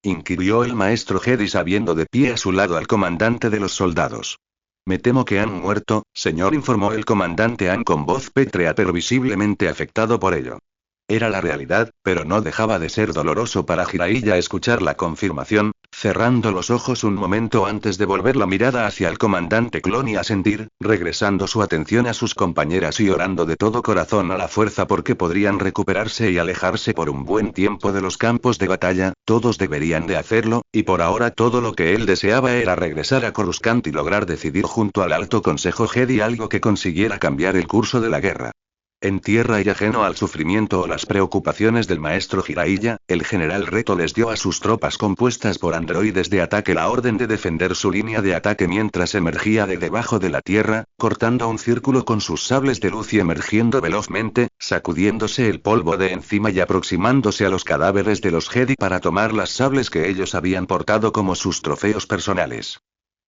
Inquirió el maestro Jedi sabiendo de pie a su lado al comandante de los soldados. Me temo que han muerto, señor, informó el comandante Han con voz pétrea pero visiblemente afectado por ello. Era la realidad, pero no dejaba de ser doloroso para Jiraiya escuchar la confirmación, cerrando los ojos un momento antes de volver la mirada hacia el comandante clon y asentir, regresando su atención a sus compañeras y orando de todo corazón a la fuerza porque podrían recuperarse y alejarse por un buen tiempo de los campos de batalla, todos deberían de hacerlo, y por ahora todo lo que él deseaba era regresar a Coruscant y lograr decidir junto al Alto Consejo Jedi algo que consiguiera cambiar el curso de la guerra. En tierra y ajeno al sufrimiento o las preocupaciones del maestro Jiraiya, el general Reto les dio a sus tropas compuestas por androides de ataque la orden de defender su línea de ataque mientras emergía de debajo de la tierra, cortando un círculo con sus sables de luz y emergiendo velozmente, sacudiéndose el polvo de encima y aproximándose a los cadáveres de los Jedi para tomar las sables que ellos habían portado como sus trofeos personales.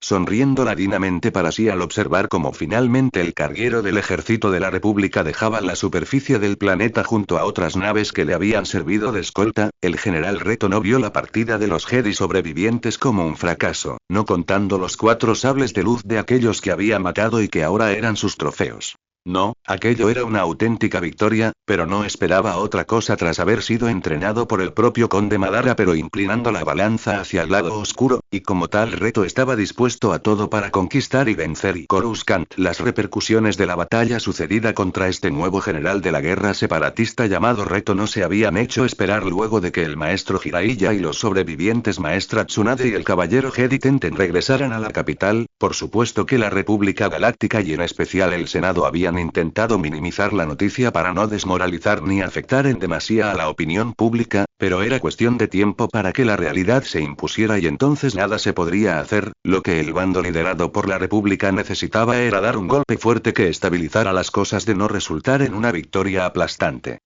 Sonriendo ladinamente para sí al observar cómo finalmente el carguero del ejército de la República dejaba la superficie del planeta junto a otras naves que le habían servido de escolta, el general Reto no vio la partida de los Jedi sobrevivientes como un fracaso, no contando los 4 sables de luz de aquellos que había matado y que ahora eran sus trofeos. No, aquello era una auténtica victoria, pero no esperaba otra cosa tras haber sido entrenado por el propio conde Madara pero inclinando la balanza hacia el lado oscuro, y como tal Reto estaba dispuesto a todo para conquistar y vencer y Coruscant. Las repercusiones de la batalla sucedida contra este nuevo general de la guerra separatista llamado Reto no se habían hecho esperar luego de que el maestro Jiraiya y los sobrevivientes maestra Tsunade y el caballero Jedi Tenten regresaran a la capital. Por supuesto que la República Galáctica y en especial el Senado habían intentado minimizar la noticia para no desmoralizar ni afectar en demasía a la opinión pública, pero era cuestión de tiempo para que la realidad se impusiera y entonces nada se podría hacer. Lo que el bando liderado por la República necesitaba era dar un golpe fuerte que estabilizara las cosas de no resultar en una victoria aplastante.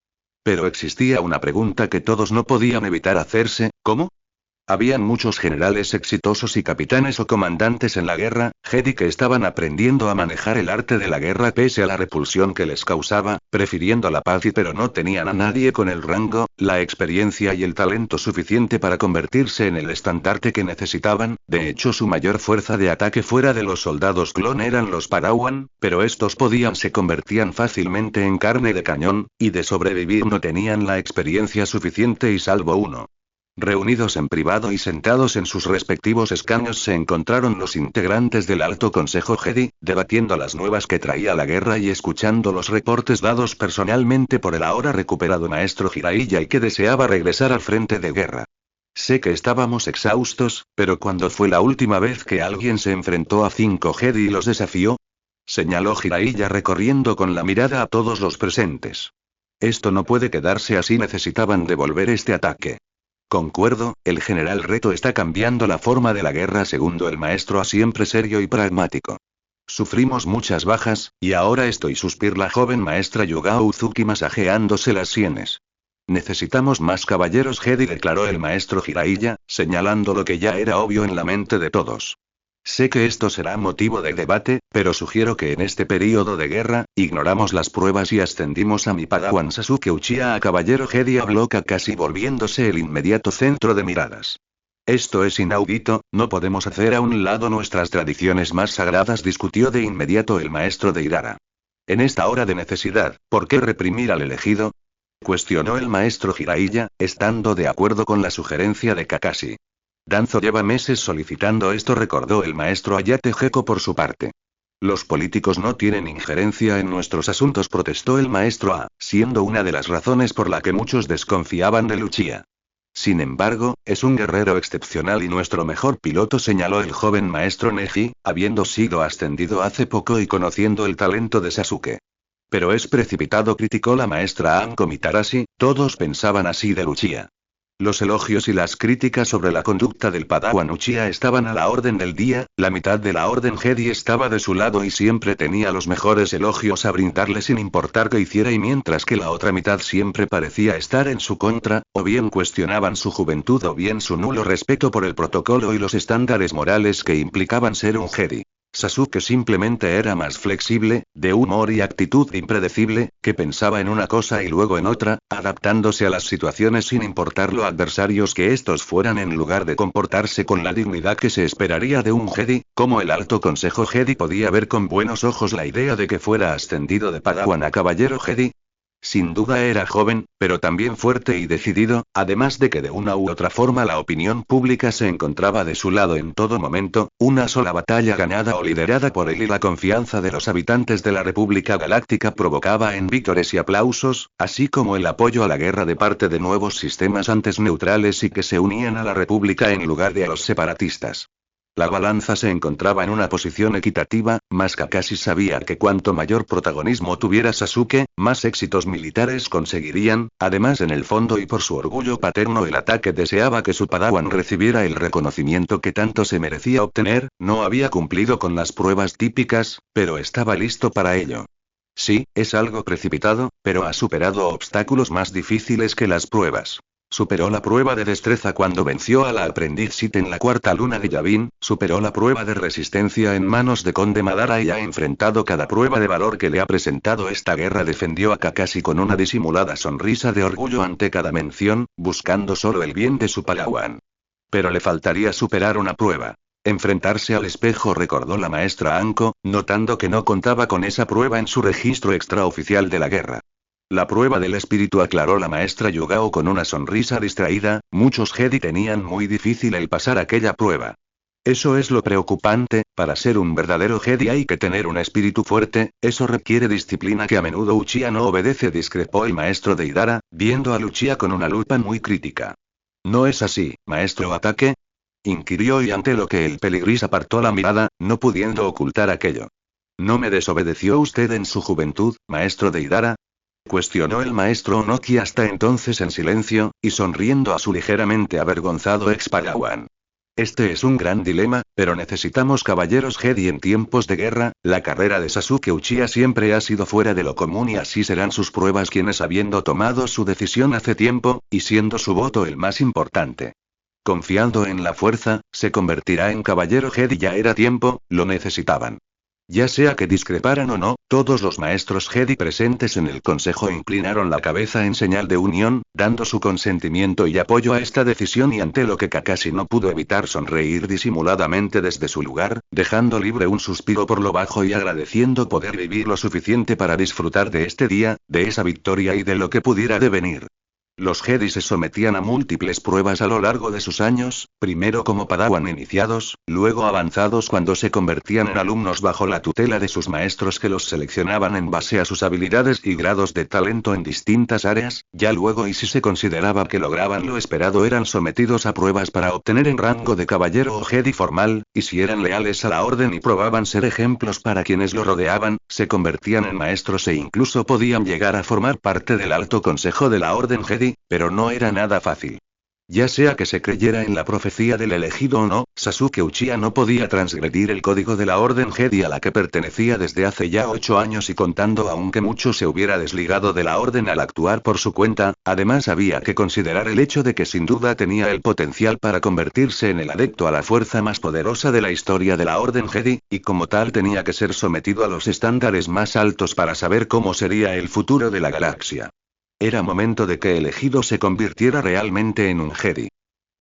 Pero existía una pregunta que todos no podían evitar hacerse: ¿cómo? Habían muchos generales exitosos y capitanes o comandantes en la guerra, Jedi que estaban aprendiendo a manejar el arte de la guerra pese a la repulsión que les causaba, prefiriendo la paz pero no tenían a nadie con el rango, la experiencia y el talento suficiente para convertirse en el estandarte que necesitaban. De hecho su mayor fuerza de ataque fuera de los soldados clon eran los Padawan, pero estos se convertían fácilmente en carne de cañón, y de sobrevivir no tenían la experiencia suficiente y salvo uno. Reunidos en privado y sentados en sus respectivos escaños se encontraron los integrantes del Alto Consejo Jedi, debatiendo las nuevas que traía la guerra y escuchando los reportes dados personalmente por el ahora recuperado maestro Jiraiya y que deseaba regresar al frente de guerra. Sé que estábamos exhaustos, pero ¿cuándo fue la última vez que alguien se enfrentó a 5 Jedi y los desafió? Señaló Jiraiya recorriendo con la mirada a todos los presentes. Esto no puede quedarse así, necesitaban devolver este ataque. Concuerdo, el general Reto está cambiando la forma de la guerra segundo el maestro A siempre serio y pragmático. Sufrimos muchas bajas, y ahora estoy suspiró la joven maestra Yugao Uzuki masajeándose las sienes. Necesitamos más caballeros Jedi, declaró el maestro Jiraiya, señalando lo que ya era obvio en la mente de todos. Sé que esto será motivo de debate, pero sugiero que en este período de guerra, ignoramos las pruebas y ascendimos a mi Padawan Sasuke Uchiha a caballero Jedi, habló Kakashi volviéndose el inmediato centro de miradas. Esto es inaudito, no podemos hacer a un lado nuestras tradiciones más sagradas, discutió de inmediato el maestro de Irara. En esta hora de necesidad, ¿por qué reprimir al elegido? Cuestionó el maestro Jiraiya, estando de acuerdo con la sugerencia de Kakashi. Danzo lleva meses solicitando esto, recordó el maestro Ayate Gecko por su parte. Los políticos no tienen injerencia en nuestros asuntos, protestó el maestro A, siendo una de las razones por la que muchos desconfiaban de Uchiha. Sin embargo, es un guerrero excepcional y nuestro mejor piloto, señaló el joven maestro Neji, habiendo sido ascendido hace poco y conociendo el talento de Sasuke. Pero es precipitado, criticó la maestra Anko Mitarashi, todos pensaban así de Uchiha. Los elogios y las críticas sobre la conducta del Padawan Uchiha estaban a la orden del día, la mitad de la Orden Jedi estaba de su lado y siempre tenía los mejores elogios a brindarle sin importar qué hiciera, y mientras que la otra mitad siempre parecía estar en su contra, o bien cuestionaban su juventud o bien su nulo respeto por el protocolo y los estándares morales que implicaban ser un Jedi. Sasuke simplemente era más flexible, de humor y actitud impredecible, que pensaba en una cosa y luego en otra, adaptándose a las situaciones sin importar lo adversarios que estos fueran, en lugar de comportarse con la dignidad que se esperaría de un Jedi. Como el Alto Consejo Jedi podía ver con buenos ojos la idea de que fuera ascendido de Padawan a Caballero Jedi? Sin duda era joven, pero también fuerte y decidido, además de que de una u otra forma la opinión pública se encontraba de su lado en todo momento. Una sola batalla ganada o liderada por él y la confianza de los habitantes de la República Galáctica provocaba en víctores y aplausos, así como el apoyo a la guerra de parte de nuevos sistemas antes neutrales y que se unían a la República en lugar de a los separatistas. La balanza se encontraba en una posición equitativa, mas Kakashi sabía que cuanto mayor protagonismo tuviera Sasuke, más éxitos militares conseguirían. Además, en el fondo y por su orgullo paterno, el ataque deseaba que su Padawan recibiera el reconocimiento que tanto se merecía obtener. No había cumplido con las pruebas típicas, pero estaba listo para ello. Sí, es algo precipitado, pero ha superado obstáculos más difíciles que las pruebas. Superó la prueba de destreza cuando venció a la aprendiz Sith en la cuarta luna de Yavin, superó la prueba de resistencia en manos de Conde Madara y ha enfrentado cada prueba de valor que le ha presentado esta guerra. Defendió a Kakashi con una disimulada sonrisa de orgullo ante cada mención, buscando solo el bien de su Padawan. Pero le faltaría superar una prueba. Enfrentarse al espejo, recordó la maestra Anko, notando que no contaba con esa prueba en su registro extraoficial de la guerra. La prueba del espíritu, aclaró la maestra Yugao con una sonrisa distraída. Muchos Jedi tenían muy difícil el pasar aquella prueba. Eso es lo preocupante. Para ser un verdadero Jedi hay que tener un espíritu fuerte, eso requiere disciplina que a menudo Uchiha no obedece, discrepó el maestro Deidara, viendo a Uchiha con una lupa muy crítica. ¿No es así, maestro Ataque?, inquirió, y ante lo que el peligris apartó la mirada, no pudiendo ocultar aquello. ¿No me desobedeció usted en su juventud, maestro Deidara?, cuestionó el maestro Onoki, hasta entonces en silencio, y sonriendo a su ligeramente avergonzado ex Padawan. Este es un gran dilema, pero necesitamos caballeros Jedi en tiempos de guerra. La carrera de Sasuke Uchiha siempre ha sido fuera de lo común y así serán sus pruebas, quienes, habiendo tomado su decisión hace tiempo, y siendo su voto el más importante, confiando en la fuerza, se convertirá en caballero Jedi. Ya era tiempo, lo necesitaban. Ya sea que discreparan o no, todos los maestros Jedi presentes en el consejo inclinaron la cabeza en señal de unión, dando su consentimiento y apoyo a esta decisión, y ante lo que Kakashi no pudo evitar sonreír disimuladamente desde su lugar, dejando libre un suspiro por lo bajo y agradeciendo poder vivir lo suficiente para disfrutar de este día, de esa victoria y de lo que pudiera devenir. Los Jedi se sometían a múltiples pruebas a lo largo de sus años, primero como Padawan iniciados, luego avanzados cuando se convertían en alumnos bajo la tutela de sus maestros, que los seleccionaban en base a sus habilidades y grados de talento en distintas áreas. Ya luego, y si se consideraba que lograban lo esperado, eran sometidos a pruebas para obtener el rango de caballero o Jedi formal, y si eran leales a la orden y probaban ser ejemplos para quienes lo rodeaban, se convertían en maestros e incluso podían llegar a formar parte del Alto Consejo de la Orden Jedi. Pero no era nada fácil. Ya sea que se creyera en la profecía del elegido o no, Sasuke Uchiha no podía transgredir el código de la Orden Jedi a la que pertenecía desde hace ya 8 años y contando, aunque mucho se hubiera desligado de la Orden al actuar por su cuenta. Además, había que considerar el hecho de que sin duda tenía el potencial para convertirse en el adepto a la fuerza más poderosa de la historia de la Orden Jedi, y como tal tenía que ser sometido a los estándares más altos para saber cómo sería el futuro de la galaxia. Era momento de que el elegido se convirtiera realmente en un Jedi.